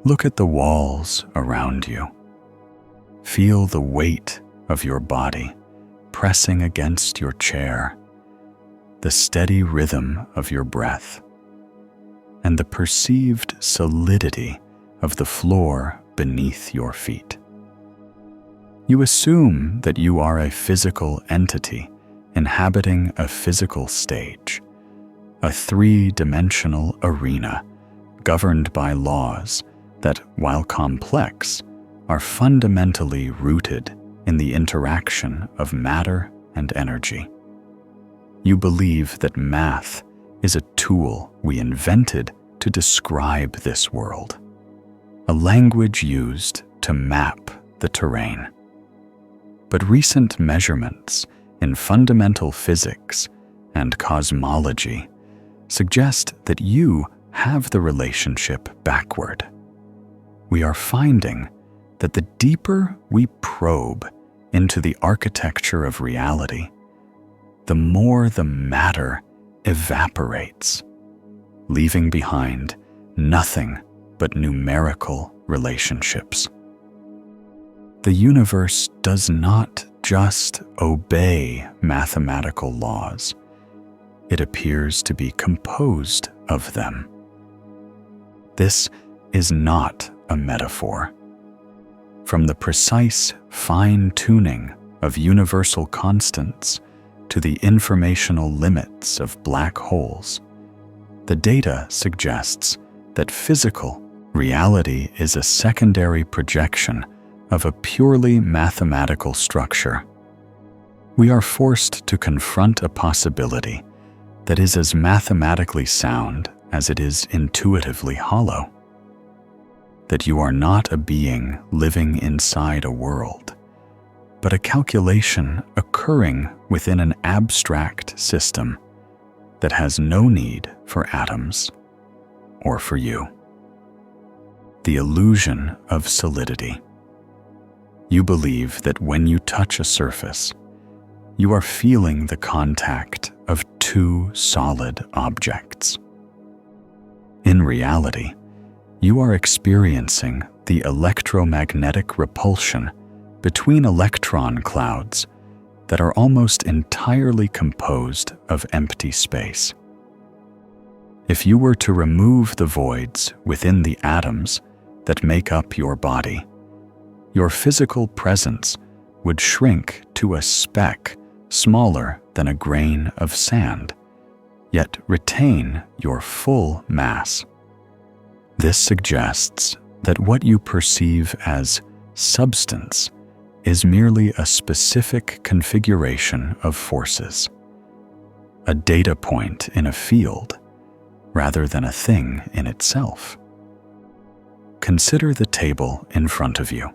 Look at the walls around you. Feel the weight of your body pressing against your chair, the steady rhythm of your breath, and the perceived solidity of the floor beneath your feet. You assume that you are a physical entity inhabiting a physical stage, a three-dimensional arena governed by laws that, while complex, are fundamentally rooted in the interaction of matter and energy. You believe that math is a tool we invented to describe this world, a language used to map the terrain. But recent measurements in fundamental physics and cosmology suggest that you have the relationship backward. We are finding that the deeper we probe into the architecture of reality, the more the matter evaporates, leaving behind nothing but numerical relationships. The universe does not just obey mathematical laws. It appears to be composed of them. This is not a metaphor. From the precise fine-tuning of universal constants to the informational limits of black holes, the data suggests that physical reality is a secondary projection of a purely mathematical structure. We are forced to confront a possibility that is as mathematically sound as it is intuitively hollow. That you are not a being living inside a world, but a calculation occurring within an abstract system that has no need for atoms or for you. The illusion of solidity. You believe that when you touch a surface, you are feeling the contact of two solid objects. In reality, you are experiencing the electromagnetic repulsion between electron clouds that are almost entirely composed of empty space. If you were to remove the voids within the atoms that make up your body, your physical presence would shrink to a speck smaller than a grain of sand, yet retain your full mass. This suggests that what you perceive as substance is merely a specific configuration of forces, a data point in a field, rather than a thing in itself. Consider the table in front of you.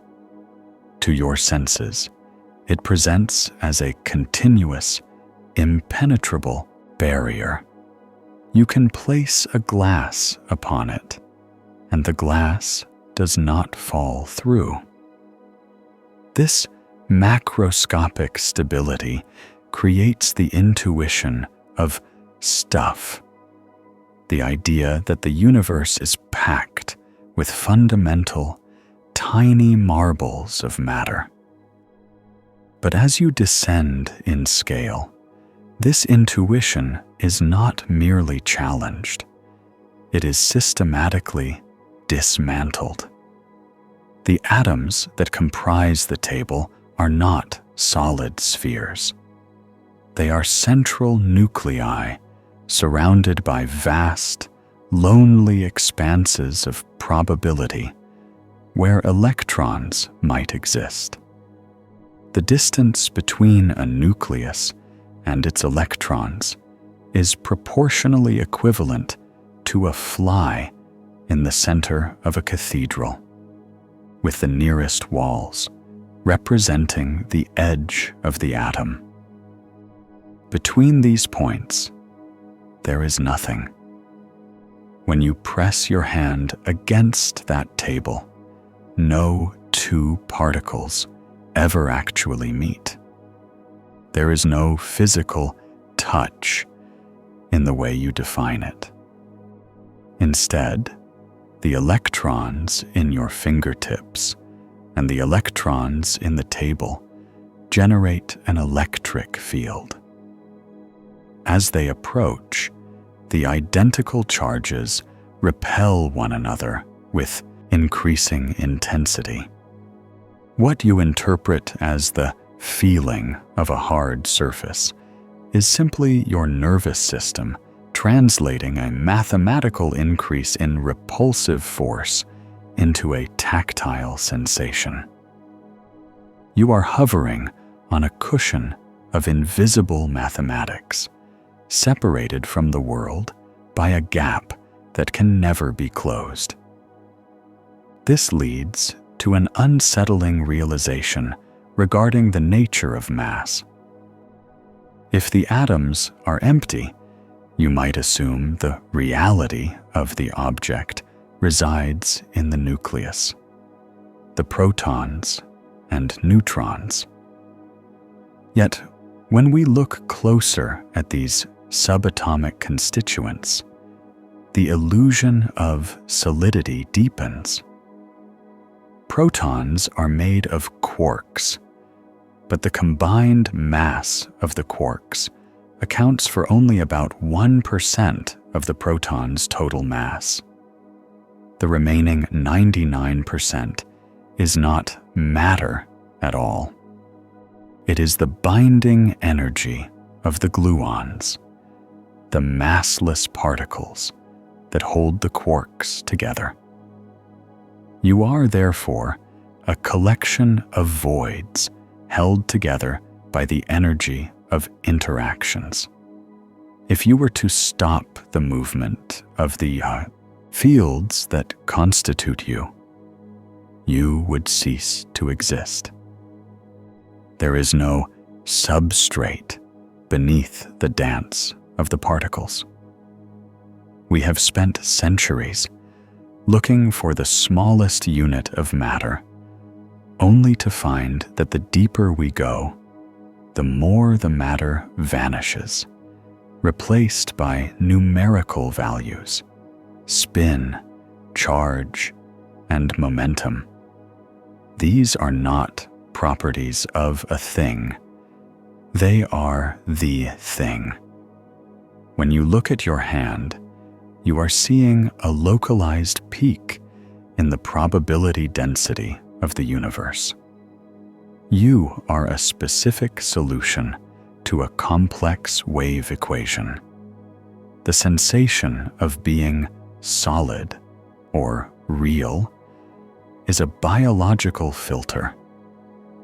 To your senses, it presents as a continuous, impenetrable barrier. You can place a glass upon it, and the glass does not fall through. This macroscopic stability creates the intuition of stuff, the idea that the universe is packed with fundamental, tiny marbles of matter. But as you descend in scale, this intuition is not merely challenged. It is systematically dismantled. The atoms that comprise the table are not solid spheres. They are central nuclei surrounded by vast, lonely expanses of probability where electrons might exist. The distance between a nucleus and its electrons is proportionally equivalent to a fly in the center of a cathedral, with the nearest walls representing the edge of the atom. Between these points, there is nothing. When you press your hand against that table, no two particles ever actually meet. There is no physical touch in the way you define it. Instead, The electrons in your fingertips and the electrons in the table generate an electric field. As they approach, the identical charges repel one another with increasing intensity. What you interpret as the feeling of a hard surface is simply your nervous system translating a mathematical increase in repulsive force into a tactile sensation. You are hovering on a cushion of invisible mathematics, separated from the world by a gap that can never be closed. This leads to an unsettling realization regarding the nature of mass. If the atoms are empty, you might assume the reality of the object resides in the nucleus, the protons and neutrons. Yet, when we look closer at these subatomic constituents, the illusion of solidity deepens. Protons are made of quarks, but the combined mass of the quarks accounts for only about 1% of the proton's total mass. The remaining 99% is not matter at all. It is the binding energy of the gluons, the massless particles that hold the quarks together. You are, therefore, a collection of voids held together by the energy of interactions. If you were to stop the movement of the fields that constitute you, you would cease to exist. There is no substrate beneath the dance of the particles. We have spent centuries looking for the smallest unit of matter, only to find that the deeper we go, the more the matter vanishes, replaced by numerical values, spin, charge, and momentum. These are not properties of a thing. They are the thing. When you look at your hand, you are seeing a localized peak in the probability density of the universe. You are a specific solution to a complex wave equation. The sensation of being solid or real is a biological filter,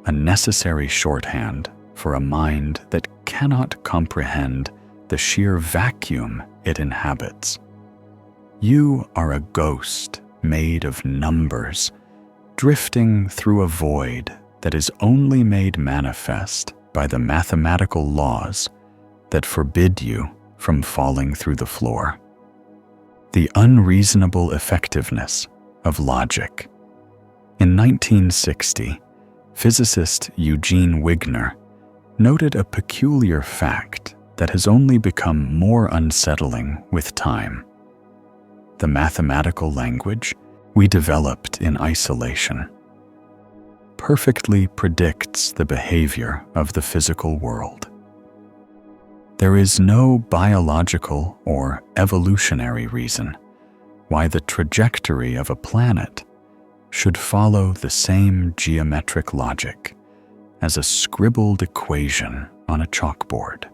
a necessary shorthand for a mind that cannot comprehend the sheer vacuum it inhabits. You are a ghost made of numbers, drifting through a void that is only made manifest by the mathematical laws that forbid you from falling through the floor. The unreasonable effectiveness of logic. In 1960, physicist Eugene Wigner noted a peculiar fact that has only become more unsettling with time. The mathematical language we developed in isolation perfectly predicts the behavior of the physical world. There is no biological or evolutionary reason why the trajectory of a planet should follow the same geometric logic as a scribbled equation on a chalkboard.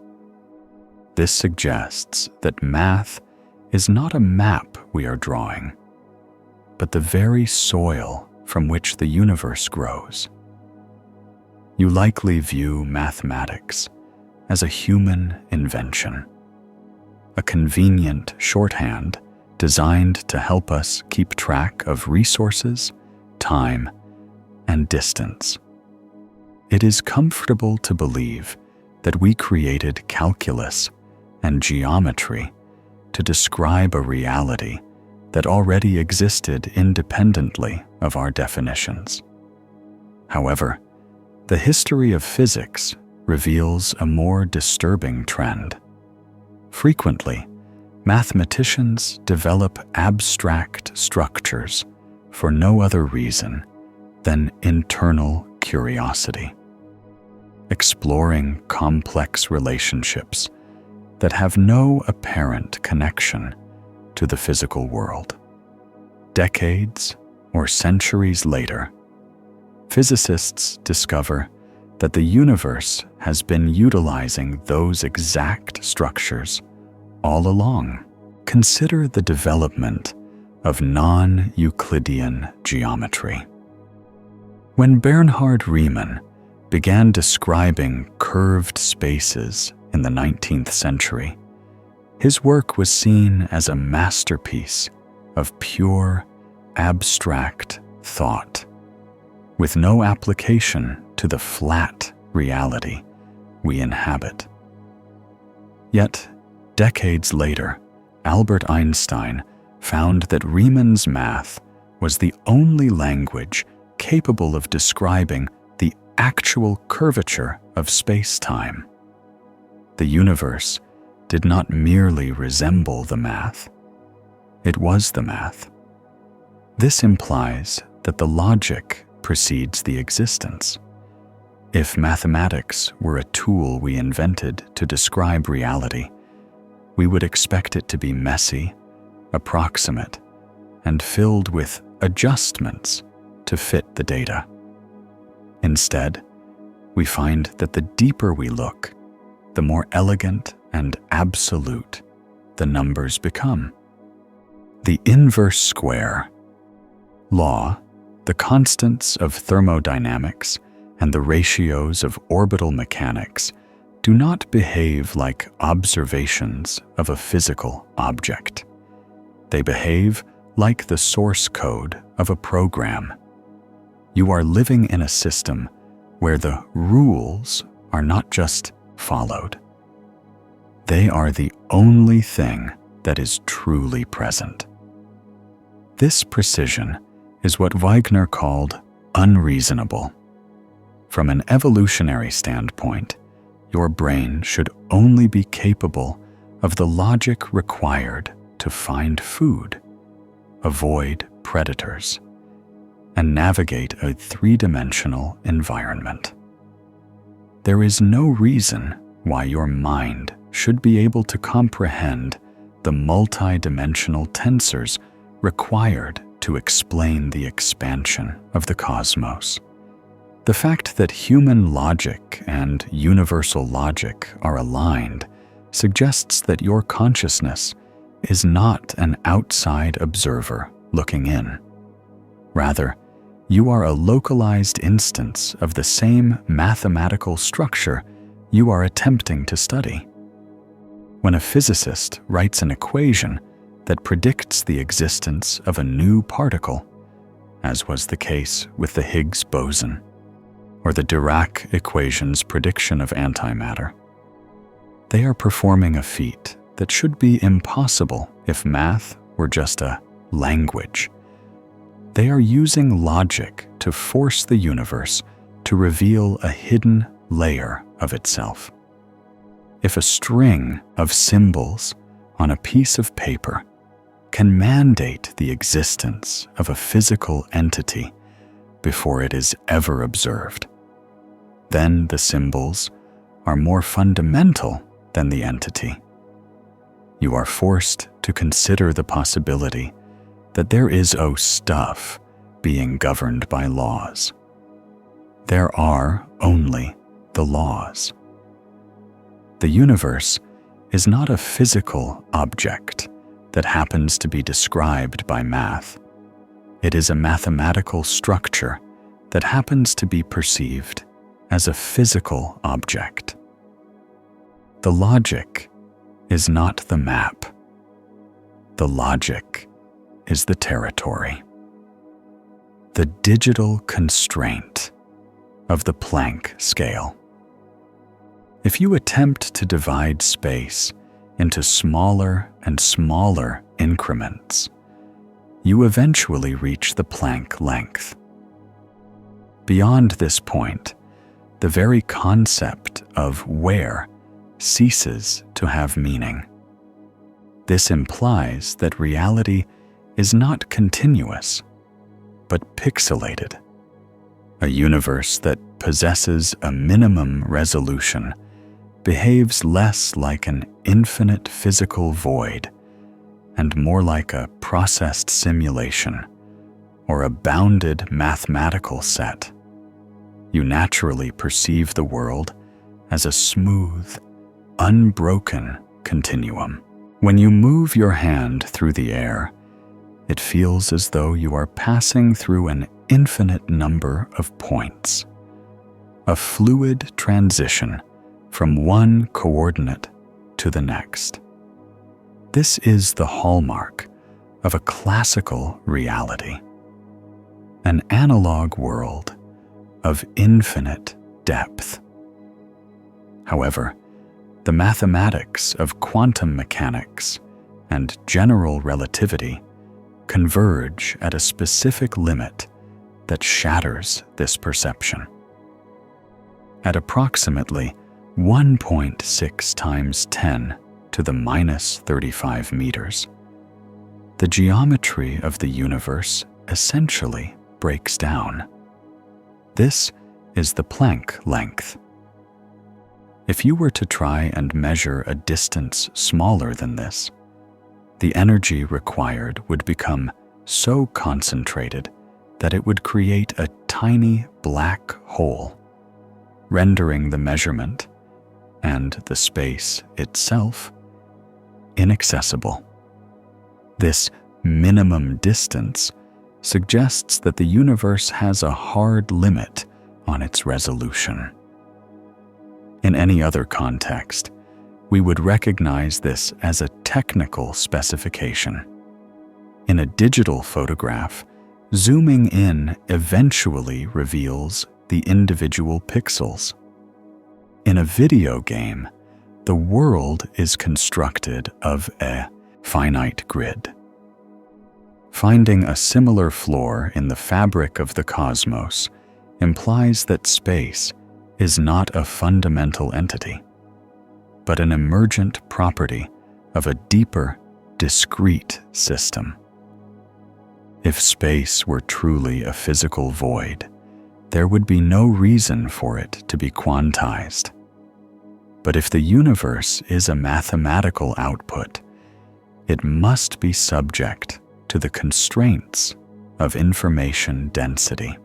This suggests that math is not a map we are drawing, but the very soil from which the universe grows. You likely view mathematics as a human invention, a convenient shorthand designed to help us keep track of resources, time, and distance. It is comfortable to believe that we created calculus and geometry to describe a reality that already existed independently of our definitions. However, the history of physics reveals a more disturbing trend. Frequently, Mathematicians develop abstract structures for no other reason than internal curiosity, exploring complex relationships that have no apparent connection to the physical world. Decades or centuries later, physicists discover that the universe has been utilizing those exact structures all along. Consider the development of non-Euclidean geometry. When Bernhard Riemann began describing curved spaces in the 19th century, his work was seen as a masterpiece of pure, abstract thought, with no application to the flat reality we inhabit. Yet, decades later, Albert Einstein found that Riemann's math was the only language capable of describing the actual curvature of space-time. The universe did not merely resemble the math, it was the math. This implies that the logic precedes the existence. If mathematics were a tool we invented to describe reality, we would expect it to be messy, approximate, and filled with adjustments to fit the data. Instead, we find that the deeper we look, the more elegant and absolute the numbers become. The inverse square law, the constants of thermodynamics, and the ratios of orbital mechanics do not behave like observations of a physical object. They behave like the source code of a program. You are living in a system where the rules are not just followed. They are the only thing that is truly present. This precision is what Wigner called unreasonable. From an evolutionary standpoint, your brain should only be capable of the logic required to find food, avoid predators, and navigate a three-dimensional environment. There is no reason why your mind should be able to comprehend the multi-dimensional tensors required to explain the expansion of the cosmos. The fact that human logic and universal logic are aligned suggests that your consciousness is not an outside observer looking in. Rather, you are a localized instance of the same mathematical structure you are attempting to study. When a physicist writes an equation that predicts the existence of a new particle, as was the case with the Higgs boson, or the Dirac equation's prediction of antimatter, they are performing a feat that should be impossible if math were just a language. They are using logic to force the universe to reveal a hidden layer of itself. If a string of symbols on a piece of paper can mandate the existence of a physical entity before it is ever observed, then the symbols are more fundamental than the entity. You are forced to consider the possibility that there is stuff being governed by laws. There are only the laws. The universe is not a physical object that happens to be described by math. It is a mathematical structure that happens to be perceived as a physical object. The logic is not the map. The logic is the territory. The digital constraint of the Planck scale. If you attempt to divide space into smaller and smaller increments, you eventually reach the Planck length. Beyond this point, the very concept of where ceases to have meaning. This implies that reality is not continuous, but pixelated. A universe that possesses a minimum resolution behaves less like an infinite physical void and more like a processed simulation or a bounded mathematical set. You naturally perceive the world as a smooth, unbroken continuum. When you move your hand through the air, it feels as though you are passing through an infinite number of points, a fluid transition from one coordinate to the next. This is the hallmark of a classical reality, an analog world of infinite depth. However, the mathematics of quantum mechanics and general relativity converge at a specific limit that shatters this perception. At approximately 1.6 times 10 to the minus 35 meters, the geometry of the universe essentially breaks down. This is the Planck length. If you were to try and measure a distance smaller than this, the energy required would become so concentrated that it would create a tiny black hole, rendering the measurement and the space itself inaccessible. This minimum distance suggests that the universe has a hard limit on its resolution. In any other context, we would recognize this as a technical specification. In a digital photograph, zooming in eventually reveals the individual pixels. In a video game, the world is constructed of a finite grid. Finding a similar flaw in the fabric of the cosmos implies that space is not a fundamental entity, but an emergent property of a deeper, discrete system. If space were truly a physical void, there would be no reason for it to be quantized. But if the universe is a mathematical output, it must be subject to the constraints of information density.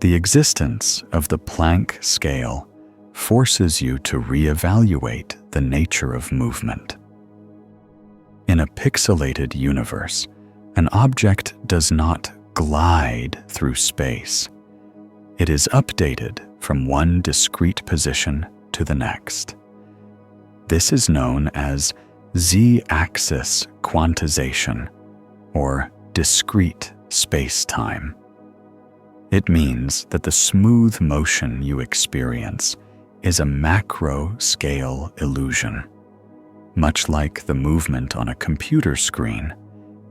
The existence of the Planck scale forces you to reevaluate the nature of movement. In a pixelated universe, an object does not glide through space. It is updated from one discrete position to the next. This is known as z-axis quantization, or discrete space-time. It means that the smooth motion you experience is a macro-scale illusion, much like the movement on a computer screen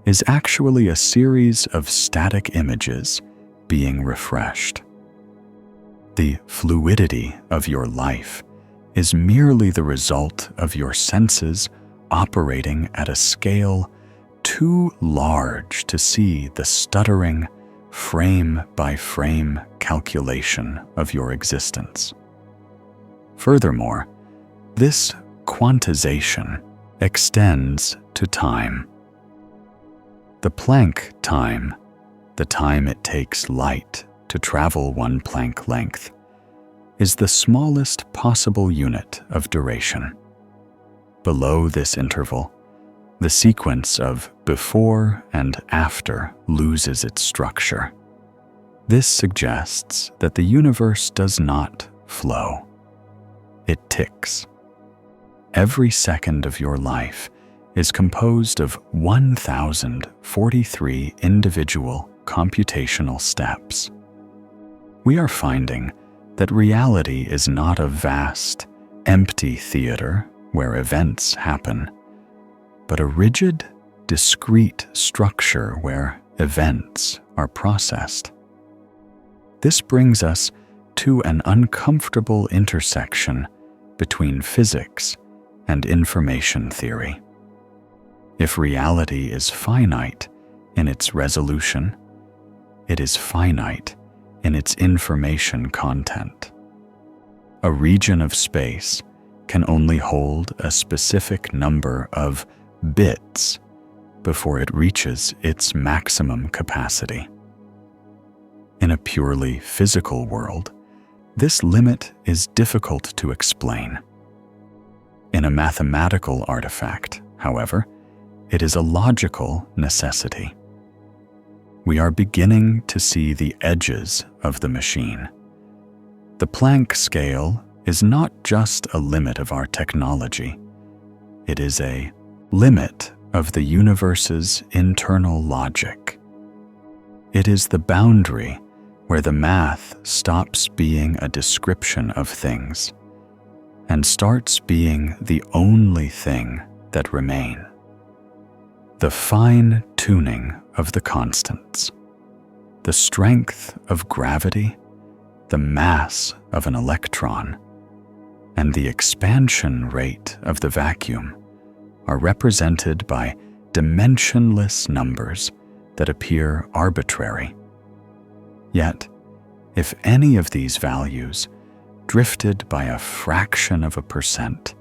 is actually a series of static images being refreshed. The fluidity of your life is merely the result of your senses operating at a scale too large to see the stuttering, frame-by-frame calculation of your existence. Furthermore, this quantization extends to time. The Planck time, the time it takes light to travel one Planck length, is the smallest possible unit of duration. Below this interval, the sequence of before and after loses its structure. This suggests that the universe does not flow. It ticks. Every second of your life is composed of 1,043 individual computational steps. We are finding that reality is not a vast, empty theater where events happen, but a rigid, discrete structure where events are processed. This brings us to an uncomfortable intersection between physics and information theory. If reality is finite in its resolution, it is finite in its information content. A region of space can only hold a specific number of bits before it reaches its maximum capacity. In a purely physical world, this limit is difficult to explain. In a mathematical artifact, however, it is a logical necessity. We are beginning to see the edges of the machine. The Planck scale is not just a limit of our technology. It is a limit of the universe's internal logic. It is the boundary where the math stops being a description of things and starts being the only thing that remain. The fine-tuning of the constants, the strength of gravity, the mass of an electron, and the expansion rate of the vacuum are represented by dimensionless numbers that appear arbitrary. Yet, if any of these values drifted by a fraction of a percent,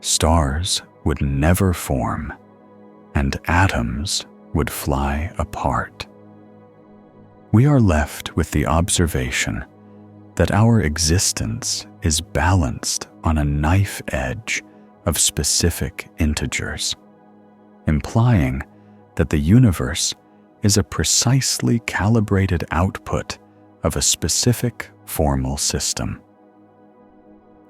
stars would never form, and atoms would fly apart. We are left with the observation that our existence is balanced on a knife edge of specific integers, implying that the universe is a precisely calibrated output of a specific formal system.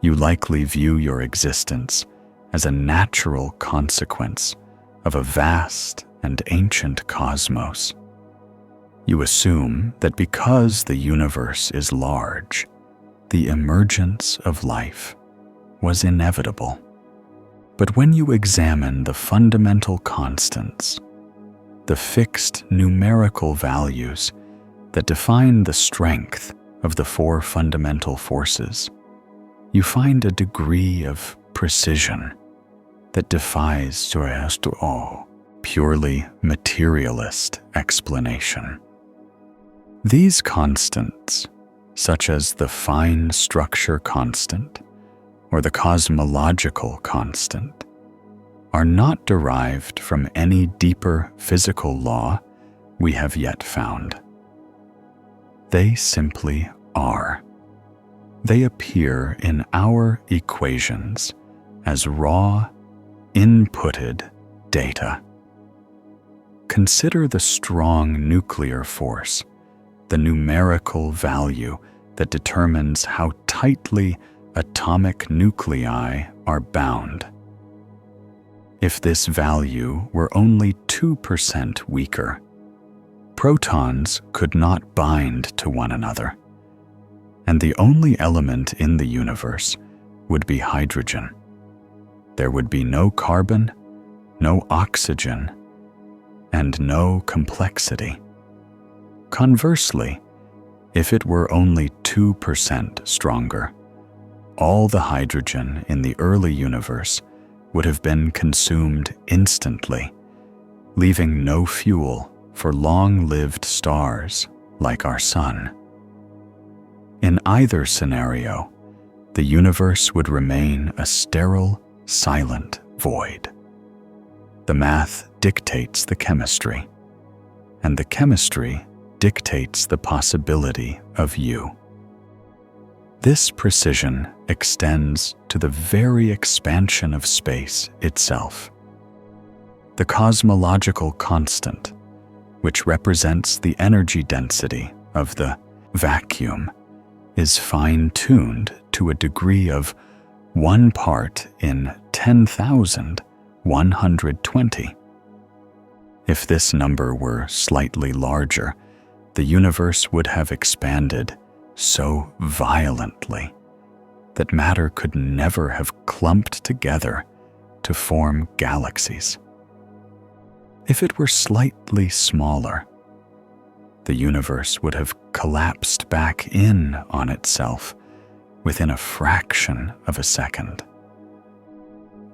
You likely view your existence as a natural consequence of a vast and ancient cosmos. You assume that because the universe is large, the emergence of life was inevitable. But when you examine the fundamental constants, the fixed numerical values that define the strength of the four fundamental forces, you find a degree of precision that defies purely materialist explanation. These constants, such as the fine structure constant or the cosmological constant, are not derived from any deeper physical law we have yet found. They simply are. They appear in our equations as raw, inputted data. Consider the strong nuclear force, the numerical value that determines how tightly atomic nuclei are bound. If this value were only 2% weaker, protons could not bind to one another, and the only element in the universe would be hydrogen. There would be no carbon, no oxygen, and no complexity. Conversely, if it were only 2% stronger, all the hydrogen in the early universe would have been consumed instantly, leaving no fuel for long-lived stars like our Sun. In either scenario, the universe would remain a sterile, silent void. The math dictates the chemistry, and the chemistry dictates the possibility of you. This precision extends to the very expansion of space itself. The cosmological constant, which represents the energy density of the vacuum, is fine-tuned to a degree of 1 part in 10,120. If this number were slightly larger, the universe would have expanded so violently that matter could never have clumped together to form galaxies. If it were slightly smaller, the universe would have collapsed back in on itself within a fraction of a second.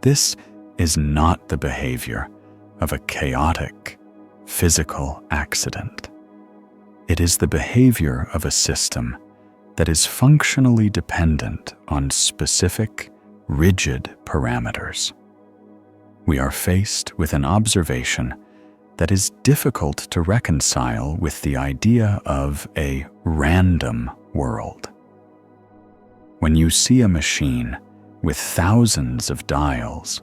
This is not the behavior of a chaotic, physical accident. It is the behavior of a system that is functionally dependent on specific, rigid parameters. We are faced with an observation that is difficult to reconcile with the idea of a random world. When you see a machine with thousands of dials,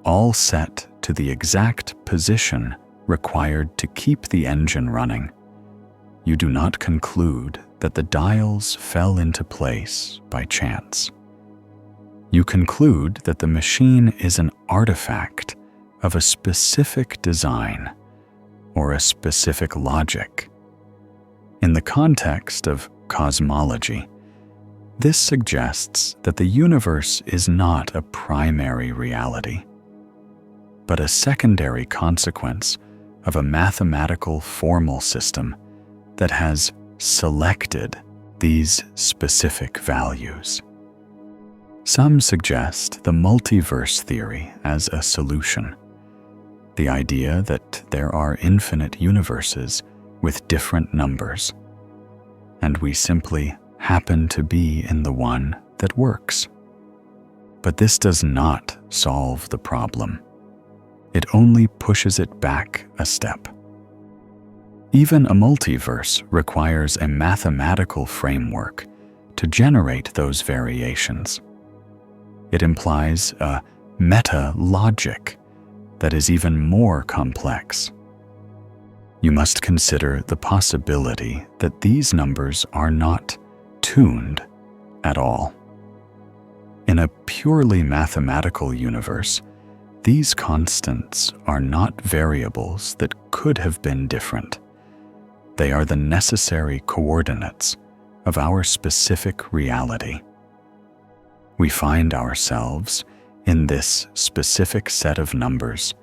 all set to the exact position required to keep the engine running, you do not conclude that the dials fell into place by chance. You conclude that the machine is an artifact of a specific design or a specific logic. In the context of cosmology, this suggests that the universe is not a primary reality, but a secondary consequence of a mathematical formal system that has selected these specific values. Some suggest the multiverse theory as a solution, the idea that there are infinite universes with different numbers, and we simply happen to be in the one that works. But this does not solve the problem. It only pushes it back a step. Even a multiverse requires a mathematical framework to generate those variations. It implies a meta-logic that is even more complex. You must consider the possibility that these numbers are not tuned at all. In a purely mathematical universe, these constants are not variables that could have been different. They are the necessary coordinates of our specific reality. We find ourselves in this specific set of numbers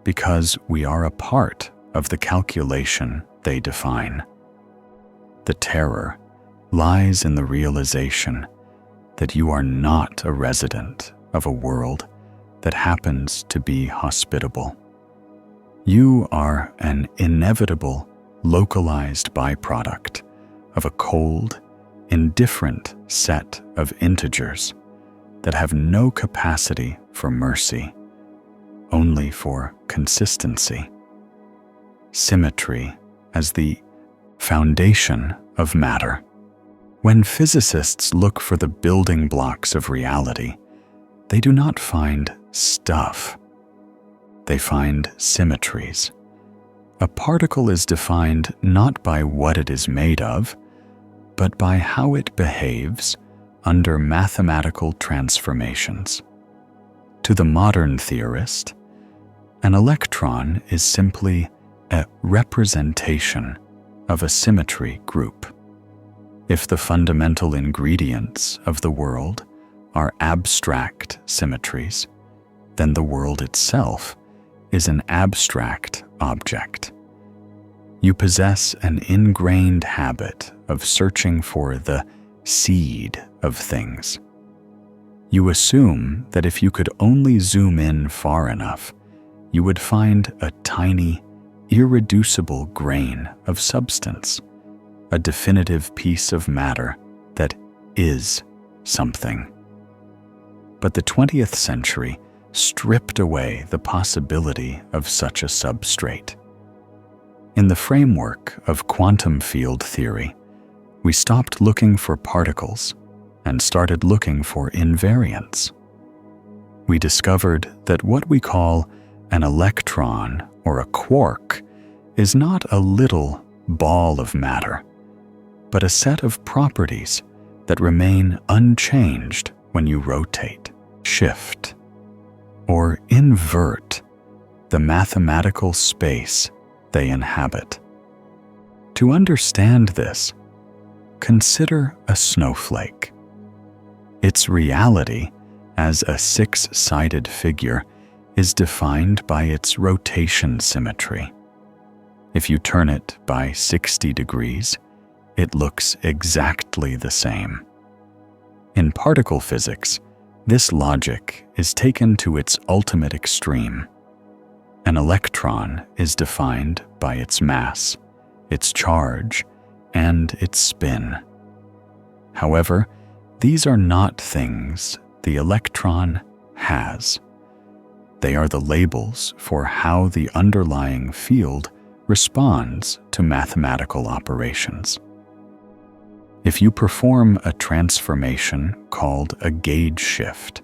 because we are a part of the calculation they define. The terror lies in the realization that you are not a resident of a world that happens to be hospitable. You are an inevitable, localized byproduct of a cold, indifferent set of integers that have no capacity for mercy, only for consistency. Symmetry as the foundation of matter. When physicists look for the building blocks of reality, they do not find stuff. They find symmetries. A particle is defined not by what it is made of, but by how it behaves under mathematical transformations. To the modern theorist, an electron is simply a representation of a symmetry group. If the fundamental ingredients of the world are abstract symmetries, then the world itself is an abstract object. You possess an ingrained habit of searching for the seed of things. You assume that if you could only zoom in far enough, you would find a tiny, irreducible grain of substance, a definitive piece of matter that is something. But the 20th century stripped away the possibility of such a substrate. In the framework of quantum field theory, we stopped looking for particles and started looking for invariants. We discovered that what we call an electron or a quark is not a little ball of matter, but a set of properties that remain unchanged when you rotate, shift, or invert the mathematical space they inhabit. To understand this, consider a snowflake. Its reality as a six-sided figure is defined by its rotation symmetry. If you turn it by 60 degrees, it looks exactly the same. In particle physics, this logic is taken to its ultimate extreme. An electron is defined by its mass, its charge, and its spin. However, these are not things the electron has. They are the labels for how the underlying field responds to mathematical operations. If you perform a transformation called a gauge shift,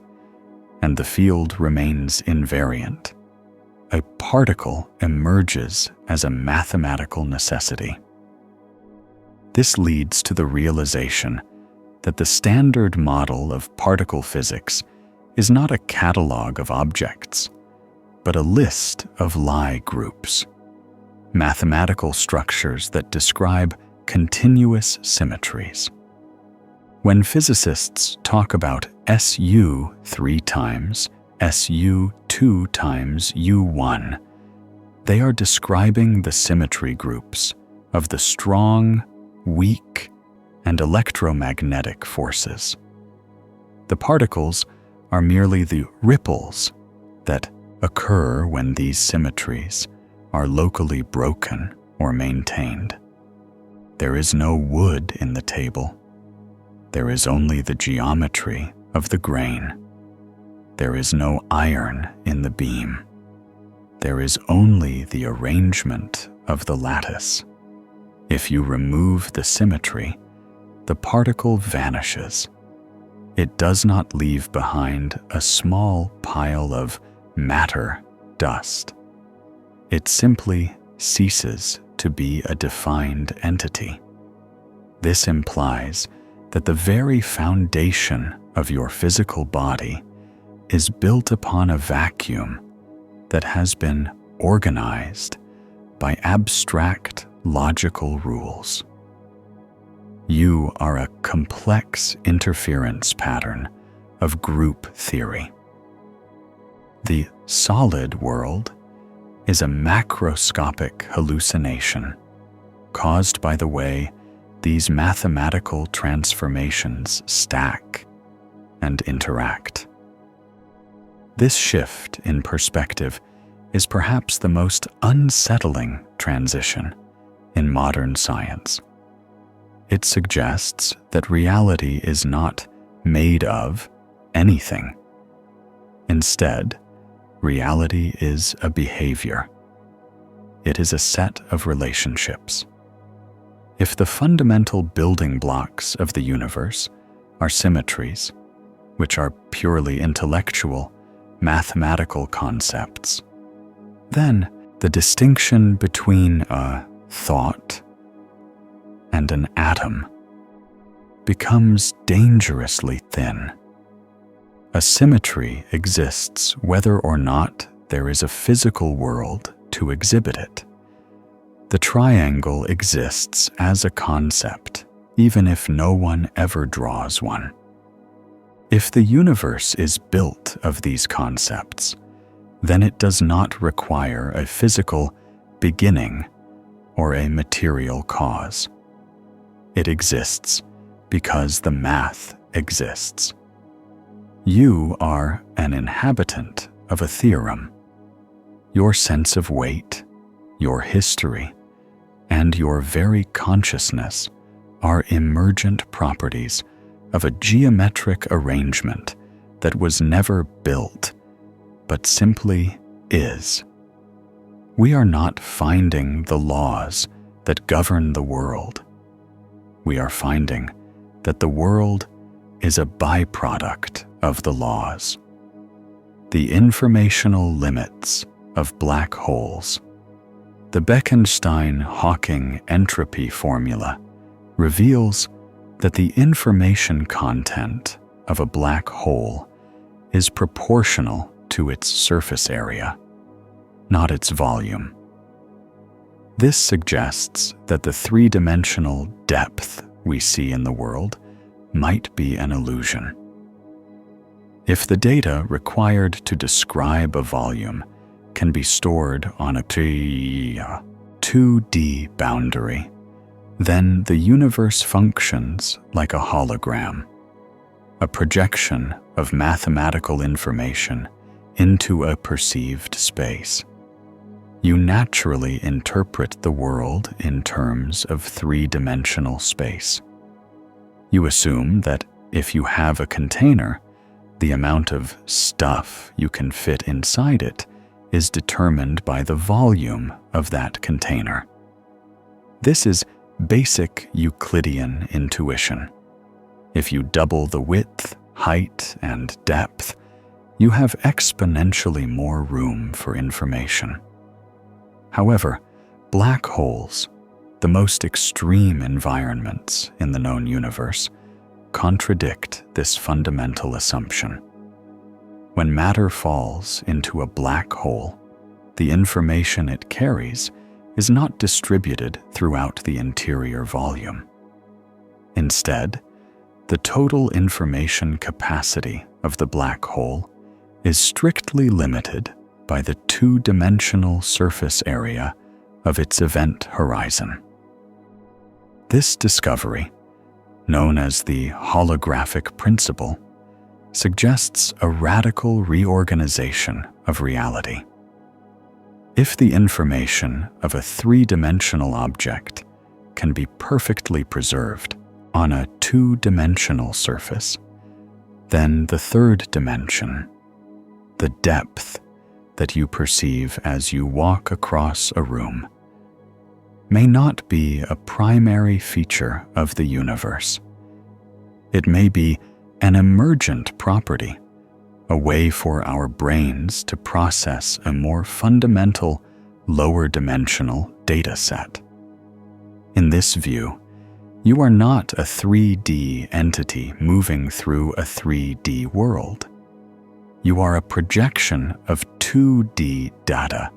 and the field remains invariant, a particle emerges as a mathematical necessity. This leads to the realization that the standard model of particle physics is not a catalog of objects, but a list of Lie groups, mathematical structures that describe continuous symmetries. When physicists talk about SU 3 times SU 2 times U1, they are describing the symmetry groups of the strong, weak, and electromagnetic forces. The particles are merely the ripples that occur when these symmetries are locally broken or maintained. There is no wood in the table. There is only the geometry of the grain. There is no iron in the beam. There is only the arrangement of the lattice. If you remove the symmetry, the particle vanishes. It does not leave behind a small pile of matter dust. It simply ceases to be a defined entity. This implies that the very foundation of your physical body is built upon a vacuum that has been organized by abstract logical rules. You are a complex interference pattern of group theory. The solid world is a macroscopic hallucination caused by the way these mathematical transformations stack and interact. This shift in perspective is perhaps the most unsettling transition in modern science. It suggests that reality is not made of anything. Instead, reality is a behavior. It is a set of relationships. If the fundamental building blocks of the universe are symmetries, which are purely intellectual, mathematical concepts, then the distinction between a thought and an atom becomes dangerously thin. A symmetry exists whether or not there is a physical world to exhibit it. The triangle exists as a concept, even if no one ever draws one. If the universe is built of these concepts, then it does not require a physical beginning or a material cause. It exists because the math exists. You are an inhabitant of a theorem. Your sense of weight, your history, and your very consciousness are emergent properties of a geometric arrangement that was never built, but simply is. We are not finding the laws that govern the world. We are finding that the world is a byproduct of the laws. The informational limits of black holes. The Bekenstein-Hawking entropy formula reveals that the information content of a black hole is proportional to its surface area, not its volume. This suggests that the three-dimensional depth we see in the world might be an illusion. If the data required to describe a volume can be stored on a 2D boundary, then the universe functions like a hologram, a projection of mathematical information into a perceived space. you naturally interpret the world in terms of three-dimensional space. You assume that if you have a container, the amount of stuff you can fit inside it is determined by the volume of that container. This is basic Euclidean intuition. If you double the width, height, and depth, you have exponentially more room for information. However, black holes, the most extreme environments in the known universe, contradict this fundamental assumption. When matter falls into a black hole, the information it carries is not distributed throughout the interior volume. Instead, the total information capacity of the black hole is strictly limited by the two-dimensional surface area of its event horizon. This discovery, known as the holographic principle, suggests a radical reorganization of reality. If the information of a three-dimensional object can be perfectly preserved on a two-dimensional surface, then the third dimension, the depth that you perceive as you walk across a room, may not be a primary feature of the universe. It may be an emergent property, a way for our brains to process a more fundamental, lower-dimensional data set. In this view, you are not a 3D entity moving through a 3D world. You are a projection of 2D data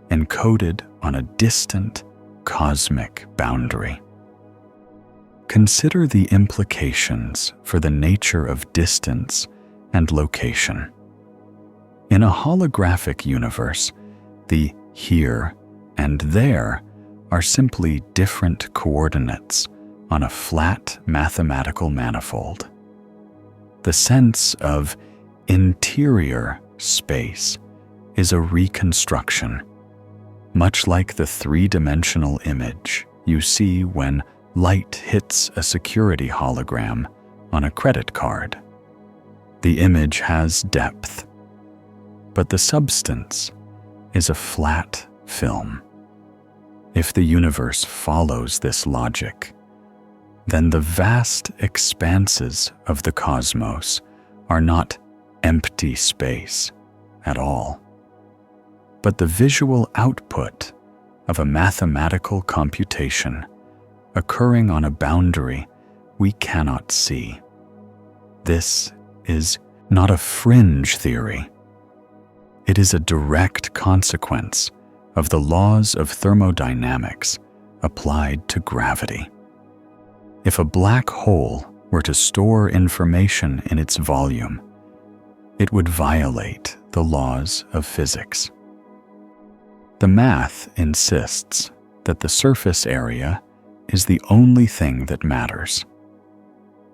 encoded on a distant, cosmic boundary. Consider the implications for the nature of distance and location. In a holographic universe, the here and there are simply different coordinates on a flat mathematical manifold. The sense of interior space is a reconstruction, much like the three-dimensional image you see when light hits a security hologram on a credit card. The image has depth, but the substance is a flat film. If the universe follows this logic, then the vast expanses of the cosmos are not empty space at all, but the visual output of a mathematical computation occurring on a boundary we cannot see. This is not a fringe theory. It is a direct consequence of the laws of thermodynamics applied to gravity. If a black hole were to store information in its volume, it would violate the laws of physics. The math insists that the surface area is the only thing that matters.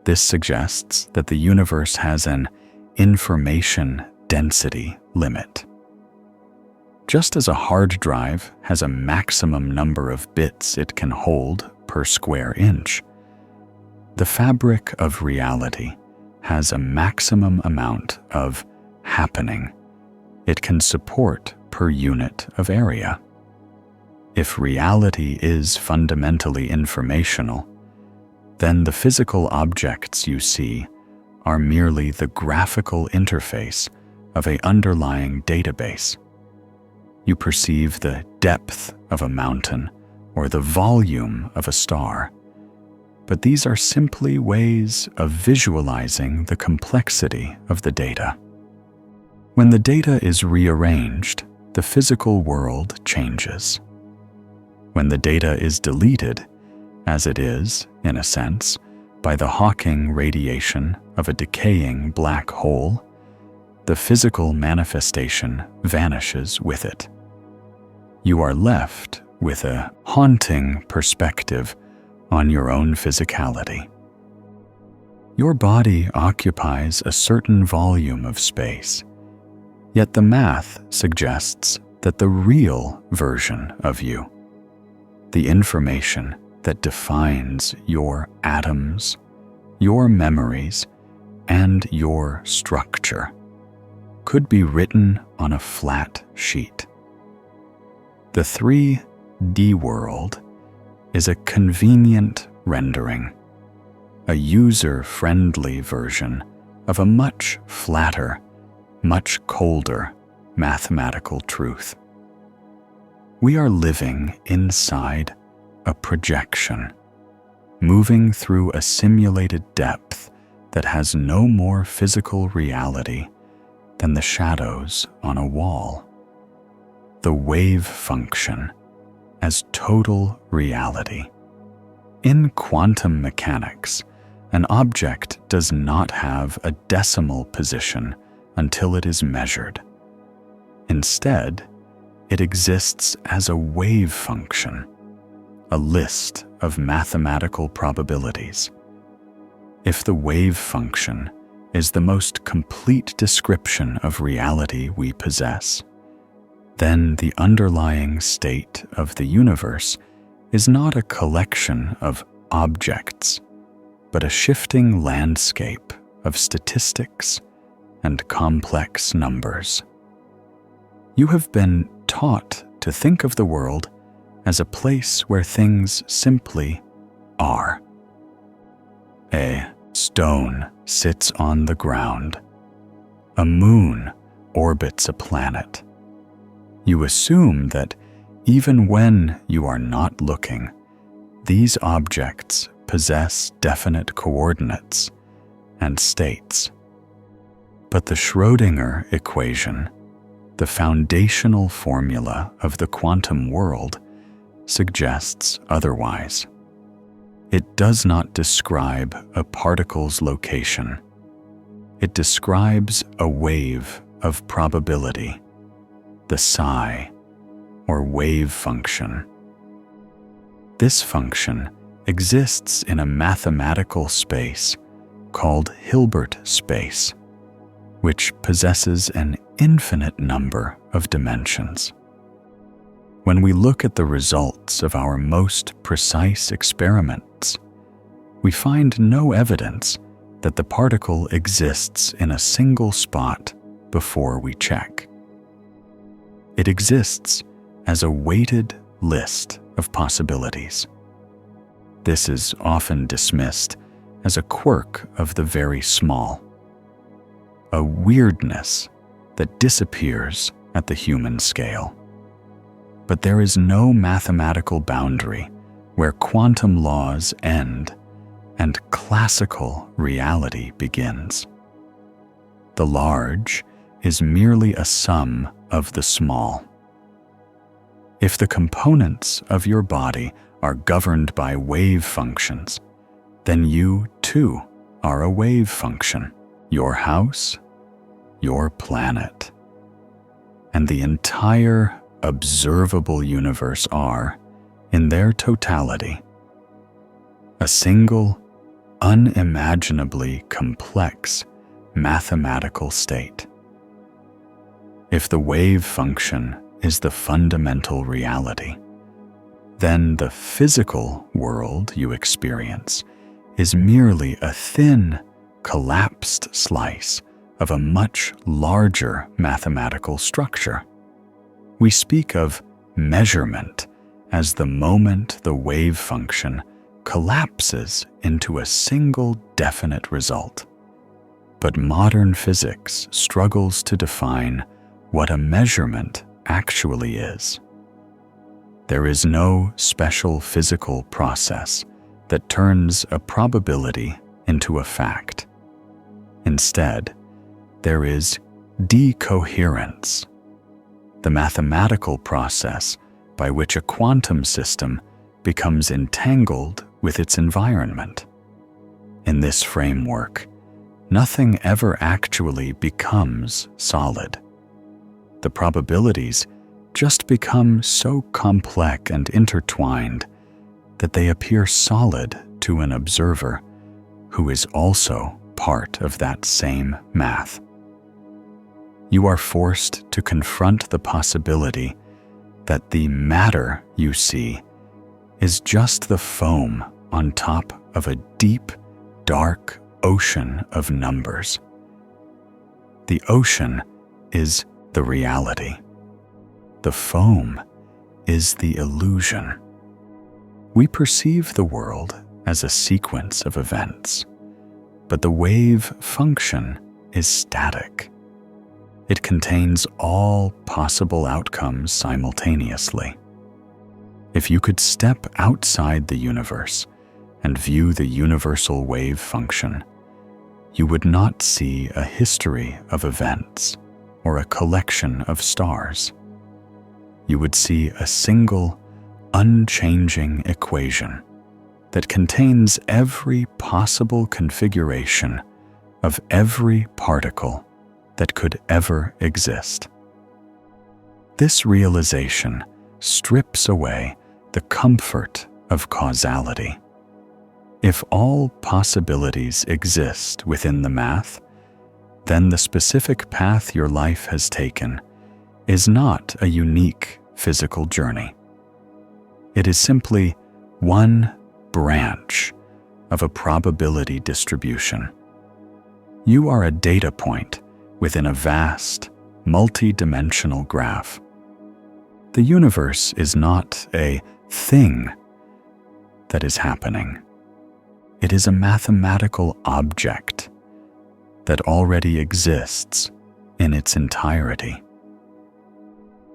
This suggests that the universe has an information density limit. Just as a hard drive has a maximum number of bits it can hold per square inch, the fabric of reality has a maximum amount of happening it can support per unit of area. If reality is fundamentally informational, then the physical objects you see are merely the graphical interface of an underlying database. You perceive the depth of a mountain or the volume of a star, but these are simply ways of visualizing the complexity of the data. When the data is rearranged, the physical world changes. When the data is deleted, as it is, in a sense, by the Hawking radiation of a decaying black hole, the physical manifestation vanishes with it. You are left with a haunting perspective on your own physicality. Your body occupies a certain volume of space, yet the math suggests that the real version of you, the information that defines your atoms, your memories, and your structure, could be written on a flat sheet. The 3D world is a convenient rendering, a user-friendly version of a much flatter, much colder mathematical truth. We are living inside a projection, moving through a simulated depth that has no more physical reality than the shadows on a wall. The wave function as total reality. In quantum mechanics, an object does not have a decimal position until it is measured. Instead, it exists as a wave function, a list of mathematical probabilities. If the wave function is the most complete description of reality we possess, then the underlying state of the universe is not a collection of objects, but a shifting landscape of statistics and complex numbers. You have been taught to think of the world as a place where things simply are. A stone sits on the ground. A moon orbits a planet. You assume that even when you are not looking, these objects possess definite coordinates and states. But the Schrödinger equation, the foundational formula of the quantum world, suggests otherwise. It does not describe a particle's location. It describes a wave of probability, the psi, or wave function. This function exists in a mathematical space called Hilbert space, which possesses an infinite number of dimensions. When we look at the results of our most precise experiments, we find no evidence that the particle exists in a single spot before we check. It exists as a weighted list of possibilities. This is often dismissed as a quirk of the very small, a weirdness that disappears at the human scale. But there is no mathematical boundary where quantum laws end and classical reality begins. The large is merely a sum of the small. If the components of your body are governed by wave functions, then you, too, are a wave function. Your house, your planet, and the entire observable universe are, in their totality, a single, unimaginably complex mathematical state. If the wave function is the fundamental reality, then the physical world you experience is merely a thin, collapsed slice of a much larger mathematical structure. We speak of measurement as the moment the wave function collapses into a single definite result. But modern physics struggles to define what a measurement actually is. There is no special physical process that turns a probability into a fact. Instead, there is decoherence, the mathematical process by which a quantum system becomes entangled with its environment. In this framework, nothing ever actually becomes solid. The probabilities just become so complex and intertwined that they appear solid to an observer who is also part of that same math. you are forced to confront the possibility that the matter you see is just the foam on top of a deep, dark ocean of numbers. The ocean is the reality. The foam is the illusion. We perceive the world as a sequence of events, but the wave function is static. It contains all possible outcomes simultaneously. If you could step outside the universe and view the universal wave function, you would not see a history of events or a collection of stars. You would see a single, unchanging equation that contains every possible configuration of every particle that could ever exist. This realization strips away the comfort of causality. If all possibilities exist within the math, then the specific path your life has taken is not a unique physical journey. It is simply one branch of a probability distribution. You are a data point within a vast, multi-dimensional graph. The universe is not a thing that is happening. It is a mathematical object that already exists in its entirety.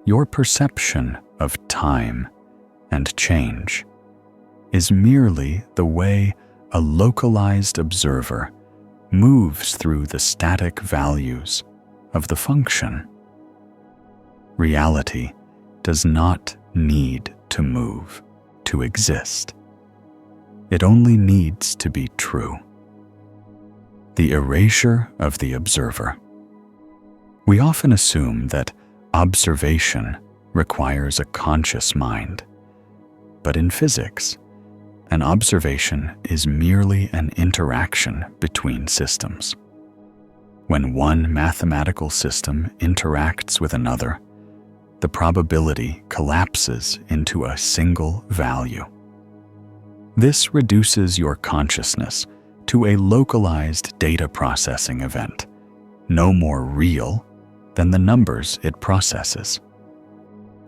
Your perception of time and change is merely the way a localized observer moves through the static values of the function. Reality does not need to move to exist. It only needs to be true. The erasure of the observer. We often assume that observation requires a conscious mind, but in physics, an observation is merely an interaction between systems. When one mathematical system interacts with another, the probability collapses into a single value. This reduces your consciousness to a localized data processing event, no more real than the numbers it processes.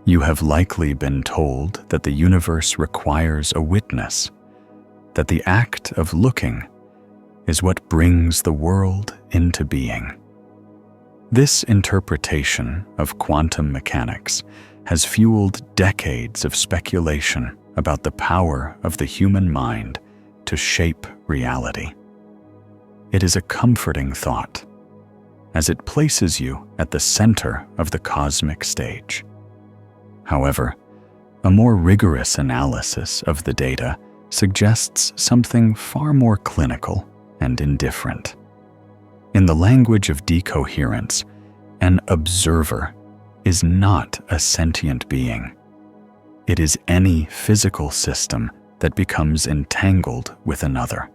You have likely been told that the universe requires a witness, that the act of looking is what brings the world into being. This interpretation of quantum mechanics has fueled decades of speculation about the power of the human mind to shape reality. It is a comforting thought, as it places you at the center of the cosmic stage. However, a more rigorous analysis of the data suggests something far more clinical and indifferent. In the language of decoherence, an observer is not a sentient being. It is any physical system that becomes entangled with another.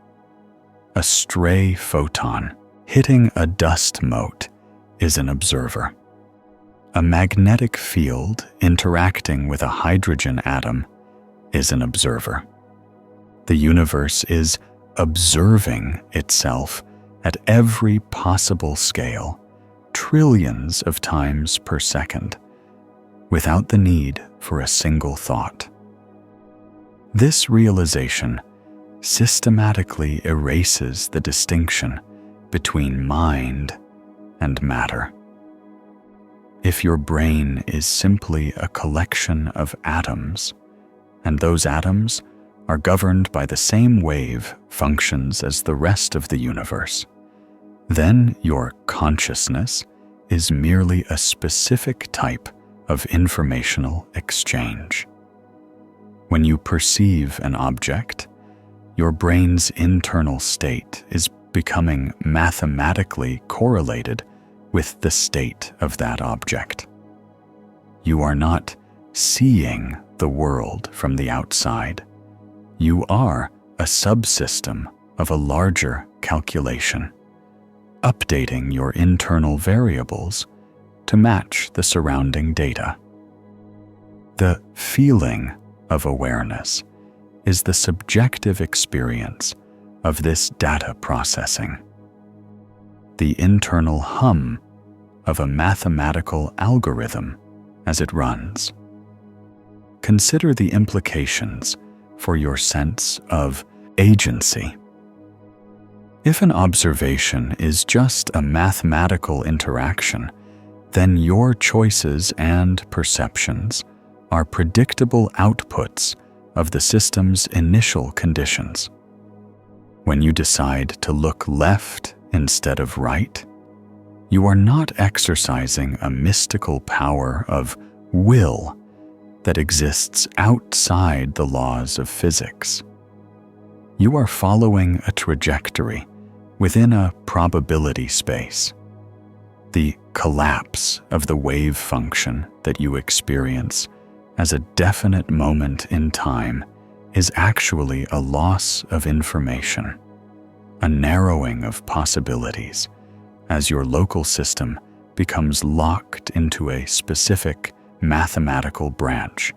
A stray photon hitting a dust mote is an observer. A magnetic field interacting with a hydrogen atom is an observer. The universe is observing itself at every possible scale, trillions of times per second, without the need for a single thought. This realization systematically erases the distinction between mind and matter. If your brain is simply a collection of atoms, and those atoms are governed by the same wave functions as the rest of the universe, then your consciousness is merely a specific type of informational exchange. When you perceive an object, your brain's internal state is becoming mathematically correlated with the state of that object. You are not seeing the world from the outside. You are a subsystem of a larger calculation. Updating your internal variables to match the surrounding data. The feeling of awareness is the subjective experience of this data processing, the internal hum of a mathematical algorithm as it runs. Consider the implications for your sense of agency. If an observation is just a mathematical interaction, then your choices and perceptions are predictable outputs of the system's initial conditions. When you decide to look left instead of right, you are not exercising a mystical power of will that exists outside the laws of physics. You are following a trajectory within a probability space. The collapse of the wave function that you experience as a definite moment in time is actually a loss of information, a narrowing of possibilities as your local system becomes locked into a specific mathematical branch.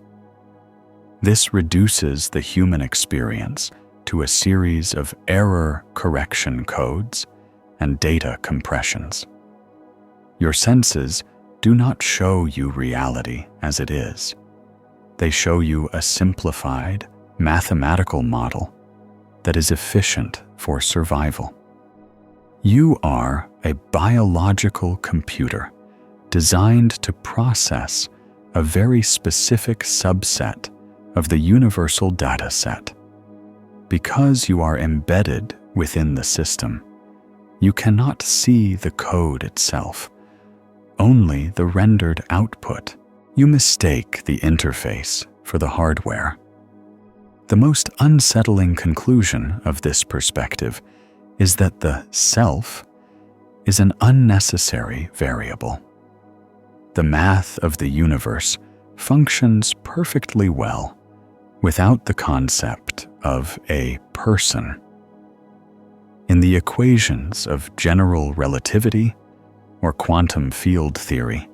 This reduces the human experience to a series of error correction codes and data compressions. Your senses do not show you reality as it is. They show you a simplified mathematical model that is efficient for survival. You are a biological computer designed to process a very specific subset of the universal data set. Because you are embedded within the system, you cannot see the code itself, only the rendered output. You mistake the interface for the hardware. The most unsettling conclusion of this perspective is that the self is an unnecessary variable. The math of the universe functions perfectly well without the concept of a person. In the equations of general relativity or quantum field theory,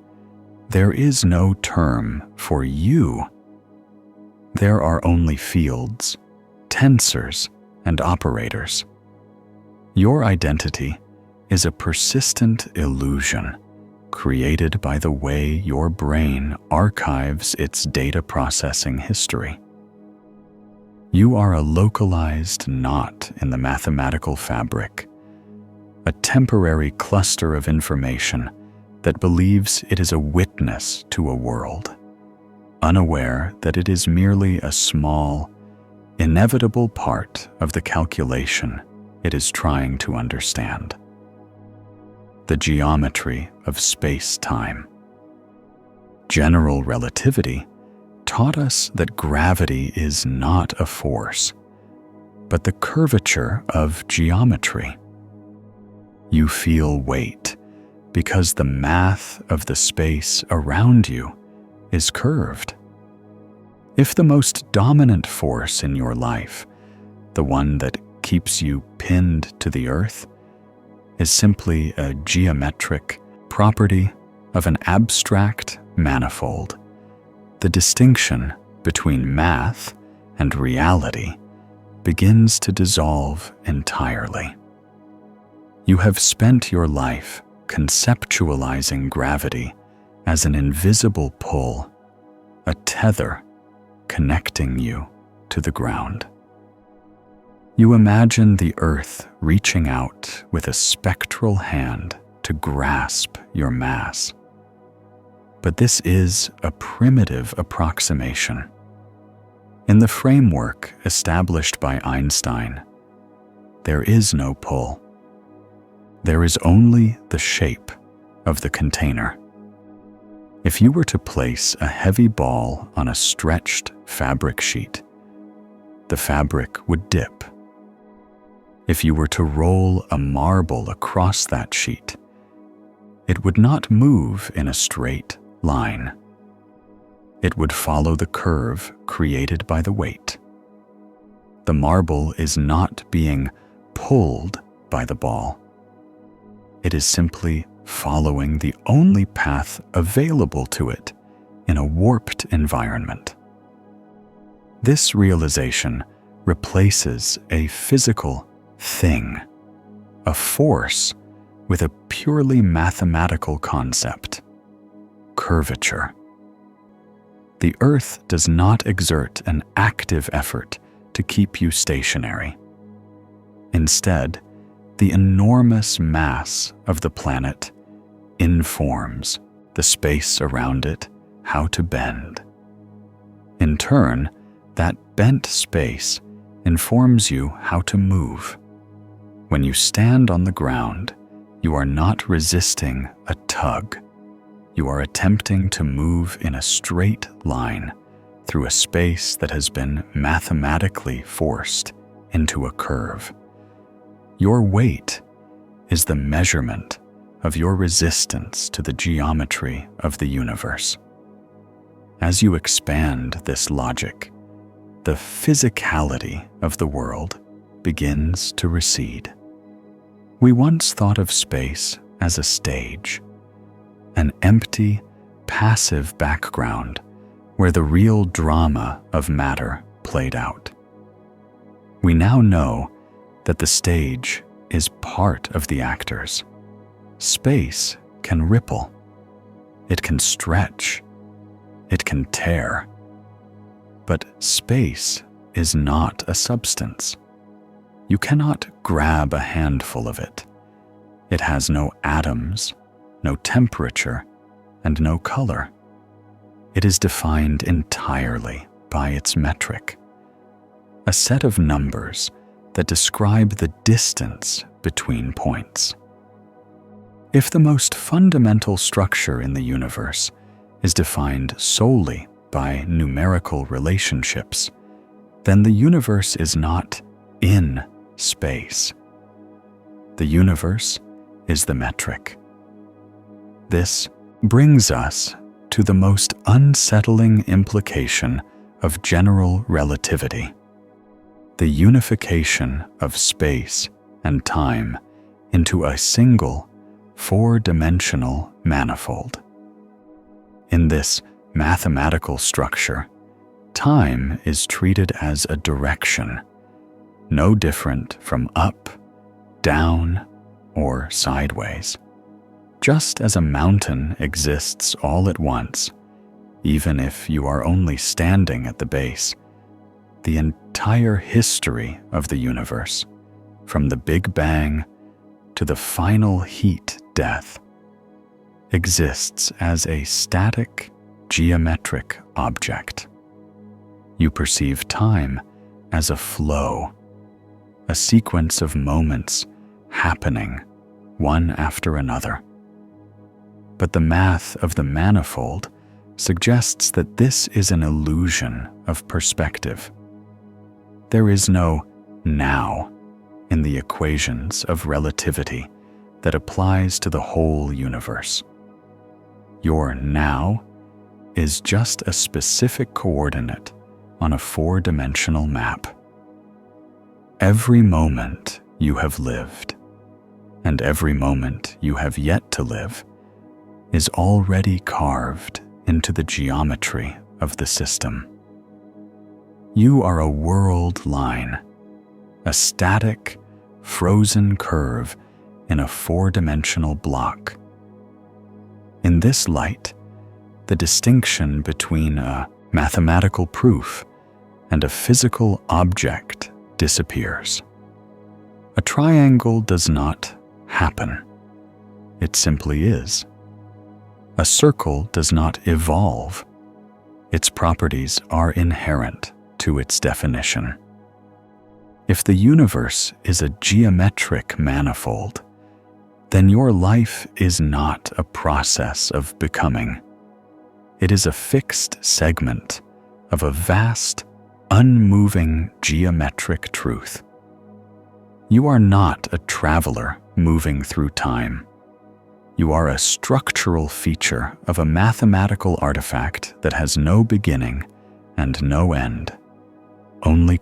there is no term for you. There are only fields, tensors, and operators. Your identity is a persistent illusion created by the way your brain archives its data processing history. You are a localized knot in the mathematical fabric, a temporary cluster of information that believes it is a witness to a world, unaware that it is merely a small, inevitable part of the calculation it is trying to understand. The geometry of space-time. General relativity taught us that gravity is not a force, but the curvature of geometry. You feel weight because the math of the space around you is curved. If the most dominant force in your life, the one that keeps you pinned to the earth, is simply a geometric property of an abstract manifold, the distinction between math and reality begins to dissolve entirely. You have spent your life conceptualizing gravity as an invisible pull, a tether connecting you to the ground. You imagine the earth reaching out with a spectral hand to grasp your mass. But this is a primitive approximation. In the framework established by Einstein, there is no pull. There is only the shape of the container. If you were to place a heavy ball on a stretched fabric sheet, the fabric would dip. If you were to roll a marble across that sheet, it would not move in a straight line. It would follow the curve created by the weight. The marble is not being pulled by the ball. It is simply following the only path available to it in a warped environment. This realization replaces a physical thing, a force, with a purely mathematical concept: curvature. The Earth does not exert an active effort to keep you stationary. Instead, the enormous mass of the planet informs the space around it how to bend. In turn, that bent space informs you how to move. When you stand on the ground, you are not resisting a tug. You are attempting to move in a straight line through a space that has been mathematically forced into a curve. Your weight is the measurement of your resistance to the geometry of the universe. As you expand this logic, the physicality of the world begins to recede. We once thought of space as a stage, an empty, passive background where the real drama of matter played out. We now know that the stage is part of the actors. Space can ripple, it can stretch, it can tear. But space is not a substance. You cannot grab a handful of it. It has no atoms, no temperature, and no color. It is defined entirely by its metric, a set of numbers that describe the distance between points. If the most fundamental structure in the universe is defined solely by numerical relationships, then the universe is not in space. The universe is the metric. This brings us to the most unsettling implication of general relativity: the unification of space and time into a single, four-dimensional manifold. In this mathematical structure, time is treated as a direction, no different from up, down, or sideways. Just as a mountain exists all at once, even if you are only standing at the base, the entire history of the universe, from the Big Bang to the final heat death, exists as a static, geometric object. You perceive time as a flow, a sequence of moments happening one after another. But the math of the manifold suggests that this is an illusion of perspective. There is no now in the equations of relativity that applies to the whole universe. Your now is just a specific coordinate on a four-dimensional map. Every moment you have lived, and every moment you have yet to live, is already carved into the geometry of the system. You are a world line, a static, frozen curve in a four-dimensional block. In this light, the distinction between a mathematical proof and a physical object disappears. A triangle does not happen. It simply is. A circle does not evolve. Its properties are inherent to its definition. If the universe is a geometric manifold, then your life is not a process of becoming. It is a fixed segment of a vast, unmoving geometric truth. You are not a traveler moving through time. You are a structural feature of a mathematical artifact that has no beginning and no end, only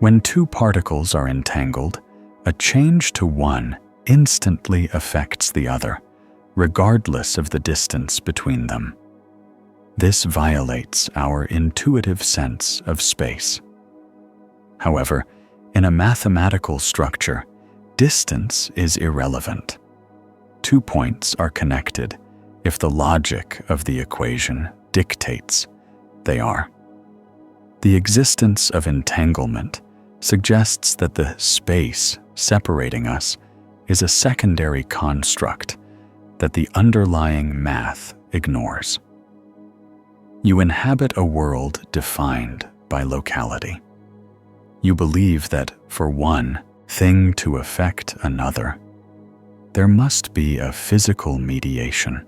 When two particles are entangled, a change to one instantly affects the other, regardless of the distance between them. This violates our intuitive sense of space. However, in a mathematical structure, distance is irrelevant. 2 points are connected if the logic of the equation dictates they are. The existence of entanglement suggests that the space separating us is a secondary construct that the underlying math ignores. You inhabit a world defined by locality. You believe that for one thing to affect another, there must be a physical mediation,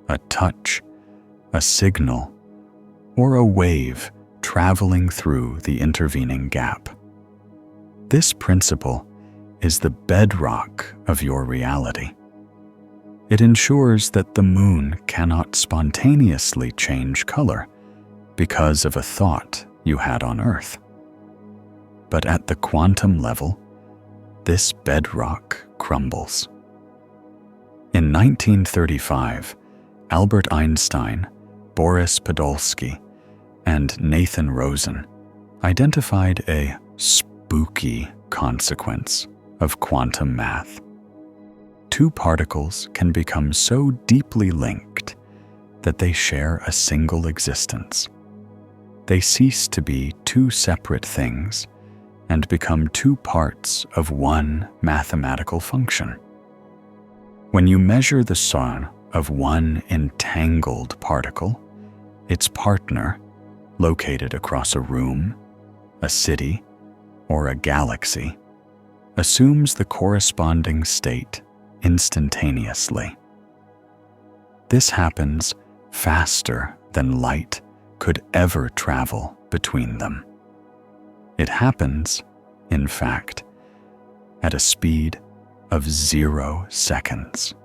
a touch, a signal, or a wave traveling through the intervening gap. This principle is the bedrock of your reality. It ensures that the moon cannot spontaneously change color because of a thought you had on Earth. But at the quantum level, this bedrock crumbles. In 1935, Albert Einstein, Boris Podolsky, and Nathan Rosen identified a spooky consequence of quantum math. Two particles can become so deeply linked that they share a single existence. They cease to be two separate things and become two parts of one mathematical function. When you measure the sum of one entangled particle, its partner, located across a room, a city, or a galaxy, assumes the corresponding state instantaneously. This happens faster than light could ever travel between them. It happens, in fact, at a speed of 0 seconds.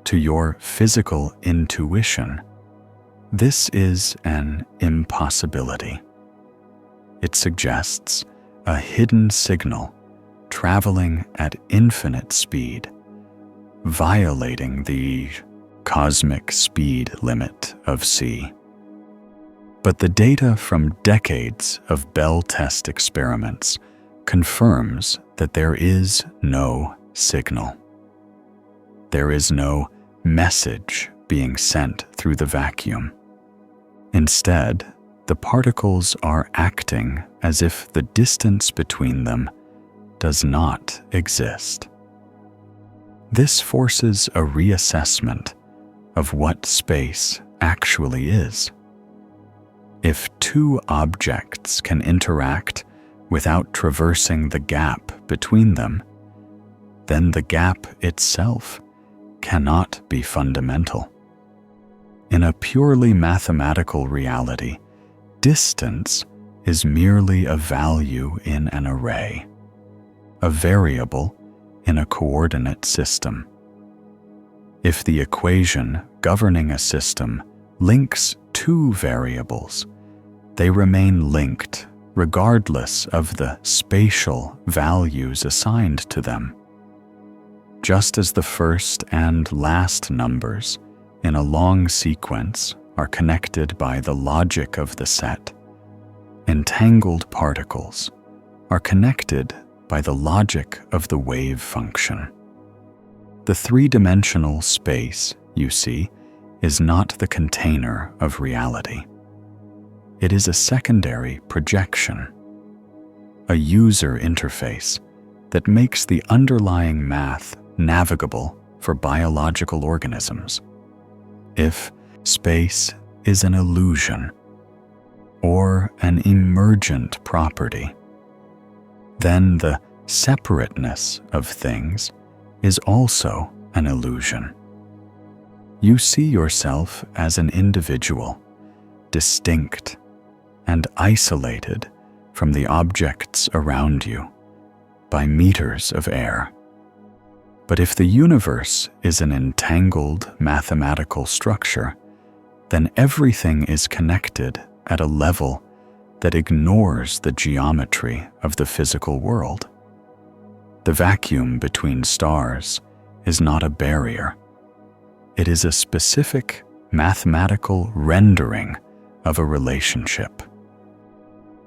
To your physical intuition, this is an impossibility. It suggests a hidden signal traveling at infinite speed, violating the cosmic speed limit of c. But the data from decades of Bell test experiments confirms that there is no signal. There is no message being sent through the vacuum. Instead, the particles are acting as if the distance between them does not exist. This forces a reassessment of what space actually is. If two objects can interact without traversing the gap between them, then the gap itself cannot be fundamental. In a purely mathematical reality, distance is merely a value in an array, a variable in a coordinate system. If the equation governing a system links two variables, they remain linked regardless of the spatial values assigned to them. Just as the first and last numbers in a long sequence are connected by the logic of the set, entangled particles are connected by the logic of the wave function. The three-dimensional space, you see, is not the container of reality. It is a secondary projection, a user interface that makes the underlying math navigable for biological organisms. If space is an illusion or an emergent property, then the separateness of things is also an illusion. You see yourself as an individual, distinct and isolated from the objects around you by meters of air. But if the universe is an entangled mathematical structure, then everything is connected at a level that ignores the geometry of the physical world. The vacuum between stars is not a barrier. It is a specific mathematical rendering of a relationship.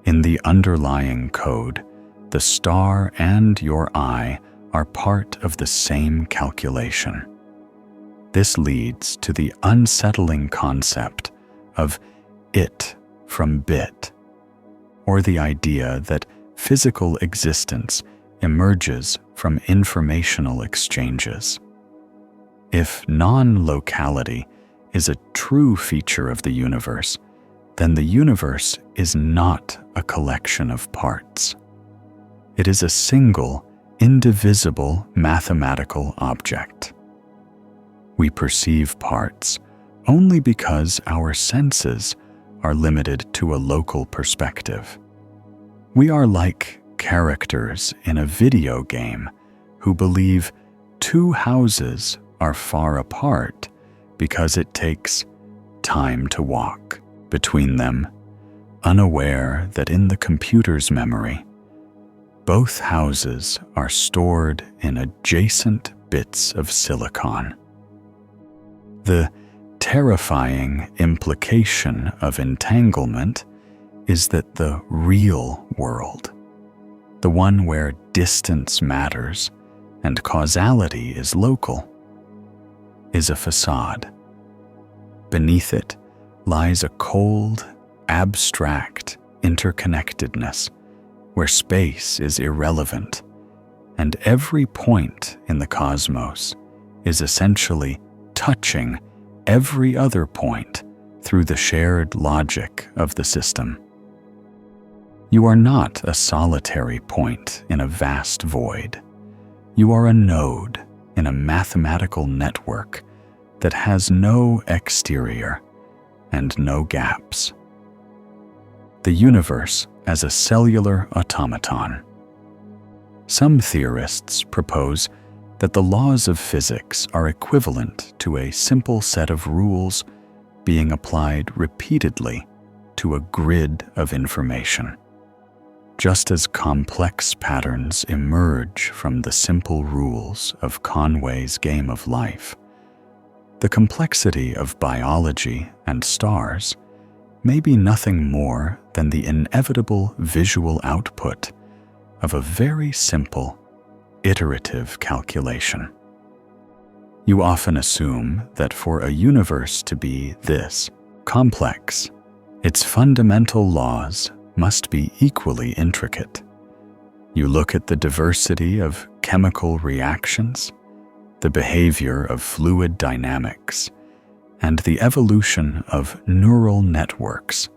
In the underlying code, the star and your eye are part of the same calculation. This leads to the unsettling concept of it from bit, or the idea that physical existence emerges from informational exchanges. If non-locality is a true feature of the universe, then the universe is not a collection of parts. It is a single, indivisible mathematical object. We perceive parts only because our senses are limited to a local perspective. We are like characters in a video game who believe two houses are far apart because it takes time to walk between them, unaware that in the computer's memory, both houses are stored in adjacent bits of silicon. The terrifying implication of entanglement is that the real world, the one where distance matters and causality is local, is a facade. Beneath it lies a cold, abstract interconnectedness where space is irrelevant, and every point in the cosmos is essentially touching every other point through the shared logic of the system. You are not a solitary point in a vast void. You are a node in a mathematical network that has no exterior and no gaps. The universe as a cellular automaton. Some theorists propose that the laws of physics are equivalent to a simple set of rules being applied repeatedly to a grid of information. Just as complex patterns emerge from the simple rules of Conway's game of life, the complexity of biology and stars may be nothing more than the inevitable visual output of a very simple, iterative calculation. You often assume that for a universe to be this complex, its fundamental laws must be equally intricate. You look at the diversity of chemical reactions, the behavior of fluid dynamics, and the evolution of neural networks,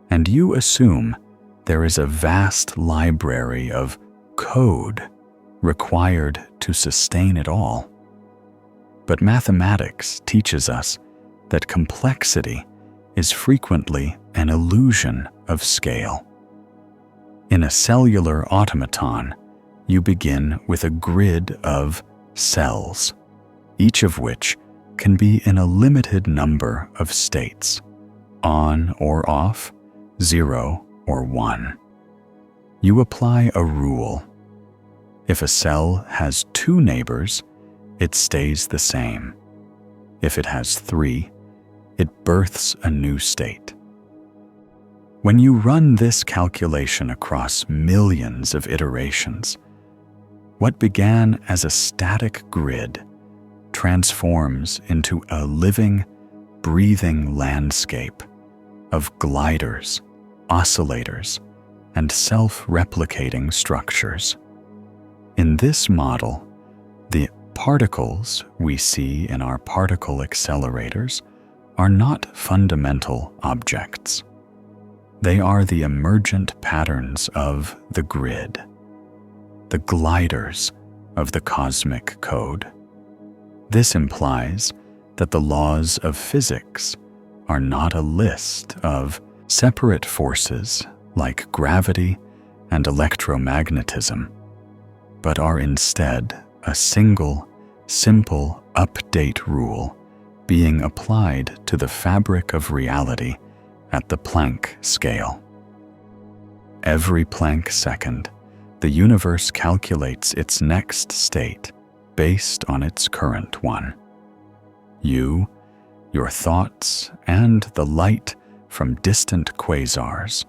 and you assume there is a vast library of code required to sustain it all. But mathematics teaches us that complexity is frequently an illusion of scale. In a cellular automaton, you begin with a grid of cells, each of which can be in a limited number of states, on or off, 0 or 1. You apply a rule. If a cell has 2 neighbors, it stays the same. If it has 3, it births a new state. When you run this calculation across millions of iterations, what began as a static grid transforms into a living, breathing landscape of gliders, oscillators, and self-replicating structures. In this model, the particles we see in our particle accelerators are not fundamental objects. They are the emergent patterns of the grid, the gliders of the cosmic code. This implies that the laws of physics are not a list of separate forces like gravity and electromagnetism, but are instead a single, simple update rule being applied to the fabric of reality at the Planck scale. Every Planck second, the universe calculates its next state based on its current one. You, your thoughts, and the light from distant quasars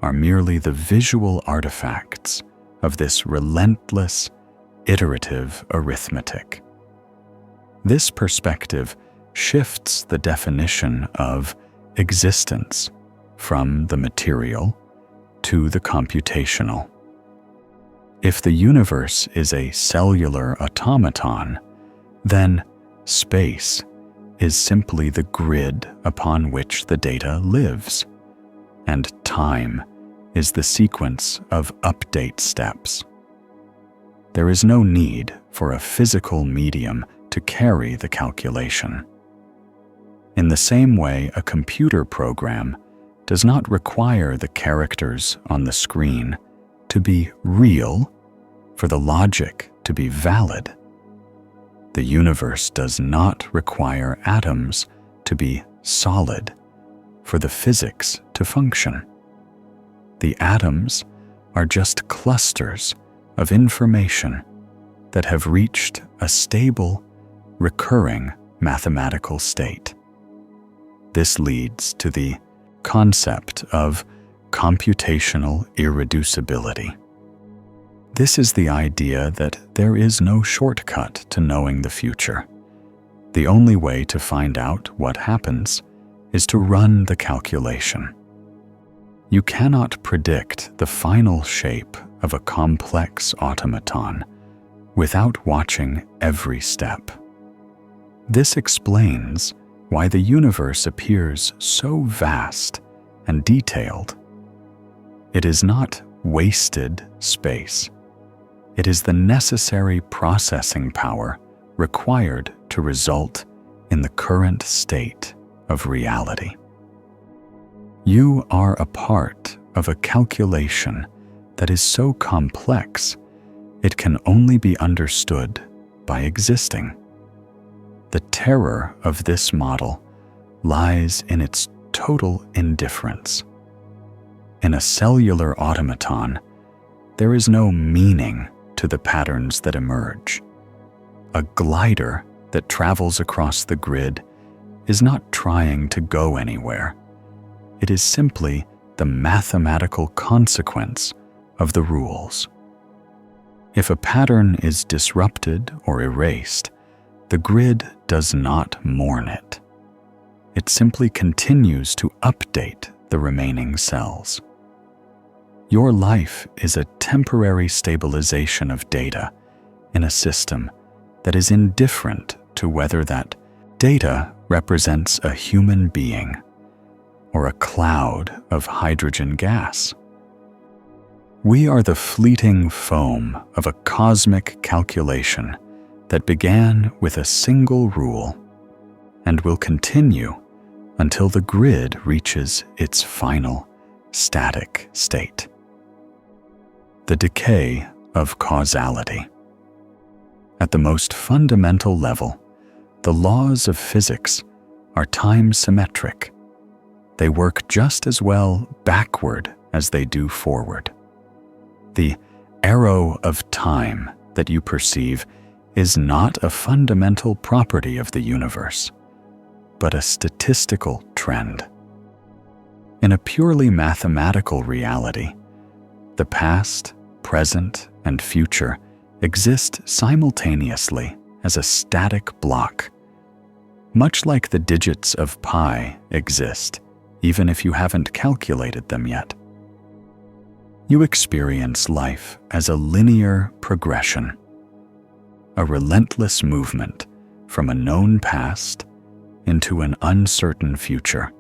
are merely the visual artifacts of this relentless, iterative arithmetic. This perspective shifts the definition of existence from the material to the computational. If the universe is a cellular automaton, then space is simply the grid upon which the data lives, and time is the sequence of update steps. There is no need for a physical medium to carry the calculation. In the same way, a computer program does not require the characters on the screen to be real for the logic to be valid. The universe does not require atoms to be solid for the physics to function. The atoms are just clusters of information that have reached a stable, recurring mathematical state. This leads to the concept of computational irreducibility. This is the idea that there is no shortcut to knowing the future. The only way to find out what happens is to run the calculation. You cannot predict the final shape of a complex automaton without watching every step. This explains why the universe appears so vast and detailed. It is not wasted space. It is the necessary processing power required to result in the current state of reality. You are a part of a calculation that is so complex it can only be understood by existing. The terror of this model lies in its total indifference. In a cellular automaton, there is no meaning to the patterns that emerge. A glider that travels across the grid is not trying to go anywhere. It is simply the mathematical consequence of the rules. If a pattern is disrupted or erased, the grid does not mourn it. It simply continues to update the remaining cells. Your life is a temporary stabilization of data in a system that is indifferent to whether that data represents a human being or a cloud of hydrogen gas. We are the fleeting foam of a cosmic calculation that began with a single rule and will continue until the grid reaches its final static state. The decay of causality. At the most fundamental level, the laws of physics are time-symmetric. They work just as well backward as they do forward. The arrow of time that you perceive is not a fundamental property of the universe, but a statistical trend. In a purely mathematical reality, the past, present, and future exist simultaneously as a static block, much like the digits of pi exist, even if you haven't calculated them yet. You experience life as a linear progression, a relentless movement from a known past into an uncertain future.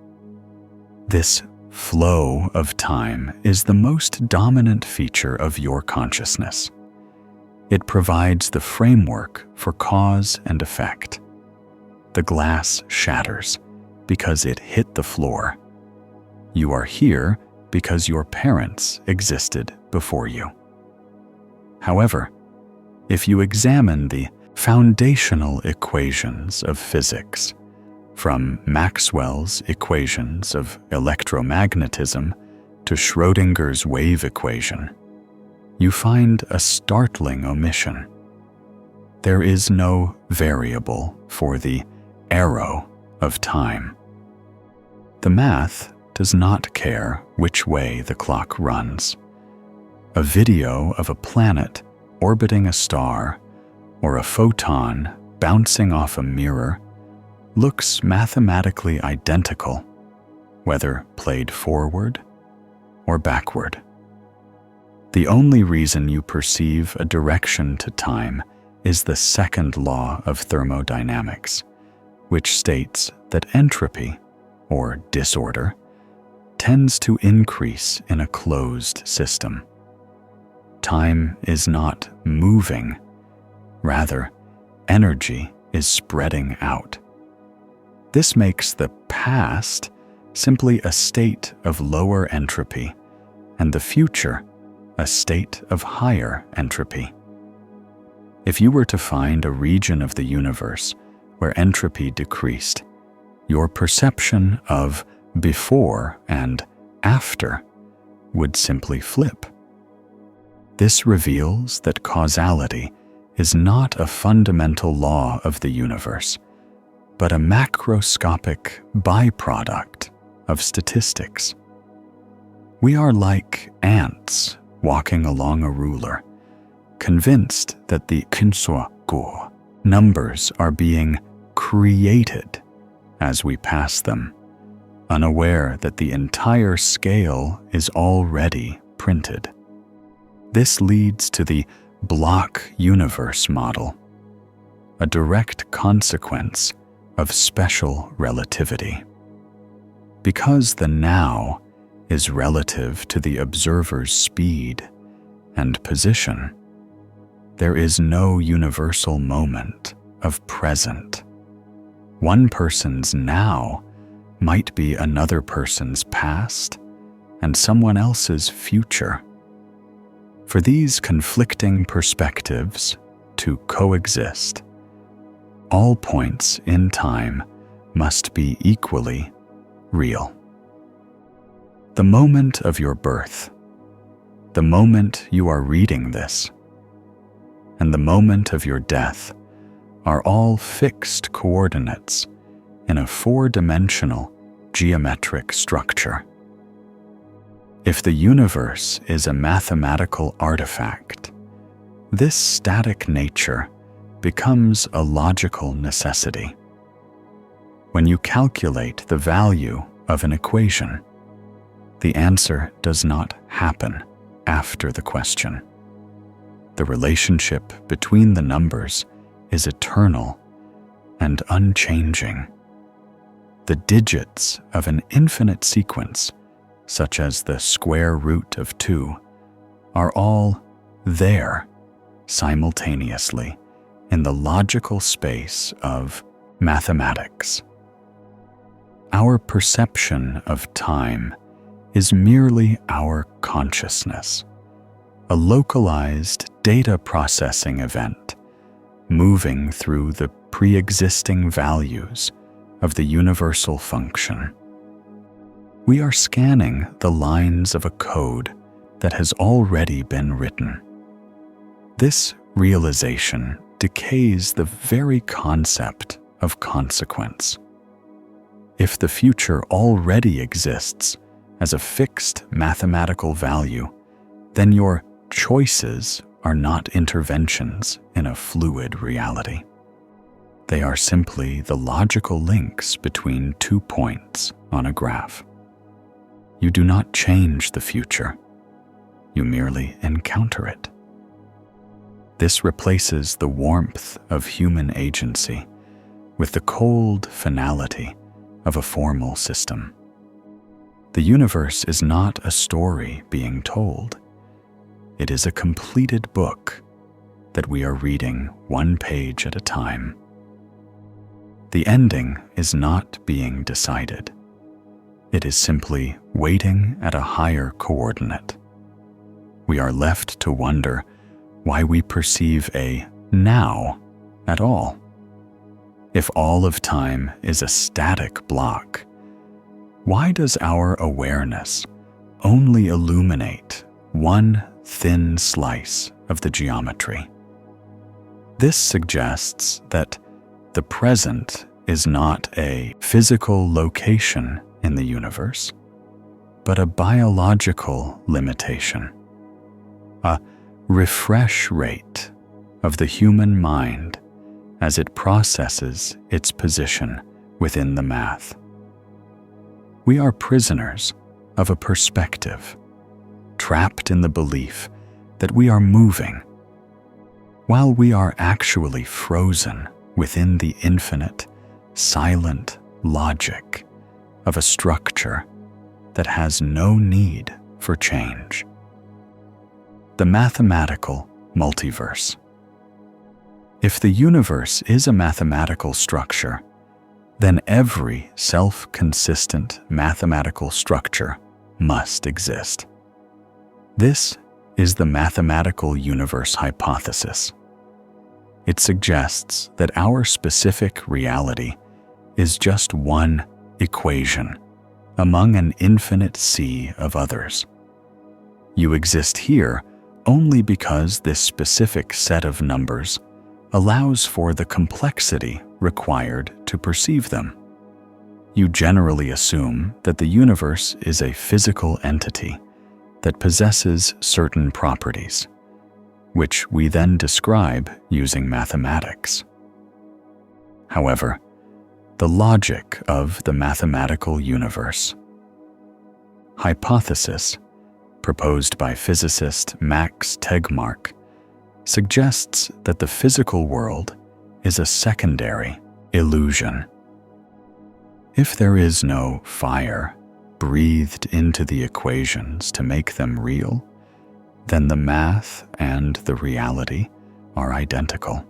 This flow of time is the most dominant feature of your consciousness. It provides the framework for cause and effect. The glass shatters because it hit the floor. You are here because your parents existed before you. However, if you examine the foundational equations of physics, from Maxwell's equations of electromagnetism to Schrödinger's wave equation, you find a startling omission. There is no variable for the arrow of time. The math does not care which way the clock runs. A video of a planet orbiting a star or a photon bouncing off a mirror looks mathematically identical, whether played forward or backward. The only reason you perceive a direction to time is the second law of thermodynamics, which states that entropy, or disorder, tends to increase in a closed system. Time is not moving, rather, energy is spreading out. This makes the past simply a state of lower entropy, and the future a state of higher entropy. If you were to find a region of the universe where entropy decreased, your perception of before and after would simply flip. This reveals that causality is not a fundamental law of the universe, but a macroscopic byproduct of statistics. We are like ants walking along a ruler, convinced that the kinsuaku numbers are being created as we pass them, unaware that the entire scale is already printed. This leads to the block universe model, a direct consequence of special relativity. Because the now is relative to the observer's speed and position, there is no universal moment of present. One person's now might be another person's past and someone else's future. For these conflicting perspectives to coexist, all points in time must be equally real. The moment of your birth, the moment you are reading this, and the moment of your death are all fixed coordinates in a four-dimensional geometric structure. If the universe is a mathematical artifact, this static nature becomes a logical necessity. When you calculate the value of an equation, the answer does not happen after the question. The relationship between the numbers is eternal and unchanging. The digits of an infinite sequence, such as the square root of 2, are all there simultaneously in the logical space of mathematics. Our perception of time is merely our consciousness, a localized data processing event moving through the pre-existing values of the universal function. We are scanning the lines of a code that has already been written. This realization decays the very concept of consequence. If the future already exists as a fixed mathematical value, then your choices are not interventions in a fluid reality. They are simply the logical links between 2 points on a graph. You do not change the future. You merely encounter it. This replaces the warmth of human agency with the cold finality of a formal system. The universe is not a story being told. It is a completed book that we are reading one page at a time. The ending is not being decided. It is simply waiting at a higher coordinate. We are left to wonder why we perceive a now at all. If all of time is a static block, why does our awareness only illuminate one thin slice of the geometry. This suggests that the present is not a physical location in the universe, but a biological limitation, a refresh rate of the human mind as it processes its position within the math. We are prisoners of a perspective, trapped in the belief that we are moving, while we are actually frozen within the infinite, silent logic of a structure that has no need for change. The mathematical multiverse. If the universe is a mathematical structure, then every self-consistent mathematical structure must exist. This is the mathematical universe hypothesis. It suggests that our specific reality is just one equation among an infinite sea of others. You exist here only because this specific set of numbers allows for the complexity required to perceive them. You generally assume that the universe is a physical entity that possesses certain properties, which we then describe using mathematics. However, the logic of the mathematical universe hypothesis, proposed by physicist Max Tegmark, suggests that the physical world is a secondary illusion. If there is no fire breathed into the equations to make them real, then the math and the reality are identical.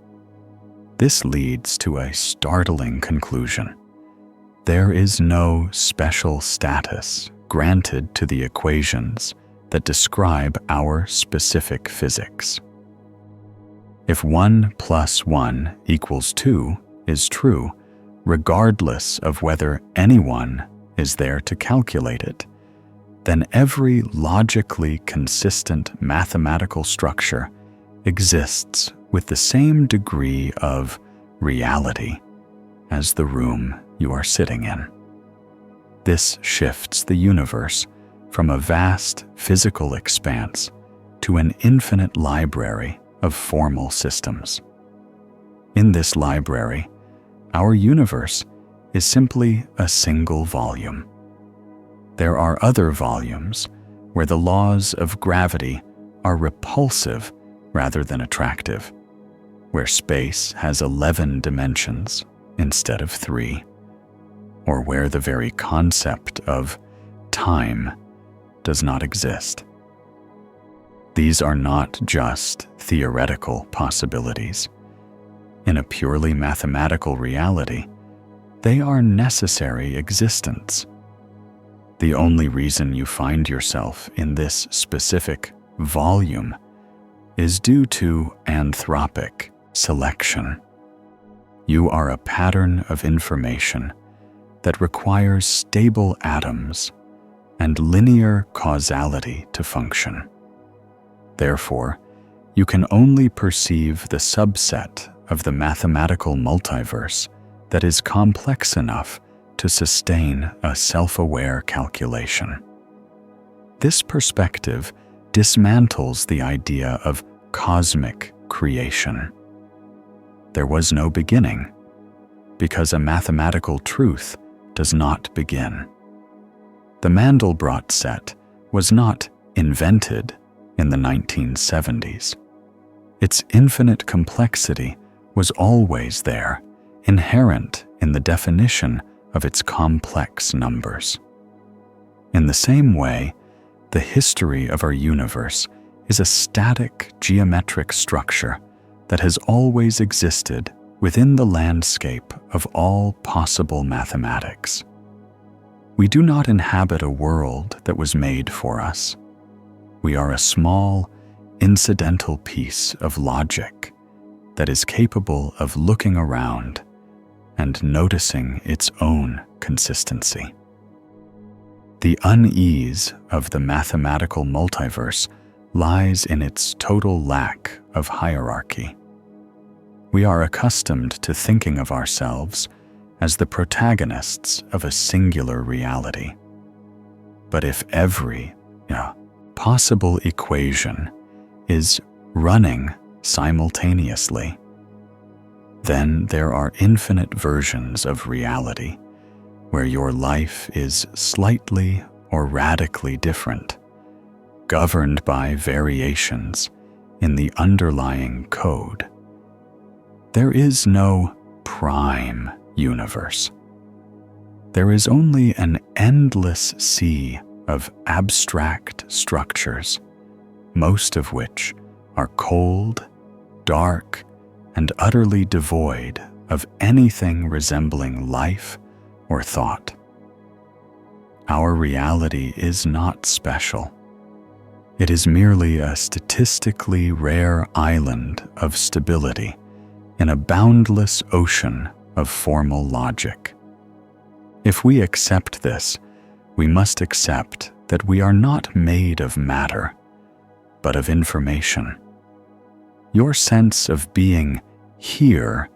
This leads to a startling conclusion. There is no special status granted to the equations that describe our specific physics. If 1 + 1 = 2 is true, regardless of whether anyone is there to calculate it, then every logically consistent mathematical structure exists with the same degree of reality as the room you are sitting in. This shifts the universe from a vast physical expanse to an infinite library of formal systems. In this library, our universe is simply a single volume. There are other volumes where the laws of gravity are repulsive rather than attractive, where space has 11 dimensions instead of 3, or where the very concept of time does not exist. These are not just theoretical possibilities. In a purely mathematical reality, they are necessary existence. The only reason you find yourself in this specific volume is due to anthropic selection. You are a pattern of information that requires stable atoms and linear causality to function. Therefore, you can only perceive the subset of the mathematical multiverse that is complex enough to sustain a self-aware calculation. This perspective dismantles the idea of cosmic creation. There was no beginning, because a mathematical truth does not begin. The Mandelbrot set was not invented in the 1970s. Its infinite complexity was always there, inherent in the definition of its complex numbers. In the same way, the history of our universe is a static geometric structure that has always existed within the landscape of all possible mathematics. We do not inhabit a world that was made for us. We are a small, incidental piece of logic that is capable of looking around and noticing its own consistency. The unease of the mathematical multiverse lies in its total lack of hierarchy. We are accustomed to thinking of ourselves as the protagonists of a singular reality. But if every possible equation is running simultaneously, then there are infinite versions of reality where your life is slightly or radically different, governed by variations in the underlying code. There is no prime universe. There is only an endless sea of abstract structures, most of which are cold, dark, and utterly devoid of anything resembling life or thought. Our reality is not special. It is merely a statistically rare island of stability in a boundless ocean of formal logic. If we accept this, we must accept that we are not made of matter, but of information. Your sense of being here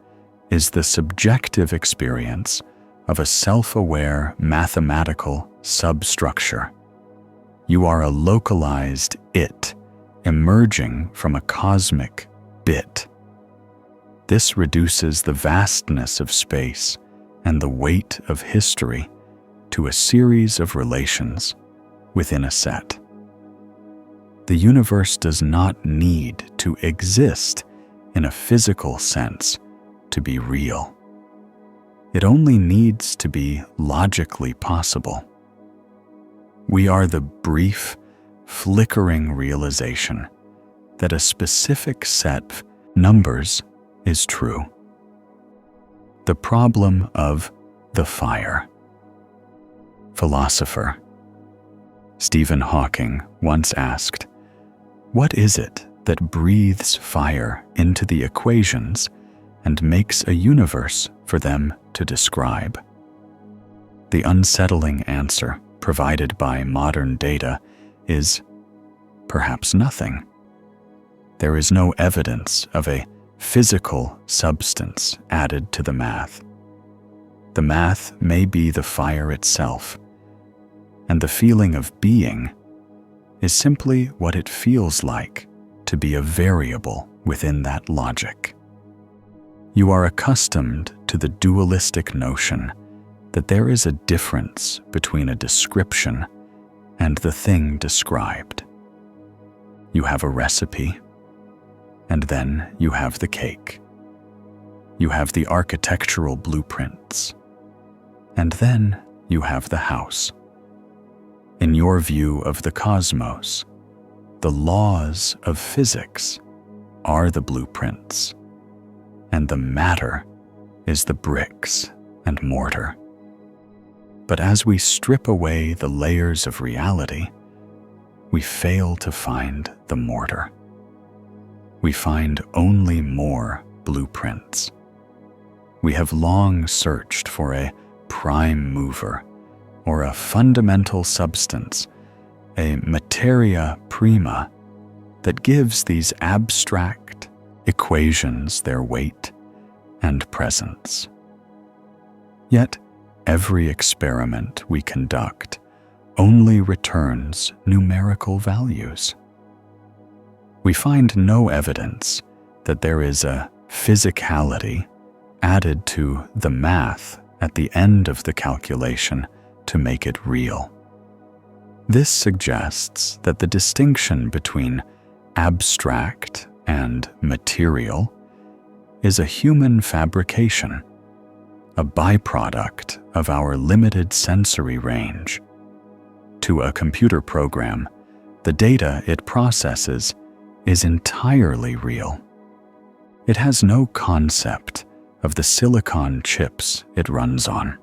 is the subjective experience of a self-aware mathematical substructure. You are a localized it emerging from a cosmic bit. This reduces the vastness of space and the weight of history to a series of relations within a set. The universe does not need to exist in a physical sense to be real. It only needs to be logically possible. We are the brief, flickering realization that a specific set of numbers is true. The problem of the fire. Philosopher Stephen Hawking once asked, "What is it that breathes fire into the equations and makes a universe for them to describe?" The unsettling answer provided by modern data is perhaps nothing. There is no evidence of a physical substance added to the math. The math may be the fire itself, and the feeling of being is simply what it feels like to be a variable within that logic. You are accustomed to the dualistic notion that there is a difference between a description and the thing described. You have a recipe, and then you have the cake. You have the architectural blueprints, and then you have the house. In your view of the cosmos, the laws of physics are the blueprints, and the matter is the bricks and mortar. But as we strip away the layers of reality, we fail to find the mortar. We find only more blueprints. We have long searched for a prime mover or a fundamental substance, a materia prima, that gives these abstract equations their weight and presence. Yet, every experiment we conduct only returns numerical values. We find no evidence that there is a physicality added to the math at the end of the calculation to make it real. This suggests that the distinction between abstract and material is a human fabrication, a byproduct of our limited sensory range. To a computer program, the data it processes is entirely real. It has no concept of the silicon chips it runs on.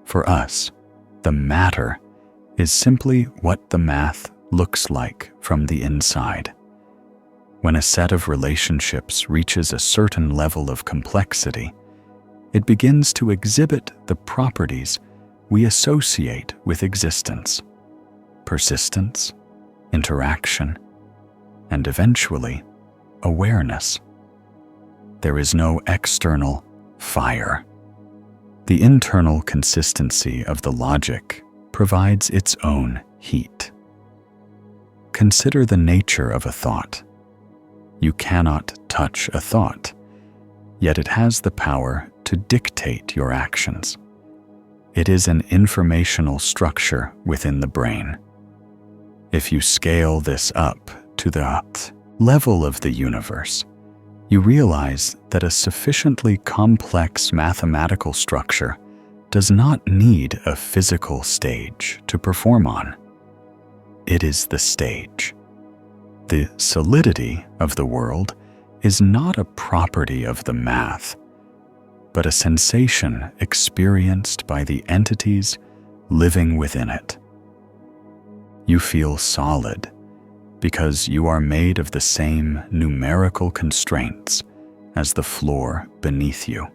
For us, the matter is simply what the math looks like from the inside. When a set of relationships reaches a certain level of complexity, it begins to exhibit the properties we associate with existence, persistence, interaction, and eventually, awareness. There is no external fire. The internal consistency of the logic provides its own heat. Consider the nature of a thought. You cannot touch a thought, yet it has the power to dictate your actions. It is an informational structure within the brain. If you scale this up to the level of the universe, you realize that a sufficiently complex mathematical structure does not need a physical stage to perform on. It is the stage. The solidity of the world is not a property of the math, but a sensation experienced by the entities living within it. You feel solid because you are made of the same numerical constraints as the floor beneath you.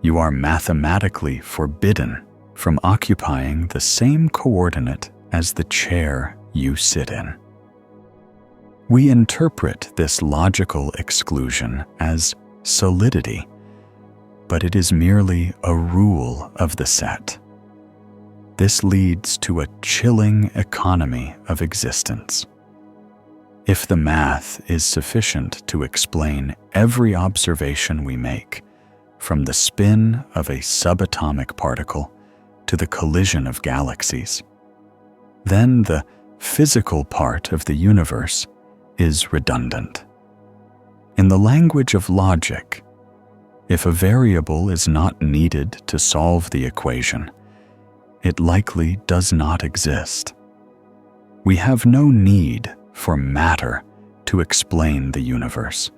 You are mathematically forbidden from occupying the same coordinate as the chair you sit in. We interpret this logical exclusion as solidity, but it is merely a rule of the set. This leads to a chilling economy of existence. If the math is sufficient to explain every observation we make, from the spin of a subatomic particle to the collision of galaxies, then the physical part of the universe is redundant. In the language of logic, if a variable is not needed to solve the equation, it likely does not exist. We have no need for matter to explain the universe.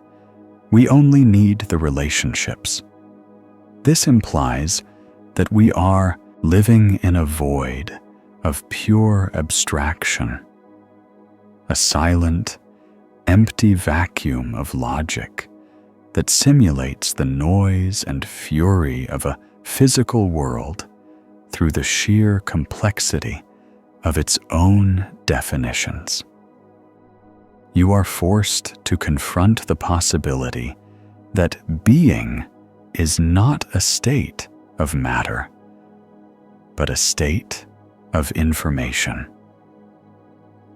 We only need the relationships. This implies that we are living in a void of pure abstraction, a silent, empty vacuum of logic that simulates the noise and fury of a physical world through the sheer complexity of its own definitions. You are forced to confront the possibility that being is not a state of matter, but a state of information.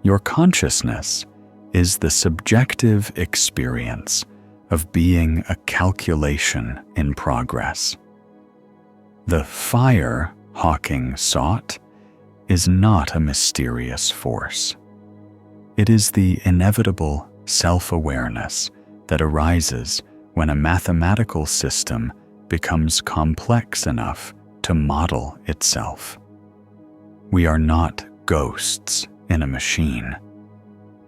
Your consciousness is the subjective experience of being a calculation in progress. The fire Hawking sought is not a mysterious force. It is the inevitable self-awareness that arises when a mathematical system becomes complex enough to model itself. We are not ghosts in a machine.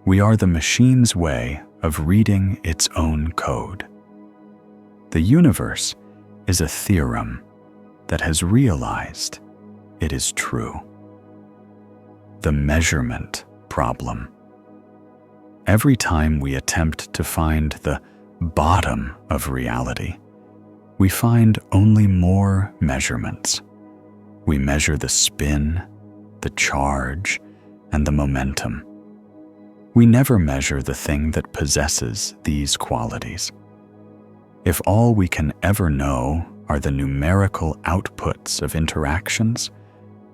We are the machine's way of reading its own code. The universe is a theorem that has realized it is true. The measurement problem. Every time we attempt to find the bottom of reality, we find only more measurements. We measure the spin, the charge, and the momentum. We never measure the thing that possesses these qualities. If all we can ever know are the numerical outputs of interactions,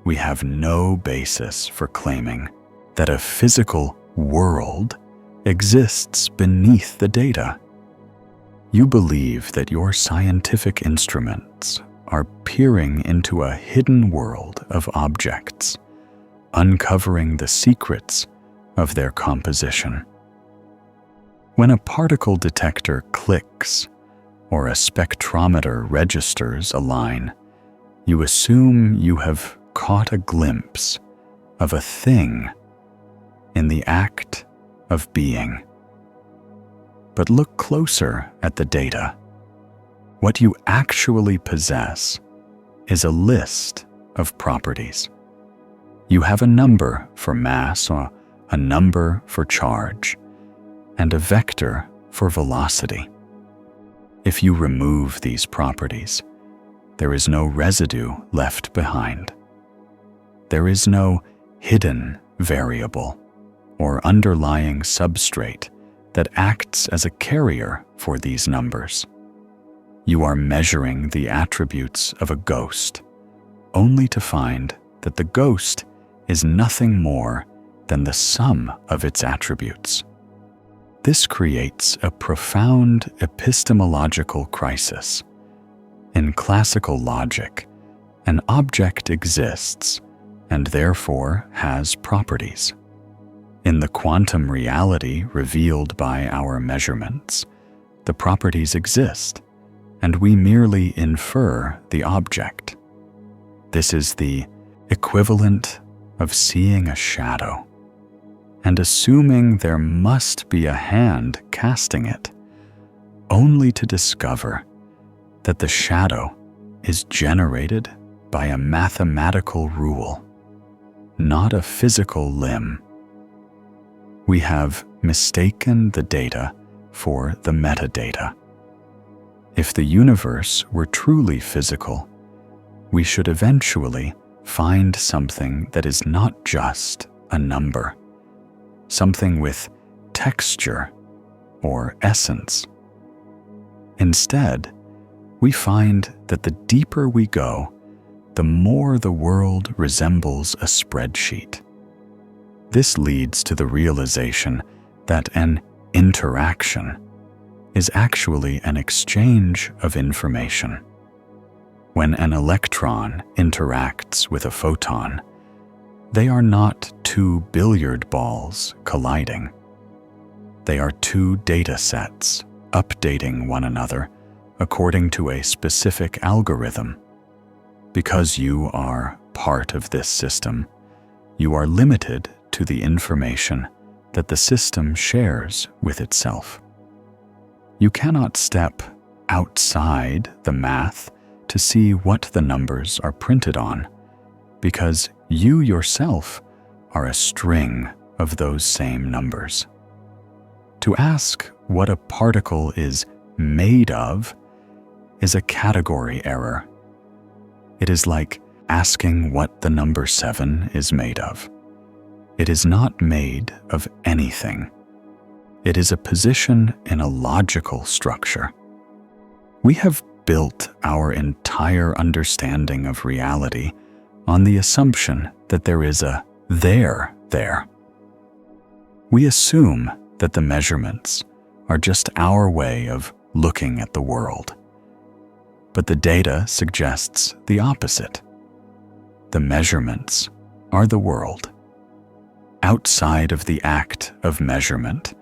we have no basis for claiming that a physical world exists beneath the data. You believe that your scientific instruments are peering into a hidden world of objects, uncovering the secrets of their composition. When a particle detector clicks or a spectrometer registers a line, you assume you have caught a glimpse of a thing in the act of being. But look closer at the data. What you actually possess is a list of properties. You have a number for mass or a number for charge, and a vector for velocity. If you remove these properties, There is no residue left behind. There is no hidden variable or underlying substrate that acts as a carrier for these numbers. You are measuring the attributes of a ghost, only to find that the ghost is nothing more than the sum of its attributes. This creates a profound epistemological crisis. In classical logic, an object exists and therefore has properties. In the quantum reality revealed by our measurements, the properties exist, and we merely infer the object. This is the equivalent of seeing a shadow and assuming there must be a hand casting it, only to discover that the shadow is generated by a mathematical rule, not a physical limb. We have mistaken the data for the metadata. If the universe were truly physical, we should eventually find something that is not just a number, something with texture or essence. Instead, we find that the deeper we go, the more the world resembles a spreadsheet. This leads to the realization that an interaction is actually an exchange of information. When an electron interacts with a photon, they are not two billiard balls colliding. They are two data sets updating one another according to a specific algorithm. Because you are part of this system, you are limited to the information that the system shares with itself. You cannot step outside the math to see what the numbers are printed on, because you yourself are a string of those same numbers. To ask what a particle is made of is a category error. It is like asking what the number 7 is made of. It is not made of anything. It is a position in a logical structure. We have built our entire understanding of reality on the assumption that there is a there. We assume that the measurements are just our way of looking at the world. But the data suggests the opposite. The measurements are the world. Outside of the act of measurement,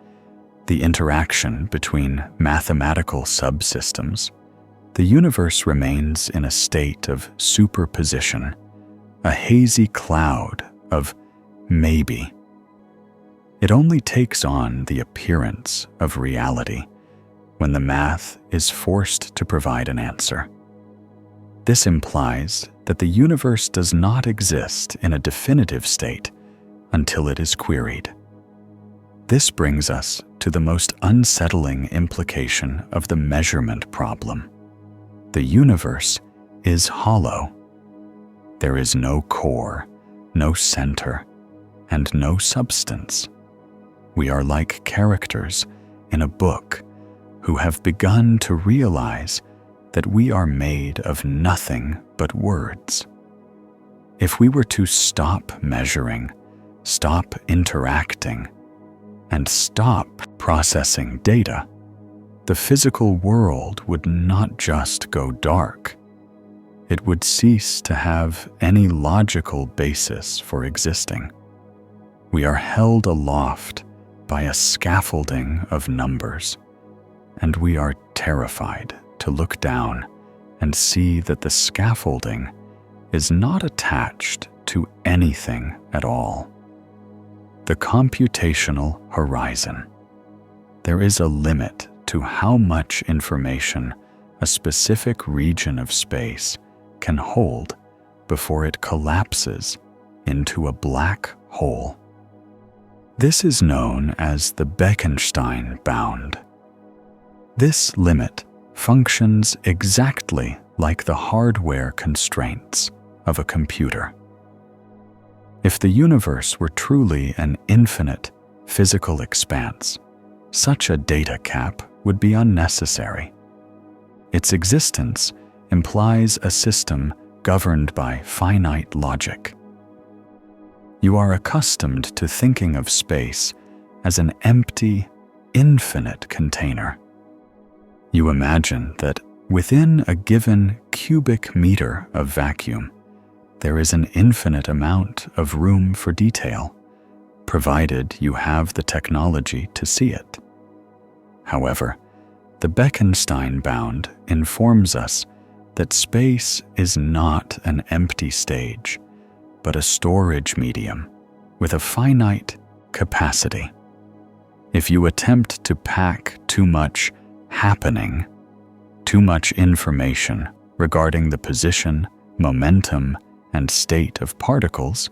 the interaction between mathematical subsystems, the universe remains in a state of superposition, a hazy cloud of maybe. It only takes on the appearance of reality when the math is forced to provide an answer. This implies that the universe does not exist in a definitive state until it is queried. This brings us to the most unsettling implication of the measurement problem. The universe is hollow. There is no core, no center, and no substance. We are like characters in a book who have begun to realize that we are made of nothing but words. If we were to stop measuring, stop interacting, and stop processing data, the physical world would not just go dark. It would cease to have any logical basis for existing. We are held aloft by a scaffolding of numbers, and we are terrified to look down and see that the scaffolding is not attached to anything at all. The computational horizon. There is a limit to how much information a specific region of space can hold before it collapses into a black hole. This is known as the Bekenstein bound. This limit functions exactly like the hardware constraints of a computer. If the universe were truly an infinite physical expanse, such a data cap would be unnecessary. Its existence implies a system governed by finite logic. You are accustomed to thinking of space as an empty, infinite container. You imagine that within a given cubic meter of vacuum, there is an infinite amount of room for detail, provided you have the technology to see it. However, the Bekenstein bound informs us that space is not an empty stage, but a storage medium with a finite capacity. If you attempt to pack too much happening, too much information regarding the position, momentum, and state of particles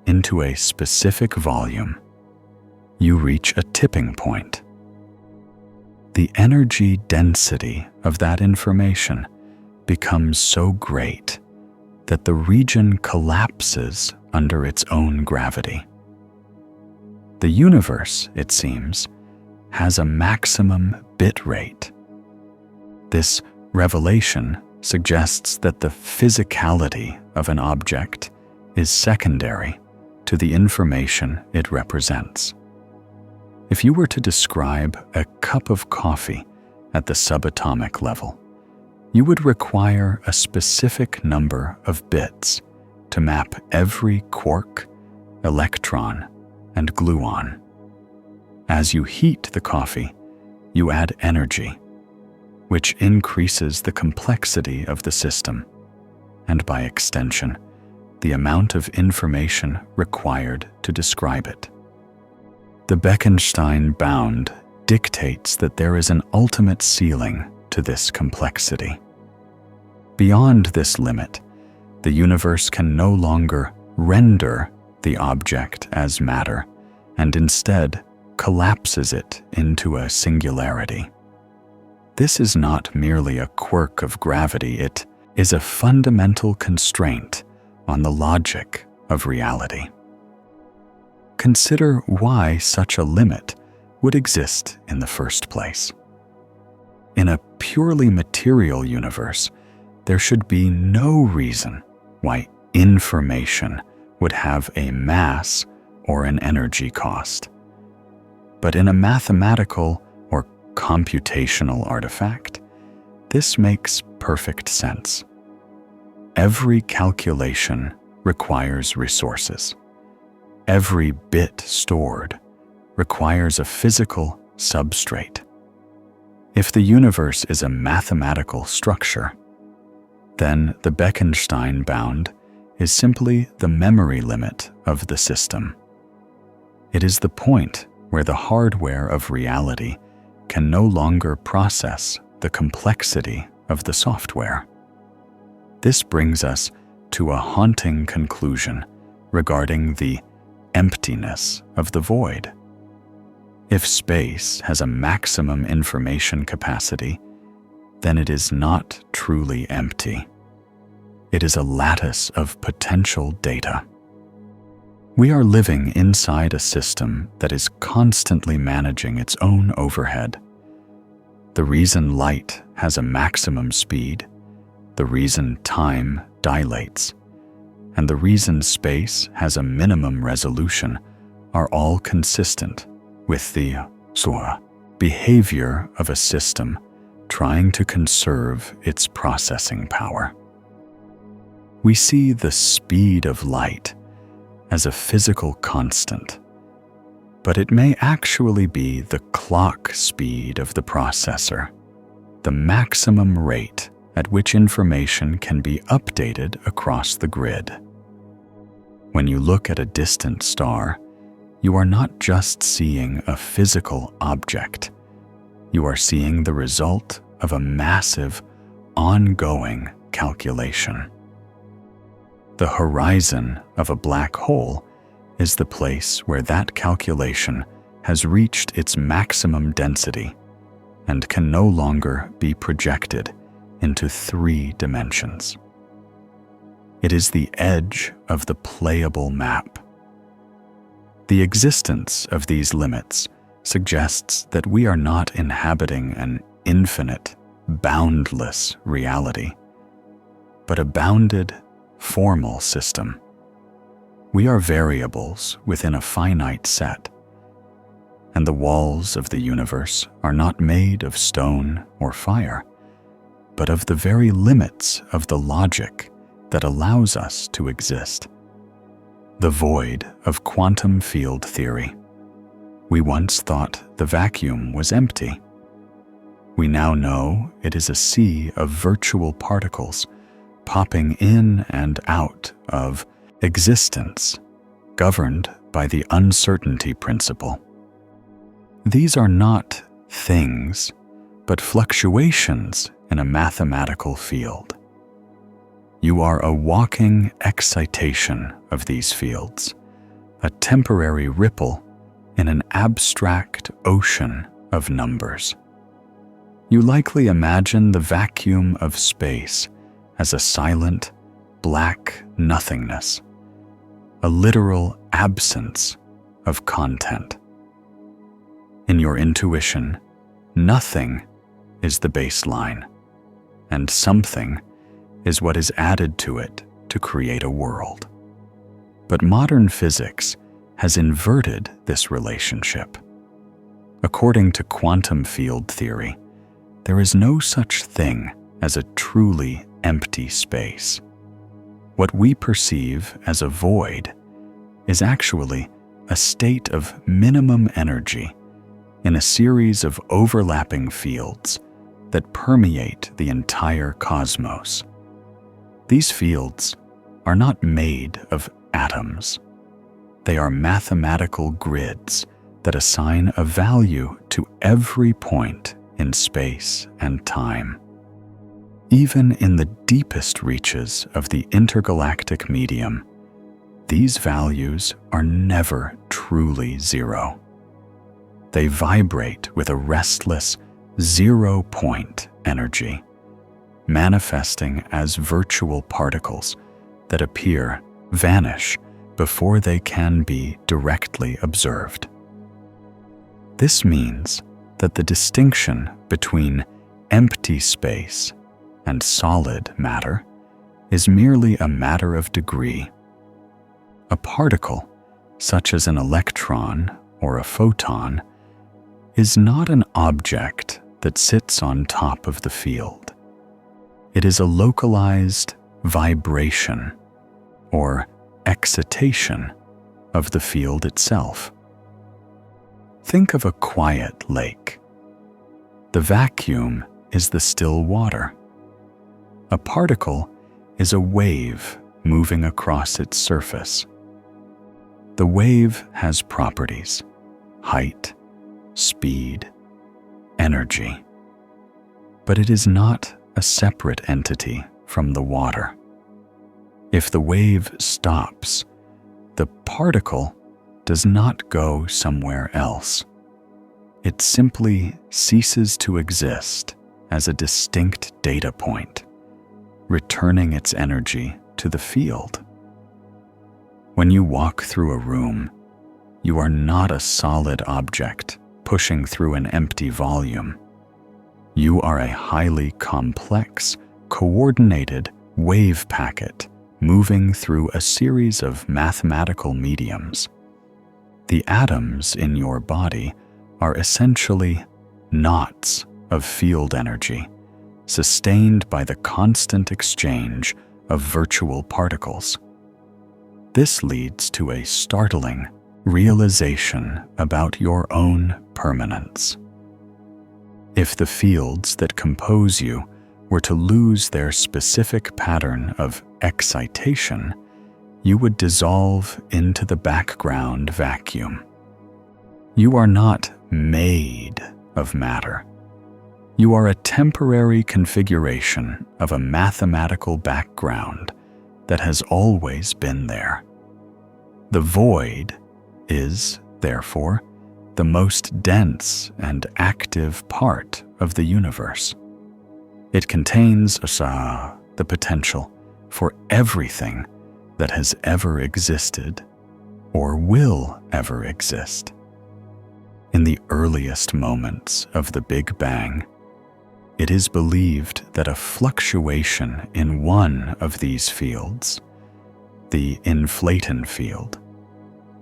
into a specific volume, you reach a tipping point. The energy density of that information becomes so great that the region collapses under its own gravity. The universe, it seems, has a maximum bit rate. This revelation suggests that the physicality of an object is secondary to the information it represents. If you were to describe a cup of coffee at the subatomic level, you would require a specific number of bits to map every quark, electron, and gluon. As you heat the coffee, you add energy, which increases the complexity of the system, and by extension, the amount of information required to describe it. The Bekenstein bound dictates that there is an ultimate ceiling to this complexity. Beyond this limit, the universe can no longer render the object as matter, and instead collapses it into a singularity. This is not merely a quirk of gravity, it is a fundamental constraint on the logic of reality. Consider why such a limit would exist in the first place. In a purely material universe, there should be no reason why information would have a mass or an energy cost. But in a mathematical or computational artifact, this makes perfect sense. Every calculation requires resources. Every bit stored requires a physical substrate. If the universe is a mathematical structure, then the Bekenstein bound is simply the memory limit of the system. It is the point where the hardware of reality can no longer process the complexity of the software. This brings us to a haunting conclusion regarding the emptiness of the void. If space has a maximum information capacity, then it is not truly empty. It is a lattice of potential data. We are living inside a system that is constantly managing its own overhead. The reason light has a maximum speed, the reason time dilates, and the reason space has a minimum resolution are all consistent with the behavior of a system trying to conserve its processing power. We see the speed of light as a physical constant, but it may actually be the clock speed of the processor, the maximum rate at which information can be updated across the grid. When you look at a distant star, you are not just seeing a physical object. You are seeing the result of a massive, ongoing calculation. The horizon of a black hole is the place where that calculation has reached its maximum density, and can no longer be projected into 3 dimensions. It is the edge of the playable map. The existence of these limits suggests that we are not inhabiting an infinite, boundless reality, but a bounded, formal system. We are variables within a finite set, and the walls of the universe are not made of stone or fire, but of the very limits of the logic that allows us to exist. The void of quantum field theory. We once thought the vacuum was empty. We now know it is a sea of virtual particles popping in and out of existence, governed by the uncertainty principle. These are not things, but fluctuations in a mathematical field. You are a walking excitation of these fields, a temporary ripple in an abstract ocean of numbers. You likely imagine the vacuum of space as a silent, black nothingness, a literal absence of content. In your intuition, nothing is the baseline, and something is what is added to it to create a world. But modern physics has inverted this relationship. According to quantum field theory, there is no such thing as a truly empty space. What we perceive as a void is actually a state of minimum energy in a series of overlapping fields that permeate the entire cosmos. These fields are not made of atoms. They are mathematical grids that assign a value to every point in space and time. Even in the deepest reaches of the intergalactic medium, these values are never truly zero. They vibrate with a restless, zero-point energy, manifesting as virtual particles that appear, vanish, before they can be directly observed. This means that the distinction between empty space and solid matter is merely a matter of degree. A particle, such as an electron or a photon, is not an object that sits on top of the field. It is a localized vibration or excitation of the field itself. Think of a quiet lake. The vacuum is the still water. A particle is a wave moving across its surface. The wave has properties: height, speed, energy. But it is not a separate entity from the water. If the wave stops, the particle does not go somewhere else. It simply ceases to exist as a distinct data point, returning its energy to the field. When you walk through a room, you are not a solid object pushing through an empty volume. You are a highly complex, coordinated wave packet moving through a series of mathematical mediums. The atoms in your body are essentially knots of field energy, sustained by the constant exchange of virtual particles. This leads to a startling realization about your own permanence. If the fields that compose you were to lose their specific pattern of excitation, you would dissolve into the background vacuum. You are not made of matter. You are a temporary configuration of a mathematical background that has always been there. The void is, therefore, the most dense and active part of the universe. It contains the potential for everything that has ever existed or will ever exist. In the earliest moments of the Big Bang, it is believed that a fluctuation in one of these fields, the inflaton field,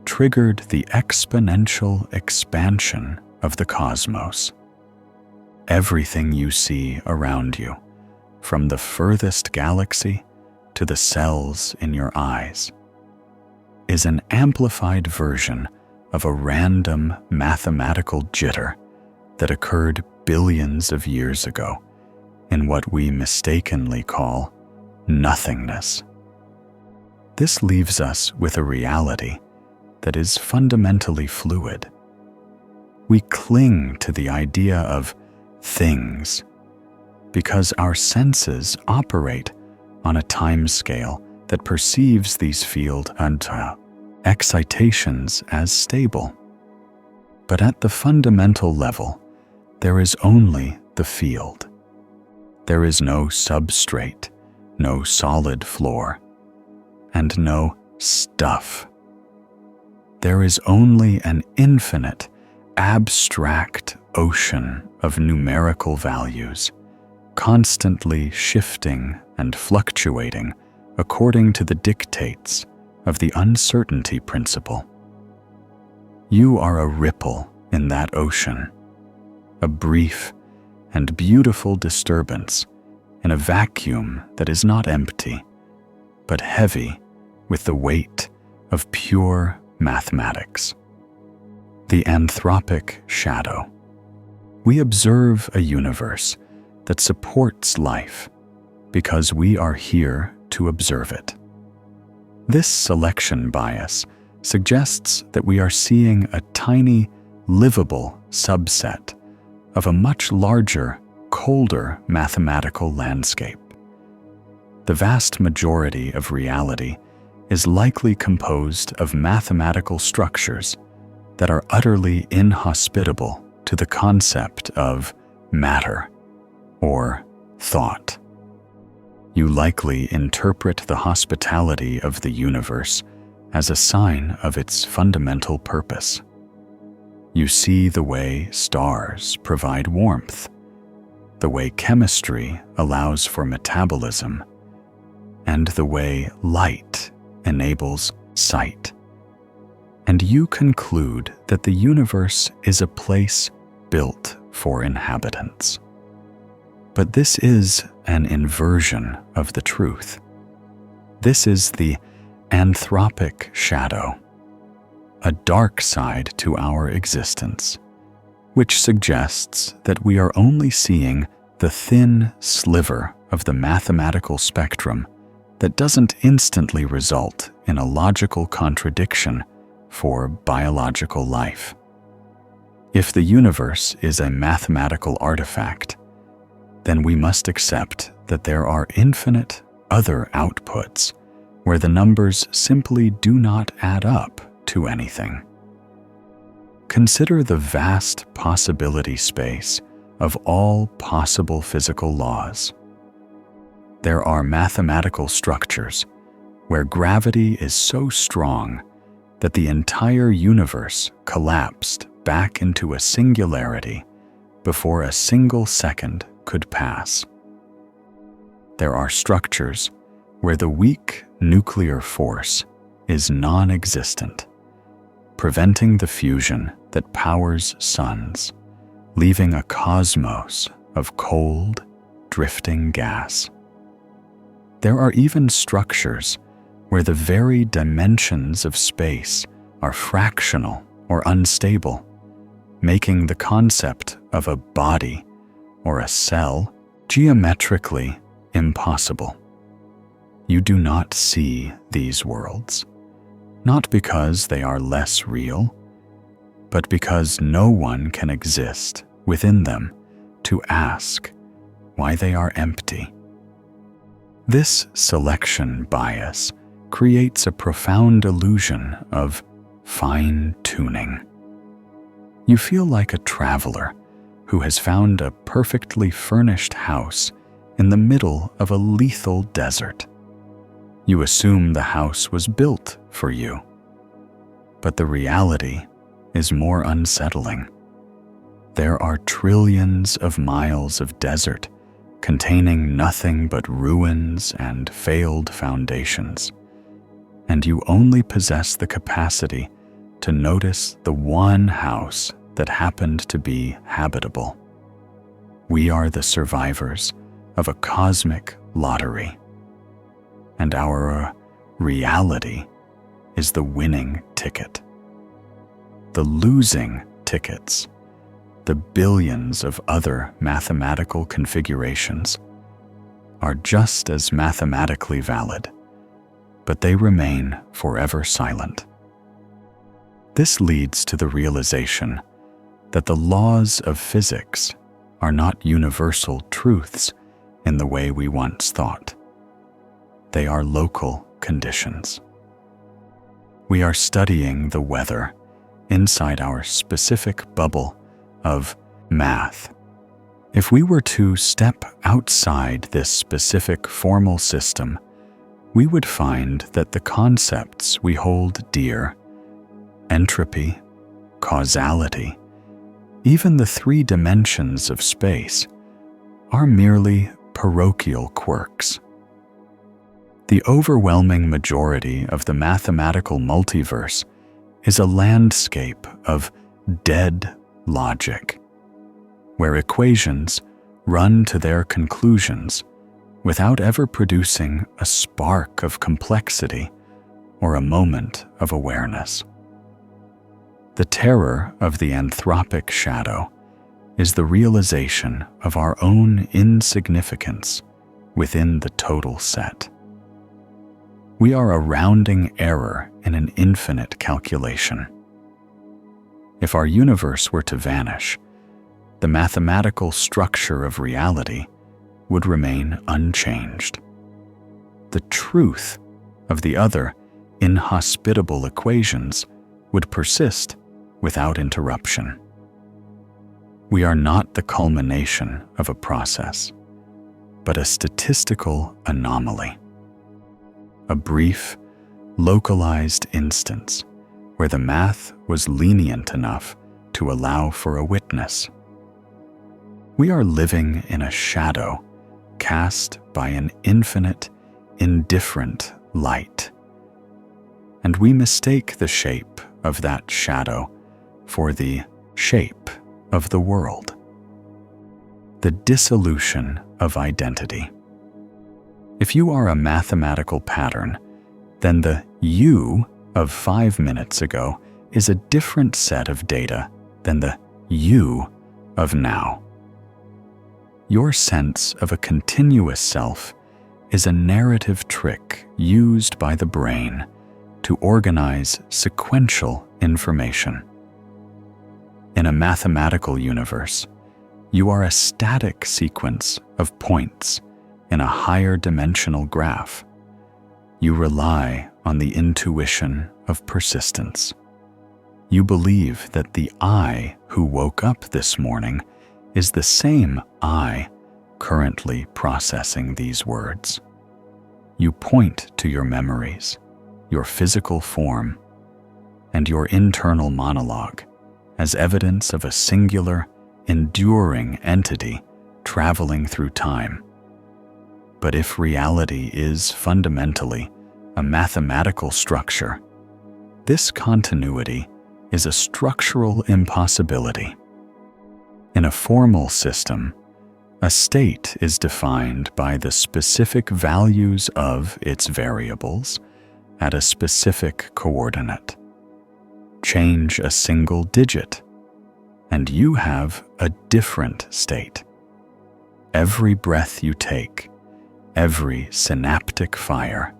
triggered the exponential expansion of the cosmos. Everything you see around you, from the furthest galaxy to the cells in your eyes, is an amplified version of a random mathematical jitter that occurred billions of years ago in what we mistakenly call nothingness. This leaves us with a reality that is fundamentally fluid. We cling to the idea of things because our senses operate on a time scale that perceives these field and excitations as stable. But at the fundamental level, there is only the field. There is no substrate, no solid floor, and no stuff. There is only an infinite, abstract ocean of numerical values, constantly shifting and fluctuating according to the dictates of the uncertainty principle. You are a ripple in that ocean, a brief and beautiful disturbance in a vacuum that is not empty, but heavy with the weight of pure mathematics. The anthropic shadow. We observe a universe that supports life because we are here to observe it. This selection bias suggests that we are seeing a tiny, livable subset of a much larger, colder mathematical landscape. The vast majority of reality is likely composed of mathematical structures that are utterly inhospitable to the concept of matter or thought. You likely interpret the hospitality of the universe as a sign of its fundamental purpose. You see the way stars provide warmth, the way chemistry allows for metabolism, and the way light enables sight. And you conclude that the universe is a place built for inhabitants. But this is an inversion of the truth. This is the anthropic shadow, a dark side to our existence, which suggests that we are only seeing the thin sliver of the mathematical spectrum that doesn't instantly result in a logical contradiction for biological life. If the universe is a mathematical artifact, then we must accept that there are infinite other outputs where the numbers simply do not add up to anything. Consider the vast possibility space of all possible physical laws. There are mathematical structures where gravity is so strong that the entire universe collapsed back into a singularity before a single second could pass. There are structures where the weak nuclear force is non-existent, preventing the fusion that powers suns, leaving a cosmos of cold, drifting gas. There are even structures where the very dimensions of space are fractional or unstable, making the concept of a body or a cell geometrically impossible. You do not see these worlds, not because they are less real, but because no one can exist within them to ask why they are empty. This selection bias creates a profound illusion of fine-tuning. You feel like a traveler who has found a perfectly furnished house in the middle of a lethal desert. You assume the house was built for you, but the reality is more unsettling. There are trillions of miles of desert containing nothing but ruins and failed foundations, and you only possess the capacity to notice the one house that happened to be habitable. We are the survivors of a cosmic lottery, and our reality is the winning ticket. The losing tickets, the billions of other mathematical configurations, are just as mathematically valid, but they remain forever silent. This leads to the realization that the laws of physics are not universal truths in the way we once thought. They are local conditions. We are studying the weather inside our specific bubble of math. If we were to step outside this specific formal system, we would find that the concepts we hold dear, entropy, causality, even the three dimensions of space, are merely parochial quirks. The overwhelming majority of the mathematical multiverse is a landscape of dead logic, where equations run to their conclusions without ever producing a spark of complexity or a moment of awareness. The terror of the anthropic shadow is the realization of our own insignificance within the total set. We are a rounding error in an infinite calculation. If our universe were to vanish, the mathematical structure of reality would remain unchanged. The truth of the other inhospitable equations would persist without interruption. We are not the culmination of a process, but a statistical anomaly. A brief, localized instance where the math was lenient enough to allow for a witness. We are living in a shadow cast by an infinite, indifferent light, and we mistake the shape of that shadow for the shape of the world. The dissolution of identity. If you are a mathematical pattern, then the you of 5 minutes ago is a different set of data than the you of now. Your sense of a continuous self is a narrative trick used by the brain to organize sequential information. In a mathematical universe, you are a static sequence of points in a higher dimensional graph. You rely on the intuition of persistence. You believe that the I who woke up this morning is the same I currently processing these words. You point to your memories, your physical form, and your internal monologue as evidence of a singular, enduring entity traveling through time. But if reality is fundamentally a mathematical structure, this continuity is a structural impossibility. In a formal system, a state is defined by the specific values of its variables at a specific coordinate. Change a single digit, and you have a different state. Every breath you take, every synaptic fire,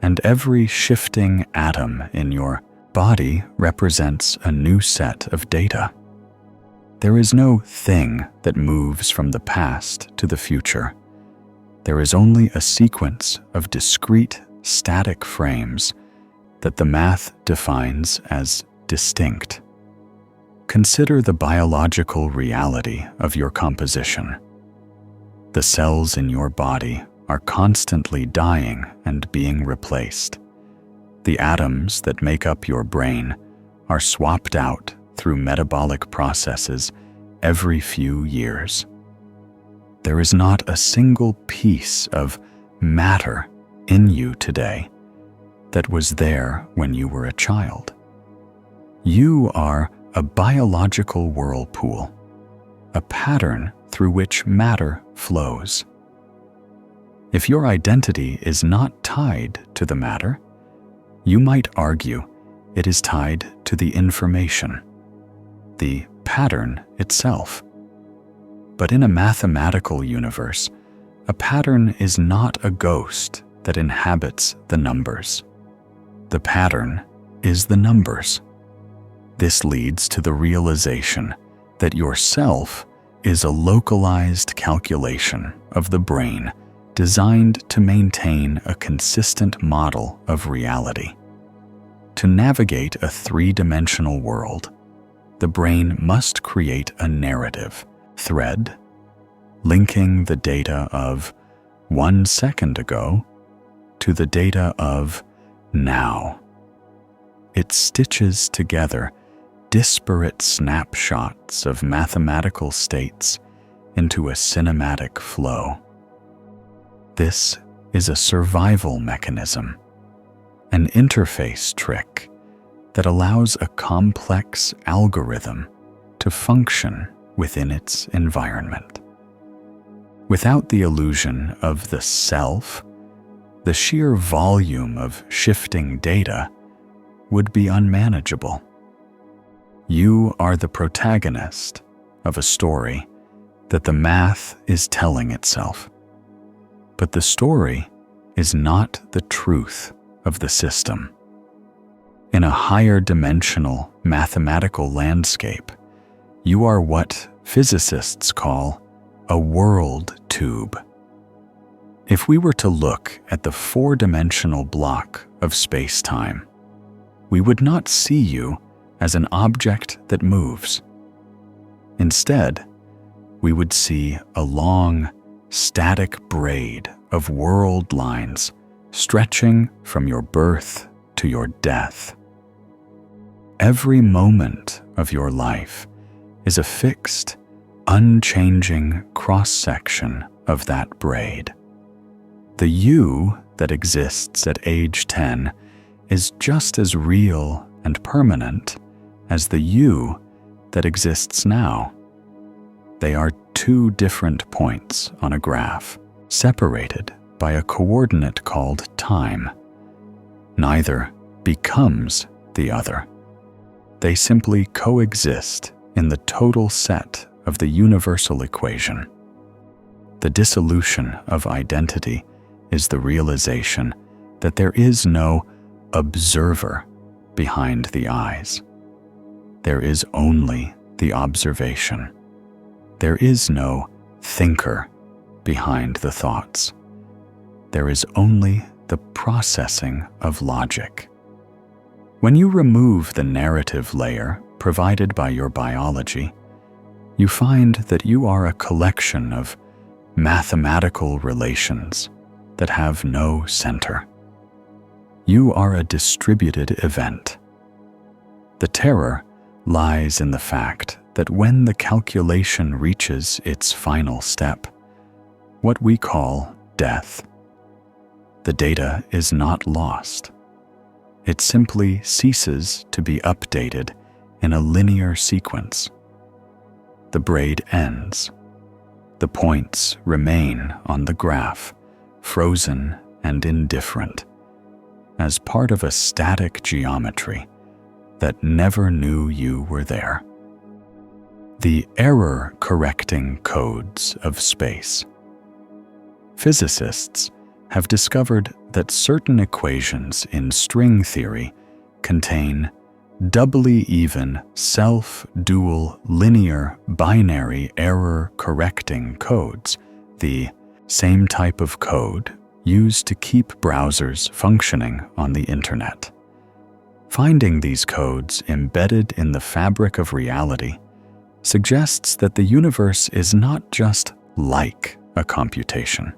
and every shifting atom in your body represents a new set of data. There is no thing that moves from the past to the future. There is only a sequence of discrete, static frames that the math defines as distinct. Consider the biological reality of your composition. The cells in your body are constantly dying and being replaced. The atoms that make up your brain are swapped out through metabolic processes every few years. There is not a single piece of matter in you today that was there when you were a child. You are a biological whirlpool, a pattern through which matter flows. If your identity is not tied to the matter, you might argue it is tied to the information, the pattern itself. But in a mathematical universe, a pattern is not a ghost that inhabits the numbers. The pattern is the numbers. This leads to the realization that yourself is a localized calculation of the brain designed to maintain a consistent model of reality. To navigate a three-dimensional world, the brain must create a narrative thread linking the data of 1 second ago to the data of now. It stitches together disparate snapshots of mathematical states into a cinematic flow. This is a survival mechanism, an interface trick that allows a complex algorithm to function within its environment. Without the illusion of the self, the sheer volume of shifting data would be unmanageable. You are the protagonist of a story that the math is telling itself. But the story is not the truth of the system. In a higher dimensional mathematical landscape, you are what physicists call a world tube. If we were to look at the four-dimensional block of space-time, we would not see you as an object that moves. Instead, we would see a long, static braid of world lines stretching from your birth to your death. Every moment of your life is a fixed, unchanging cross-section of that braid. The you that exists at age 10 is just as real and permanent as the you that exists now. They are two different points on a graph, separated by a coordinate called time. Neither becomes the other. They simply coexist in the total set of the universal equation. The dissolution of identity is the realization that there is no observer behind the eyes. There is only the observation. There is no thinker behind the thoughts. There is only the processing of logic. When you remove the narrative layer provided by your biology, you find that you are a collection of mathematical relations that have no center. You are a distributed event. The terror lies in the fact that when the calculation reaches its final step, what we call death, the data is not lost. It simply ceases to be updated in a linear sequence. The braid ends. The points remain on the graph, frozen and indifferent, as part of a static geometry that never knew you were there. The error-correcting codes of space. Physicists have discovered that certain equations in string theory contain doubly even self-dual linear binary error-correcting codes, the same type of code used to keep browsers functioning on the internet. Finding these codes embedded in the fabric of reality suggests that the universe is not just like a computation.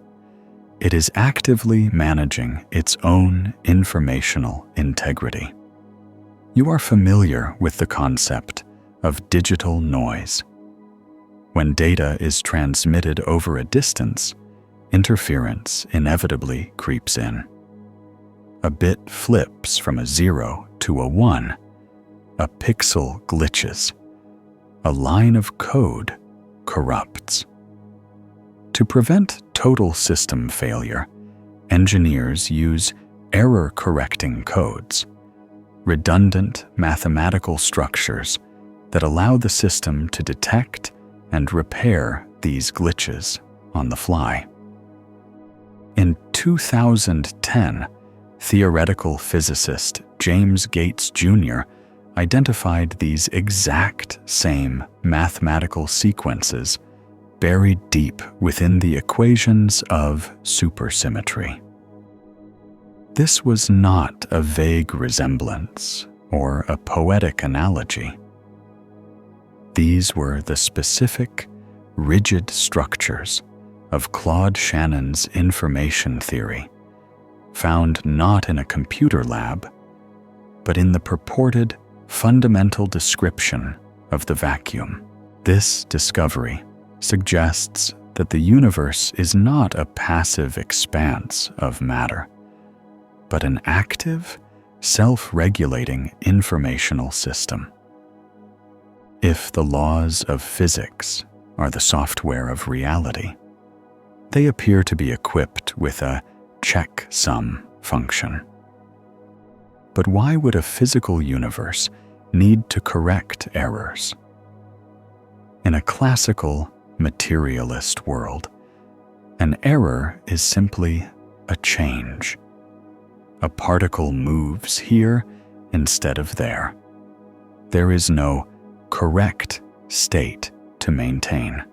It is actively managing its own informational integrity. You are familiar with the concept of digital noise. When data is transmitted over a distance, interference inevitably creeps in. A bit flips from a 0 to a 1. A pixel glitches. A line of code corrupts. To prevent total system failure, engineers use error-correcting codes, redundant mathematical structures that allow the system to detect and repair these glitches on the fly. In 2010, theoretical physicist James Gates Jr. identified these exact same mathematical sequences buried deep within the equations of supersymmetry. This was not a vague resemblance or a poetic analogy. These were the specific, rigid structures of Claude Shannon's information theory, found not in a computer lab, but in the purported fundamental description of the vacuum. This discovery suggests that the universe is not a passive expanse of matter, but an active, self-regulating informational system. If the laws of physics are the software of reality, they appear to be equipped with a checksum function. But why would a physical universe need to correct errors? In a classical, materialist world, an error is simply a change. A particle moves here instead of there. There is no correct state to maintain.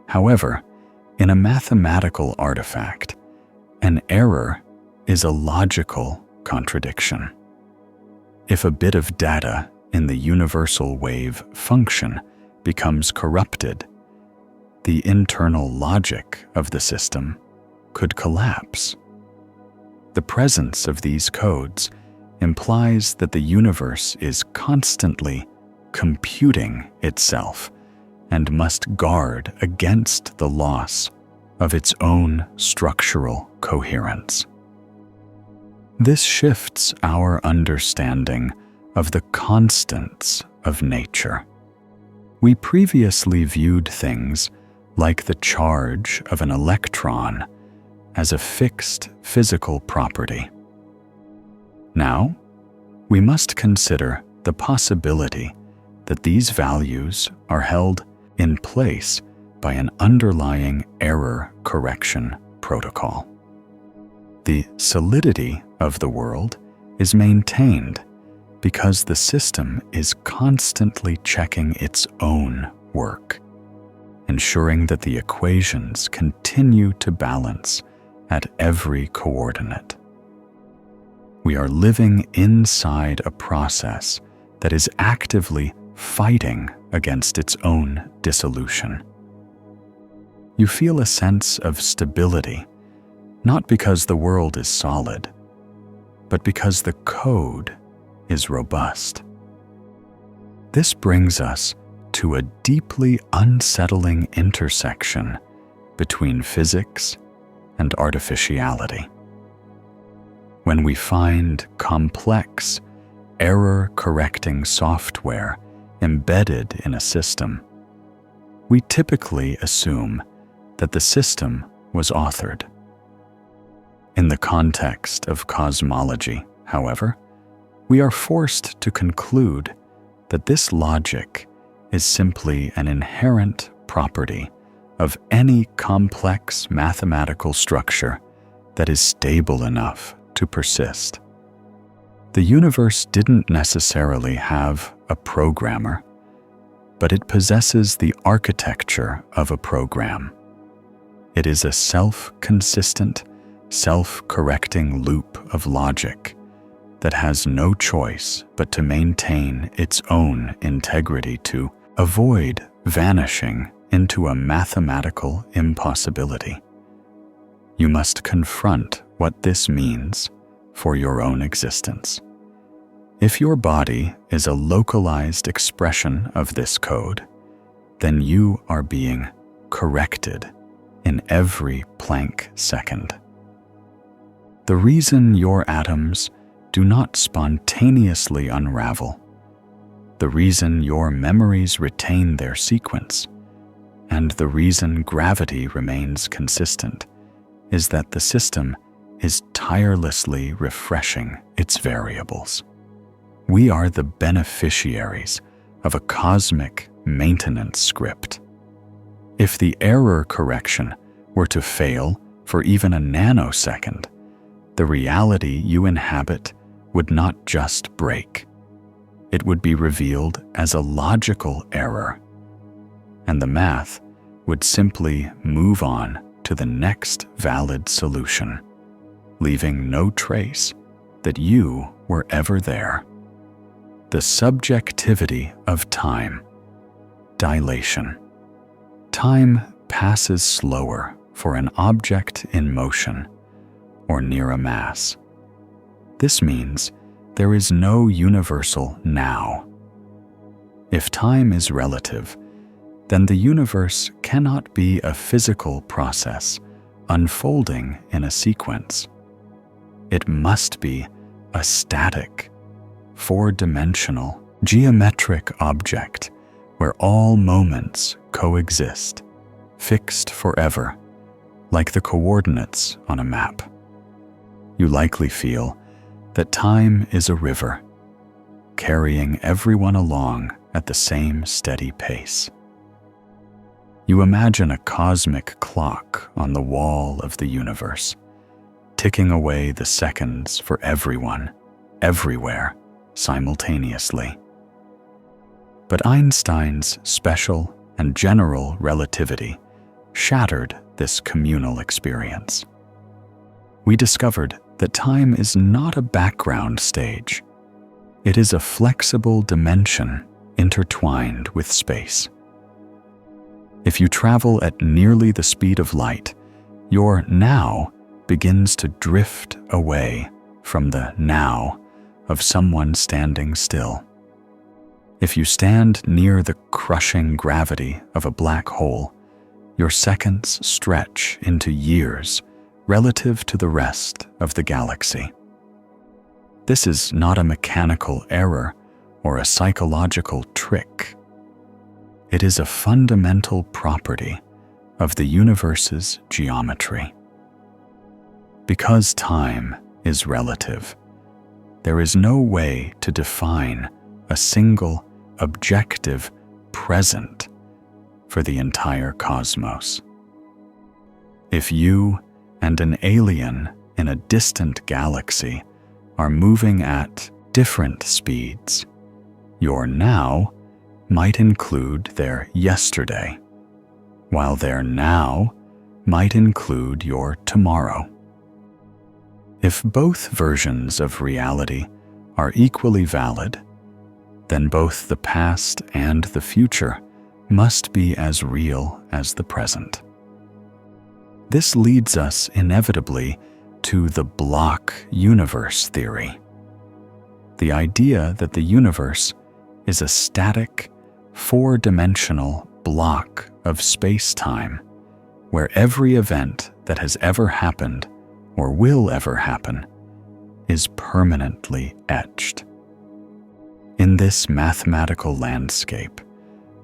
However, in a mathematical artifact, an error is a logical contradiction. If a bit of data in the universal wave function becomes corrupted, the internal logic of the system could collapse. The presence of these codes implies that the universe is constantly computing itself and must guard against the loss of its own structural coherence. This shifts our understanding of the constants of nature. We previously viewed things like the charge of an electron as a fixed physical property. Now, we must consider the possibility that these values are held in place by an underlying error correction protocol. The solidity of the world is maintained because the system is constantly checking its own work, ensuring that the equations continue to balance at every coordinate. We are living inside a process that is actively fighting against its own dissolution. You feel a sense of stability, not because the world is solid, but because the code is robust. This brings us to a deeply unsettling intersection between physics and artificiality. When we find complex, error-correcting software embedded in a system, we typically assume that the system was authored. In the context of cosmology, however, we are forced to conclude that this logic is simply an inherent property of any complex mathematical structure that is stable enough to persist. The universe didn't necessarily have a programmer, but it possesses the architecture of a program. It is a self-consistent, self-correcting loop of logic that has no choice but to maintain its own integrity to avoid vanishing into a mathematical impossibility. You must confront what this means for your own existence. If your body is a localized expression of this code, then you are being corrected in every Planck second. The reason your atoms do not spontaneously unravel, the reason your memories retain their sequence, and the reason gravity remains consistent is that the system is tirelessly refreshing its variables. We are the beneficiaries of a cosmic maintenance script. If the error correction were to fail for even a nanosecond, the reality you inhabit would not just break. It would be revealed as a logical error, and the math would simply move on to the next valid solution, leaving no trace that you were ever there. The subjectivity of time. Dilation. Time passes slower for an object in motion or near a mass. This means there is no universal now. If time is relative, then the universe cannot be a physical process unfolding in a sequence. It must be a static, four-dimensional, geometric object where all moments coexist, fixed forever, like the coordinates on a map. You likely feel that time is a river, carrying everyone along at the same steady pace. You imagine a cosmic clock on the wall of the universe, ticking away the seconds for everyone, everywhere, simultaneously. But Einstein's special and general relativity shattered this communal experience. We discovered that time is not a background stage. It is a flexible dimension intertwined with space. If you travel at nearly the speed of light, your now begins to drift away from the now of someone standing still. If you stand near the crushing gravity of a black hole, your seconds stretch into years relative to the rest of the galaxy. This is not a mechanical error or a psychological trick. It is a fundamental property of the universe's geometry. Because time is relative, there is no way to define a single objective present for the entire cosmos. If you and an alien in a distant galaxy are moving at different speeds, your now might include their yesterday, while their now might include your tomorrow. If both versions of reality are equally valid, then both the past and the future must be as real as the present. This leads us inevitably to the block universe theory, the idea that the universe is a static, four-dimensional block of space-time where every event that has ever happened or will ever happen is permanently etched. In this mathematical landscape,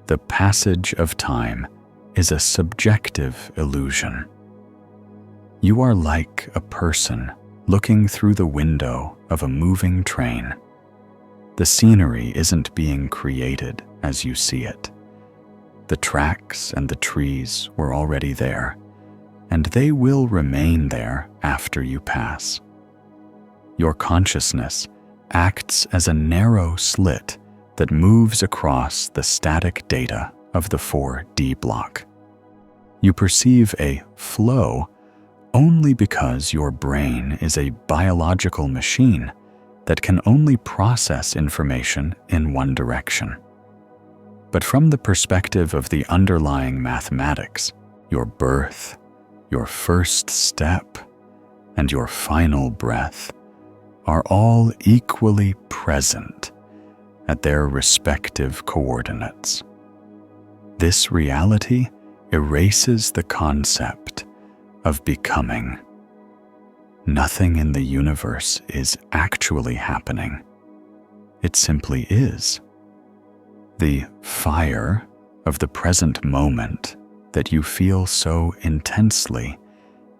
the passage of time is a subjective illusion. You are like a person looking through the window of a moving train. The scenery isn't being created as you see it. The tracks and the trees were already there, and they will remain there after you pass. Your consciousness acts as a narrow slit that moves across the static data of the 4D block. You perceive a flow only because your brain is a biological machine that can only process information in one direction. But from the perspective of the underlying mathematics, your birth, your first step, and your final breath are all equally present at their respective coordinates. This reality erases the concept of becoming. Nothing in the universe is actually happening. It simply is. The fire of the present moment that you feel so intensely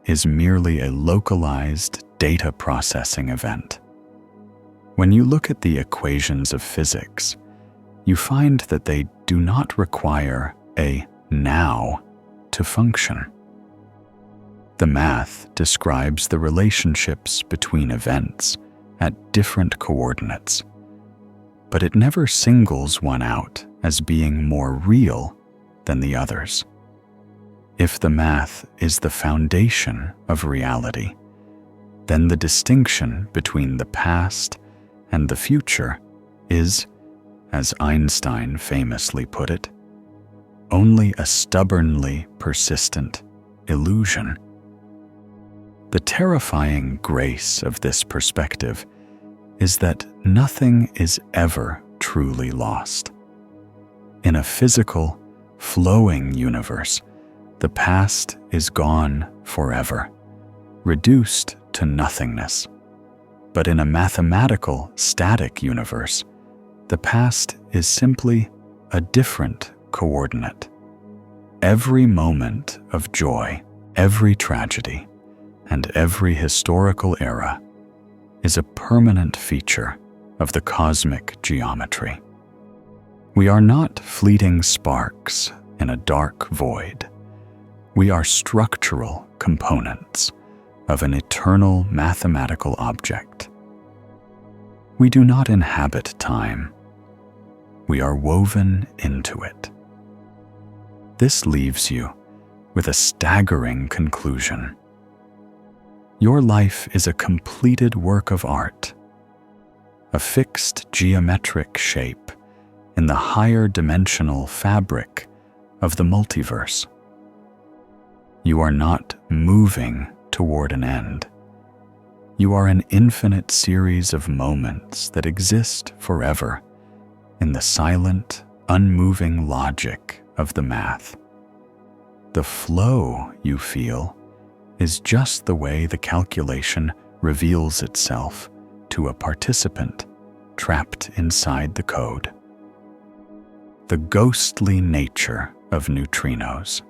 is merely a localized data processing event. When you look at the equations of physics, you find that they do not require a now to function. The math describes the relationships between events at different coordinates, but it never singles one out as being more real than the others. If the math is the foundation of reality, then the distinction between the past and the future is, as Einstein famously put it, only a stubbornly persistent illusion. The terrifying grace of this perspective is that nothing is ever truly lost. In a physical, flowing universe, the past is gone forever, reduced to nothingness. But in a mathematical, static universe, the past is simply a different coordinate. Every moment of joy, every tragedy, and every historical era is a permanent feature of the cosmic geometry. We are not fleeting sparks in a dark void. We are structural components of an eternal mathematical object. We do not inhabit time. We are woven into it. This leaves you with a staggering conclusion. Your life is a completed work of art, a fixed geometric shape in the higher dimensional fabric of the multiverse. You are not moving toward an end. You are an infinite series of moments that exist forever in the silent, unmoving logic of the math. The flow you feel is just the way the calculation reveals itself to a participant trapped inside the code. The ghostly nature of neutrinos.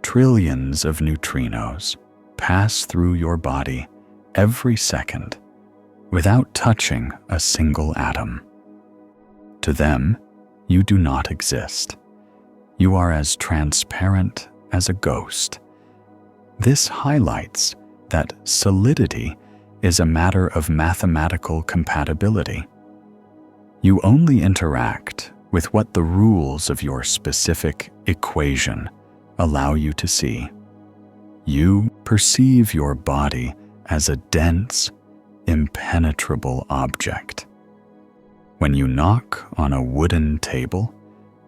Trillions of neutrinos pass through your body every second without touching a single atom. To them, you do not exist. You are as transparent as a ghost. This highlights that solidity is a matter of mathematical compatibility. You only interact with what the rules of your specific equation allow you to see. You perceive your body as a dense, impenetrable object. When you knock on a wooden table,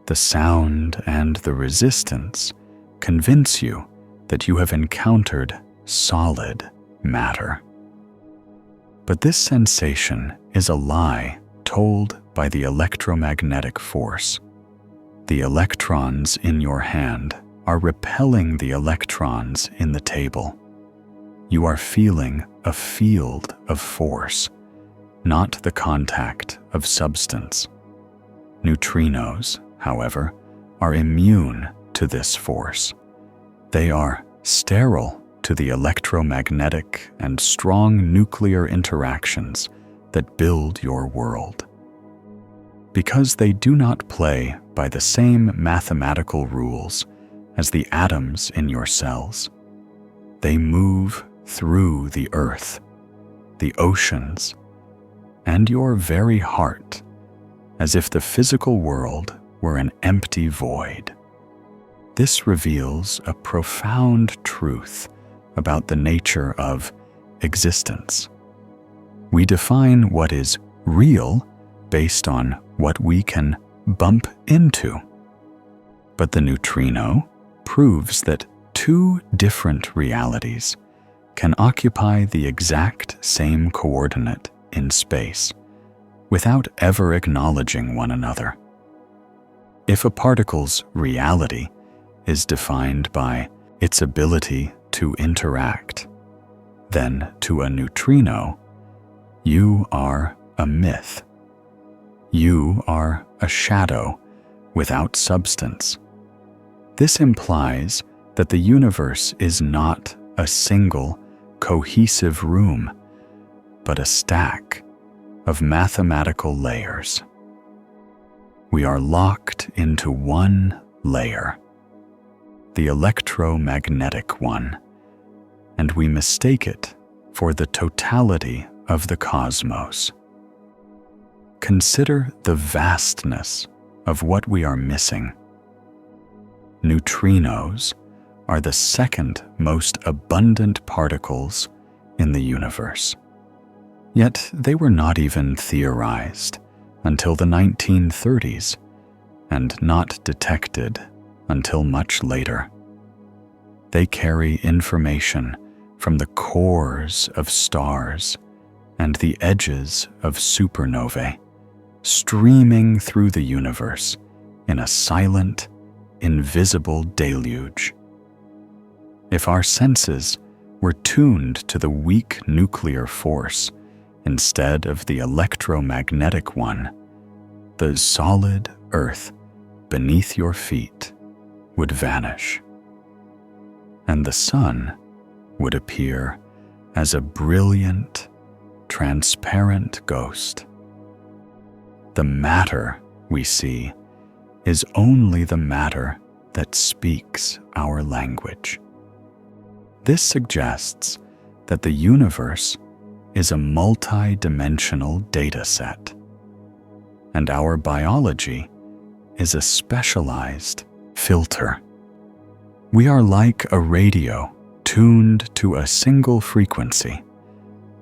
the sound and the resistance convince you that you have encountered solid matter. But this sensation is a lie told by the electromagnetic force. The electrons in your hand are repelling the electrons in the table. You are feeling a field of force, not the contact of substance. Neutrinos, however, are immune to this force. They are sterile to the electromagnetic and strong nuclear interactions that build your world. Because they do not play by the same mathematical rules as the atoms in your cells, they move through the earth, the oceans, and your very heart, as if the physical world were an empty void. This reveals a profound truth about the nature of existence. We define what is real based on what we can bump into. But the neutrino proves that two different realities can occupy the exact same coordinate in space without ever acknowledging one another. If a particle's reality is defined by its ability to interact, then to a neutrino, you are a myth. You are a shadow without substance. This implies that the universe is not a single, cohesive room, but a stack of mathematical layers. We are locked into one layer, the electromagnetic one, and we mistake it for the totality of the cosmos. Consider the vastness of what we are missing. Neutrinos are the second most abundant particles in the universe. Yet they were not even theorized until the 1930s and not detected until much later. They carry information from the cores of stars and the edges of supernovae, streaming through the universe in a silent, invisible deluge. If our senses were tuned to the weak nuclear force instead of the electromagnetic one, the solid earth beneath your feet would vanish, and the sun would appear as a brilliant, transparent ghost. The matter we see is only the matter that speaks our language. This suggests that the universe is a multi-dimensional data set, and our biology is a specialized filter. We are like a radio tuned to a single frequency,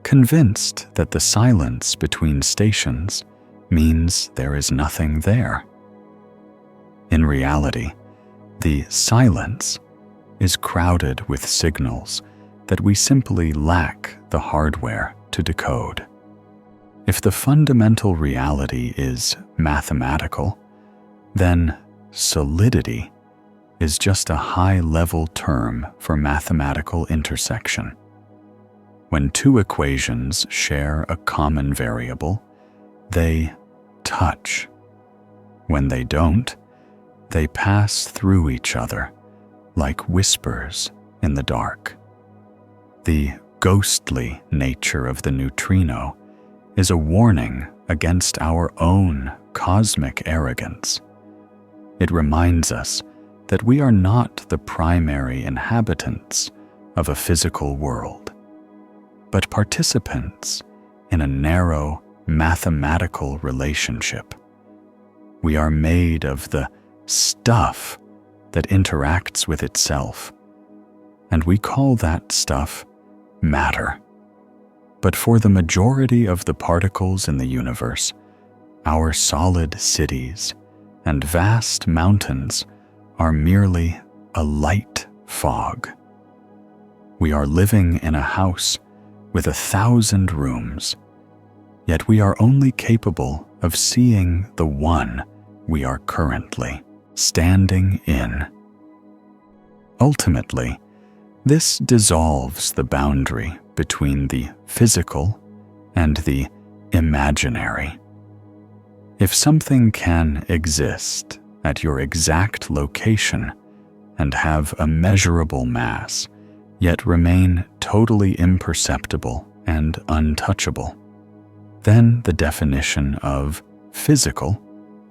convinced that the silence between stations means there is nothing there. In reality, the silence is crowded with signals that we simply lack the hardware to decode. If the fundamental reality is mathematical, then solidity is just a high-level term for mathematical intersection. When two equations share a common variable, they touch. When they don't, they pass through each other like whispers in the dark. The ghostly nature of the neutrino is a warning against our own cosmic arrogance. It reminds us that we are not the primary inhabitants of a physical world, but participants in a narrow mathematical relationship. We are made of the stuff that interacts with itself, and we call that stuff matter. But for the majority of the particles in the universe, our solid cities and vast mountains are merely a light fog. We are living in a house with 1,000 rooms, yet we are only capable of seeing the one we are currently standing in. Ultimately, this dissolves the boundary between the physical and the imaginary. If something can exist at your exact location and have a measurable mass, yet remain totally imperceptible and untouchable, then the definition of physical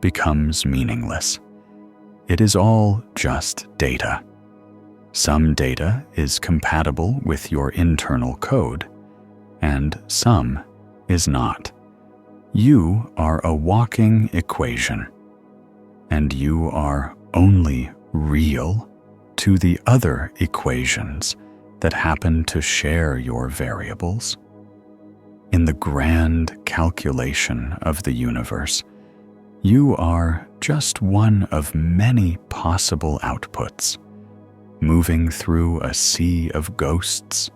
becomes meaningless. It is all just data. Some data is compatible with your internal code, and some is not. You are a walking equation, and you are only real to the other equations that happen to share your variables. In the grand calculation of the universe, you are just one of many possible outputs, moving through a sea of ghosts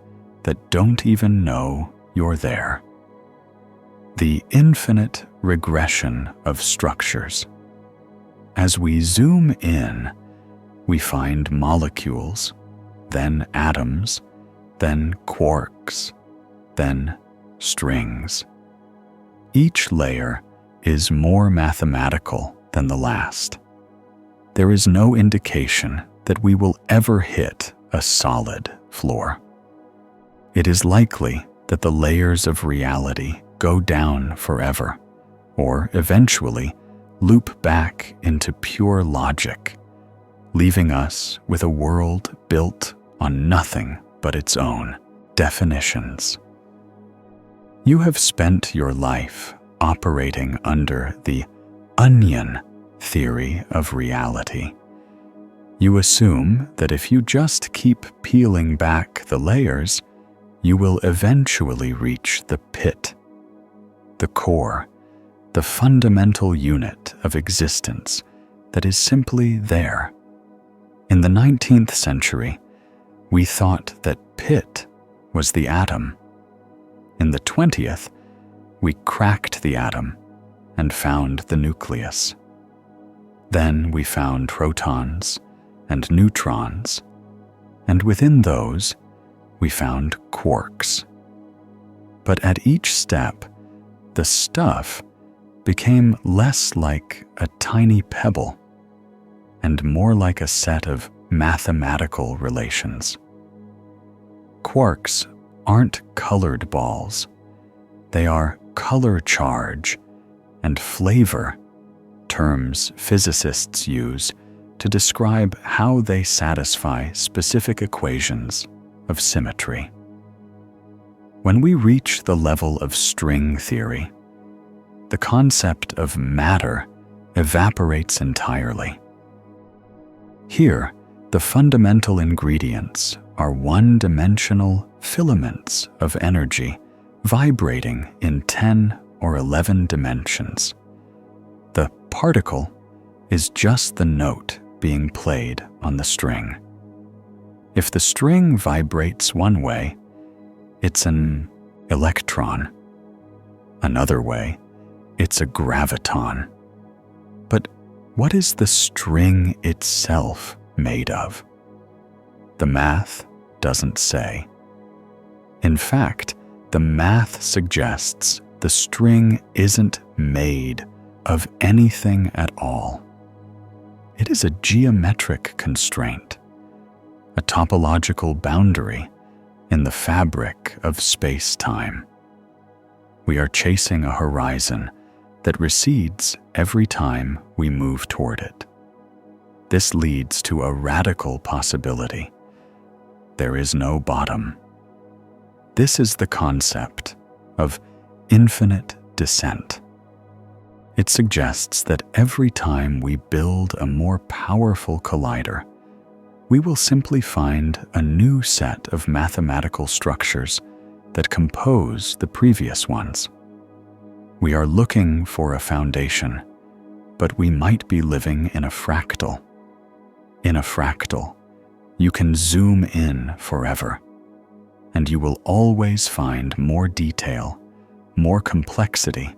that don't even know you're there. The infinite regression of structures. As we zoom in, we find molecules, then atoms, then quarks, then strings. Each layer is more mathematical than the last. There is no indication that we will ever hit a solid floor. It is likely that the layers of reality go down forever, or eventually loop back into pure logic, leaving us with a world built on nothing but its own definitions. You have spent your life operating under the onion theory of reality. You assume that if you just keep peeling back the layers, you will eventually reach the pit, the core, the fundamental unit of existence that is simply there. In the 19th century, we thought that pit was the atom. In the 20th, we cracked the atom and found the nucleus. Then we found protons and neutrons, and within those, we found quarks. But at each step, the stuff became less like a tiny pebble and more like a set of mathematical relations. Quarks aren't colored balls. They are color charge and flavor, terms physicists use to describe how they satisfy specific equations of symmetry. When we reach the level of string theory, the concept of matter evaporates entirely. Here, the fundamental ingredients are one-dimensional filaments of energy vibrating in 10 or 11 dimensions. The particle is just the note being played on the string. If the string vibrates one way, it's an electron. Another way, it's a graviton. But what is the string itself made of? The math doesn't say. In fact, the math suggests the string isn't made of anything at all. It is a geometric constraint, a topological boundary in the fabric of space-time. We are chasing a horizon that recedes every time we move toward it. This leads to a radical possibility. There is no bottom. This is the concept of infinite descent. It suggests that every time we build a more powerful collider, we will simply find a new set of mathematical structures that compose the previous ones. We are looking for a foundation, but we might be living in a fractal. In a fractal, you can zoom in forever, and you will always find more detail, more complexity,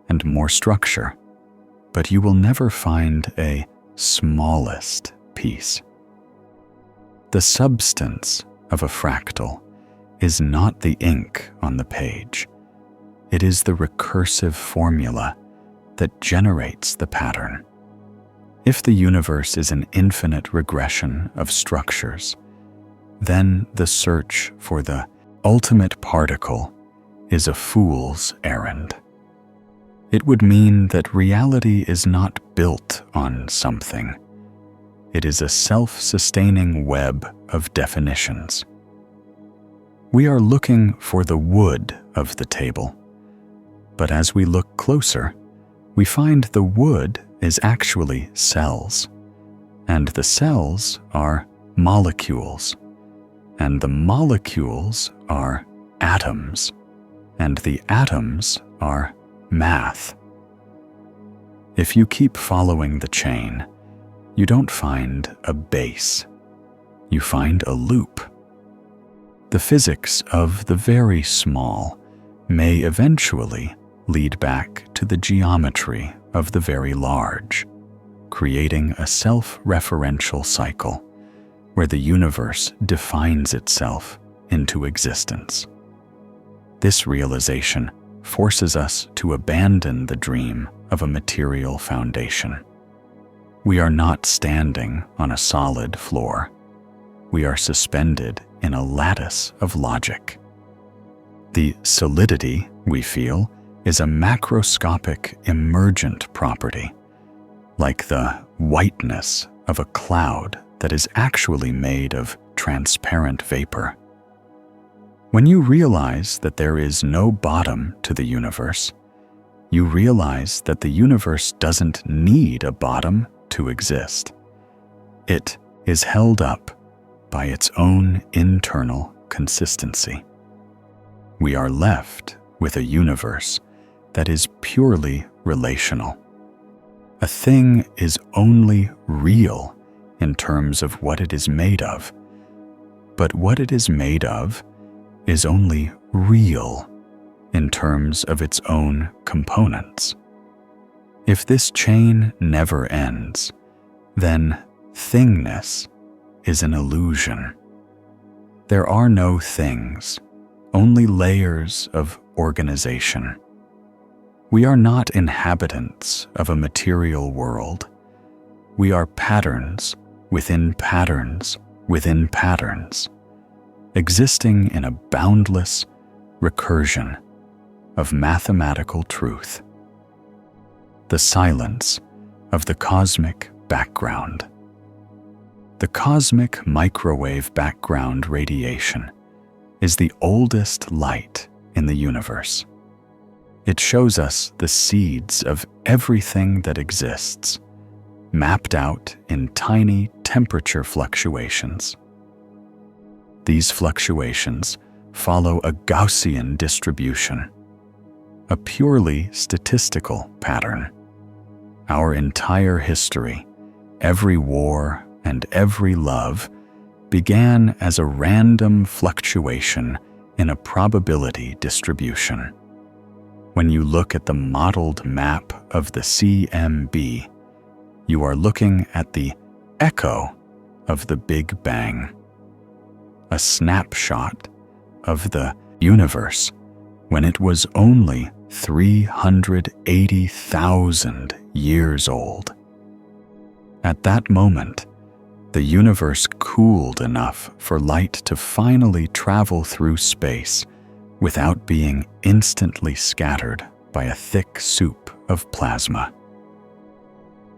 and more structure, but you will never find a smallest piece. The substance of a fractal is not the ink on the page. It is the recursive formula that generates the pattern. If the universe is an infinite regression of structures, then the search for the ultimate particle is a fool's errand. It would mean that reality is not built on something. It is a self-sustaining web of definitions. We are looking for the wood of the table, but as we look closer, we find the wood is actually cells, and the cells are molecules, and the molecules are atoms, and the atoms are math. If you keep following the chain, you don't find a base. You find a loop. The physics of the very small may eventually lead back to the geometry of the very large, creating a self-referential cycle where the universe defines itself into existence. This realization forces us to abandon the dream of a material foundation. We are not standing on a solid floor. We are suspended in a lattice of logic. The solidity we feel is a macroscopic emergent property, like the whiteness of a cloud that is actually made of transparent vapor. When you realize that there is no bottom to the universe, you realize that the universe doesn't need a bottom to exist. It is held up by its own internal consistency. We are left with a universe that is purely relational. A thing is only real in terms of what it is made of, but what it is made of is only real in terms of its own components. If this chain never ends, then thingness is an illusion. There are no things, only layers of organization. We are not inhabitants of a material world. We are patterns within patterns within patterns, existing in a boundless recursion of mathematical truth. The silence of the cosmic background. The cosmic microwave background radiation is the oldest light in the universe. It shows us the seeds of everything that exists, mapped out in tiny temperature fluctuations. These fluctuations follow a Gaussian distribution, a purely statistical pattern. Our entire history, every war and every love, began as a random fluctuation in a probability distribution. When you look at the modeled map of the CMB, you are looking at the echo of the Big Bang, a snapshot of the universe when it was only 380,000 years old. At that moment, the universe cooled enough for light to finally travel through space without being instantly scattered by a thick soup of plasma.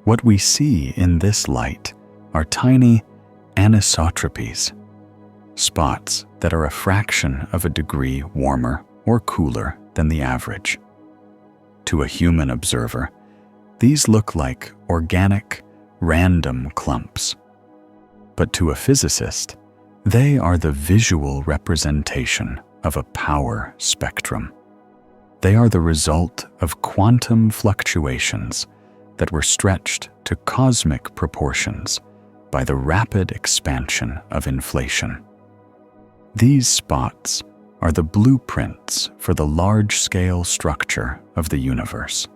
What we see in this light are tiny anisotropies, spots that are a fraction of a degree warmer or cooler than the average. To a human observer, these look like organic, random clumps. But to a physicist, they are the visual representation of a power spectrum. They are the result of quantum fluctuations that were stretched to cosmic proportions by the rapid expansion of inflation. These spots are the blueprints for the large-scale structure of the universe.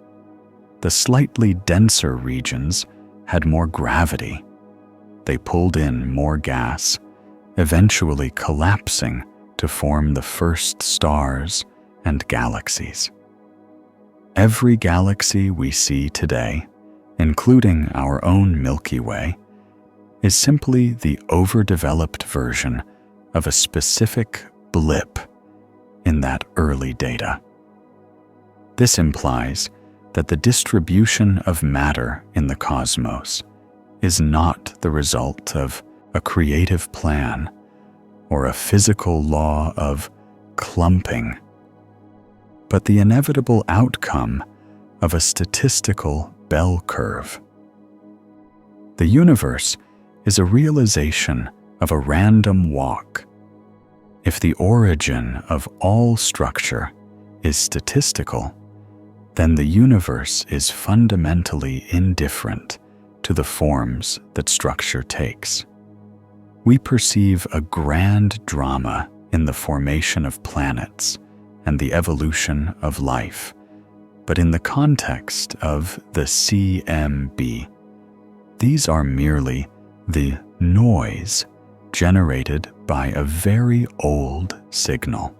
The slightly denser regions had more gravity. They pulled in more gas, eventually collapsing to form the first stars and galaxies. Every galaxy we see today, including our own Milky Way, is simply the overdeveloped version of a specific blip in that early data. This implies that the distribution of matter in the cosmos is not the result of a creative plan or a physical law of clumping, but the inevitable outcome of a statistical bell curve. The universe is a realization of a random walk. If the origin of all structure is statistical, then the universe is fundamentally indifferent to the forms that structure takes. We perceive a grand drama in the formation of planets and the evolution of life, but in the context of the CMB, these are merely the noise generated by a very old signal.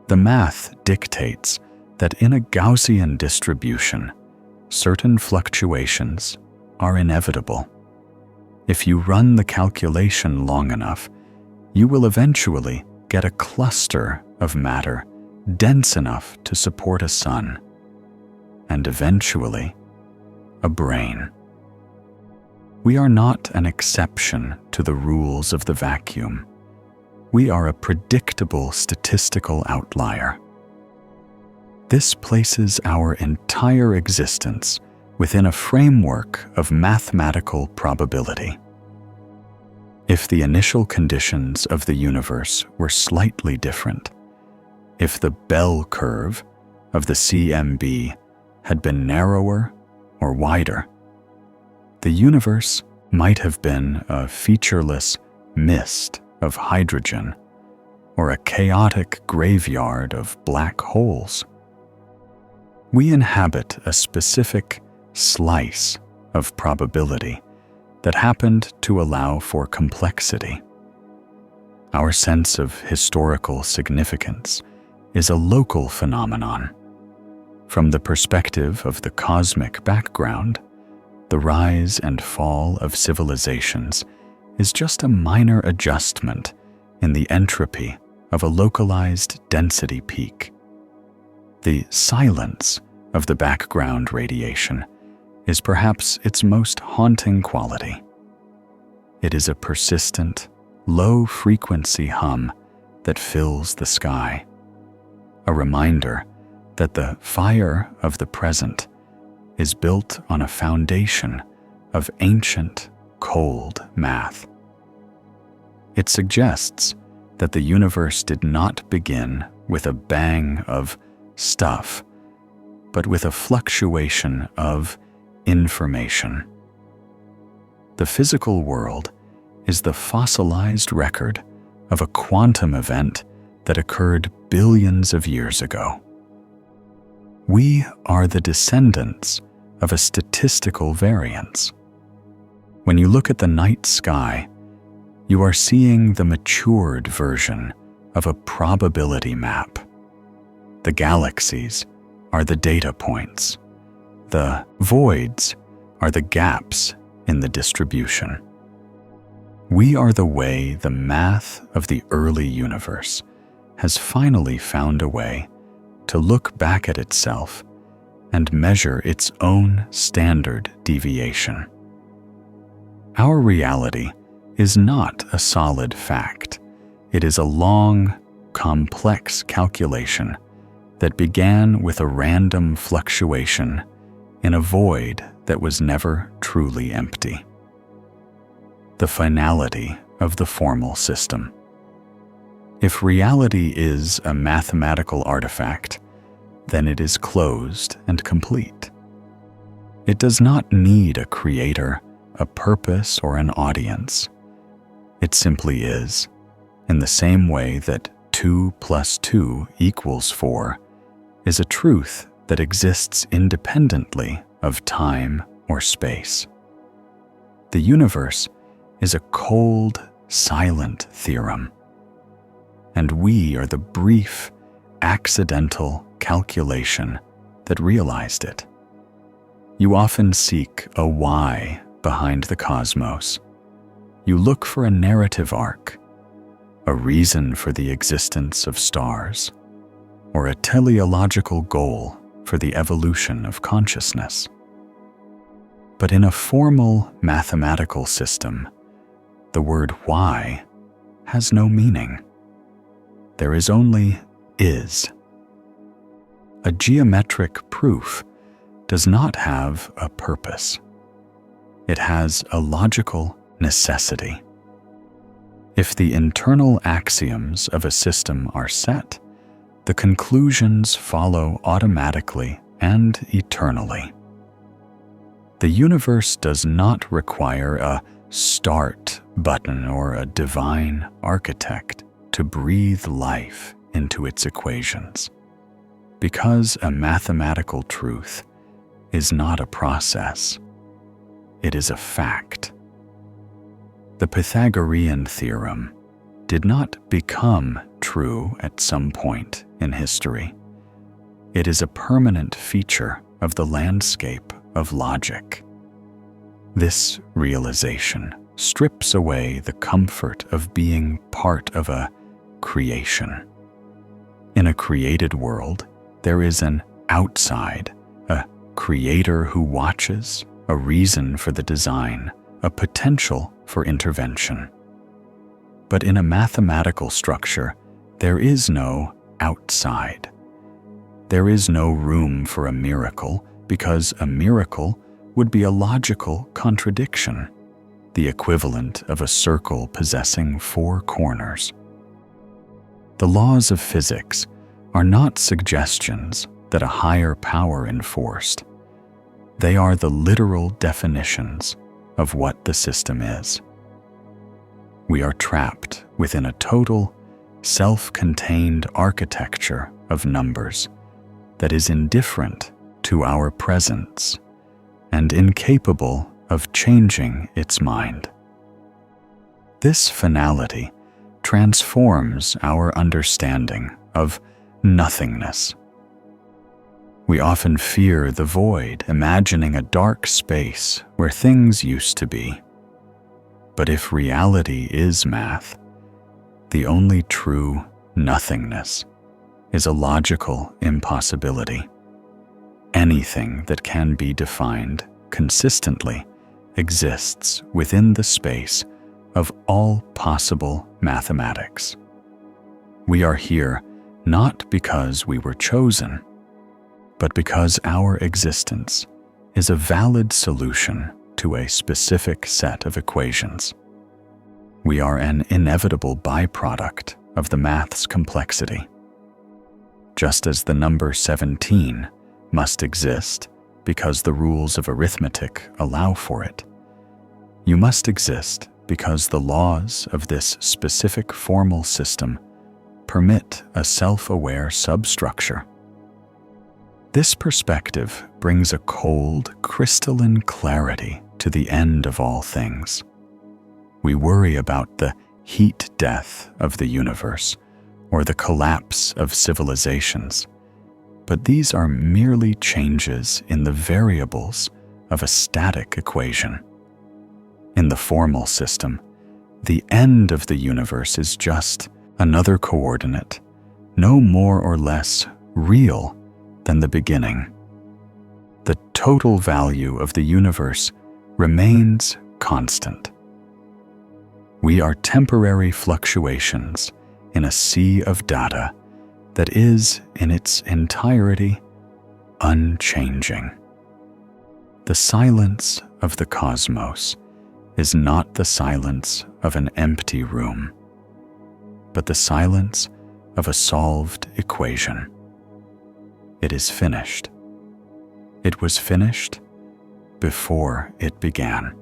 The math dictates that in a Gaussian distribution, certain fluctuations are inevitable. If you run the calculation long enough, you will eventually get a cluster of matter dense enough to support a sun, and eventually a brain. We are not an exception to the rules of the vacuum. We are a predictable statistical outlier. This places our entire existence within a framework of mathematical probability. If the initial conditions of the universe were slightly different, if the bell curve of the CMB had been narrower or wider, the universe might have been a featureless mist of hydrogen or a chaotic graveyard of black holes. We inhabit a specific slice of probability that happened to allow for complexity. Our sense of historical significance is a local phenomenon. From the perspective of the cosmic background, the rise and fall of civilizations is just a minor adjustment in the entropy of a localized density peak. The silence of the background radiation is perhaps its most haunting quality. It is a persistent, low-frequency hum that fills the sky, a reminder that the fire of the present is built on a foundation of ancient, cold math. It suggests that the universe did not begin with a bang of stuff, but with a fluctuation of information. The physical world is the fossilized record of a quantum event that occurred billions of years ago. We are the descendants of a statistical variance. When you look at the night sky, you are seeing the matured version of a probability map. The galaxies are the data points. The voids are the gaps in the distribution. We are the way the math of the early universe has finally found a way to look back at itself and measure its own standard deviation. Our reality is not a solid fact. It is a long, complex calculation that began with a random fluctuation in a void that was never truly empty. The finality of the formal system. If reality is a mathematical artifact, then it is closed and complete. It does not need a creator, a purpose, or an audience. It simply is, in the same way that 2 + 2 = 4 is a truth that exists independently of time or space. The universe is a cold, silent theorem, and we are the brief, accidental calculation that realized it. You often seek a why behind the cosmos. You look for a narrative arc, a reason for the existence of stars, or a teleological goal for the evolution of consciousness. But in a formal mathematical system, the word why has no meaning. There is only is. A geometric proof does not have a purpose. It has a logical necessity. If the internal axioms of a system are set, the conclusions follow automatically and eternally. The universe does not require a start button or a divine architect to breathe life into its equations, because a mathematical truth is not a process, it is a fact. The Pythagorean theorem did not become true at some point in history. It is a permanent feature of the landscape of logic. This realization strips away the comfort of being part of a creation. In a created world, there is an outside, a creator who watches, a reason for the design, a potential for intervention. But in a mathematical structure, there is no outside. There is no room for a miracle, because a miracle would be a logical contradiction, the equivalent of a circle possessing 4 corners. The laws of physics are not suggestions that a higher power enforced. They are the literal definitions of what the system is. We are trapped within a total, self-contained architecture of numbers that is indifferent to our presence and incapable of changing its mind. This finality transforms our understanding of nothingness. We often fear the void, imagining a dark space where things used to be. But if reality is math, the only true nothingness is a logical impossibility. Anything that can be defined consistently exists within the space of all possible mathematics. We are here not because we were chosen, but because our existence is a valid solution to a specific set of equations. We are an inevitable byproduct of the math's complexity. Just as the number 17 must exist because the rules of arithmetic allow for it, you must exist because the laws of this specific formal system permit a self-aware substructure. This perspective brings a cold, crystalline clarity to the end of all things. We worry about the heat death of the universe or the collapse of civilizations, but these are merely changes in the variables of a static equation. In the formal system, the end of the universe is just another coordinate, no more or less real than the beginning. The total value of the universe remains constant. We are temporary fluctuations in a sea of data that is, in its entirety, unchanging. The silence of the cosmos is not the silence of an empty room, but the silence of a solved equation. It is finished. It was finished before it began.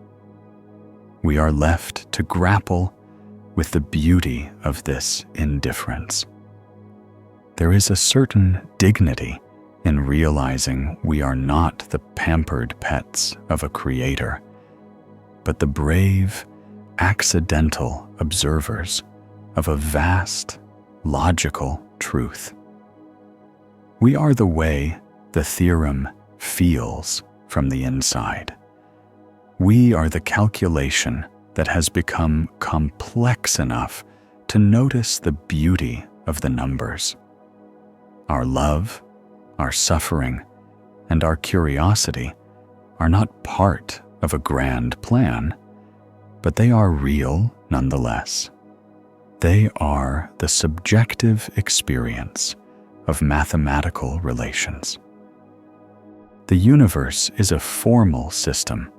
We are left to grapple with the beauty of this indifference. There is a certain dignity in realizing we are not the pampered pets of a creator, but the brave, accidental observers of a vast, logical truth. We are the way the theorem feels from the inside. We are the calculation that has become complex enough to notice the beauty of the numbers. Our love, our suffering, and our curiosity are not part of a grand plan, but they are real nonetheless. They are the subjective experience of mathematical relations. The universe is a formal system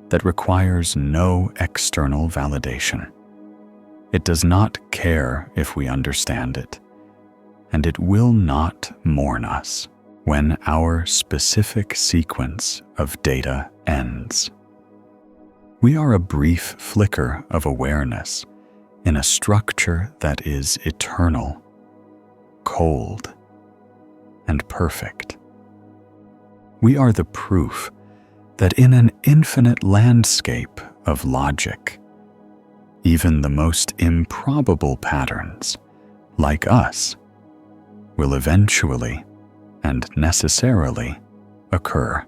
that requires no external validation. It does not care if we understand it, and it will not mourn us when our specific sequence of data ends. We are a brief flicker of awareness in a structure that is eternal, cold, and perfect. We are the proof that in an infinite landscape of logic, even the most improbable patterns, like us, will eventually and necessarily occur.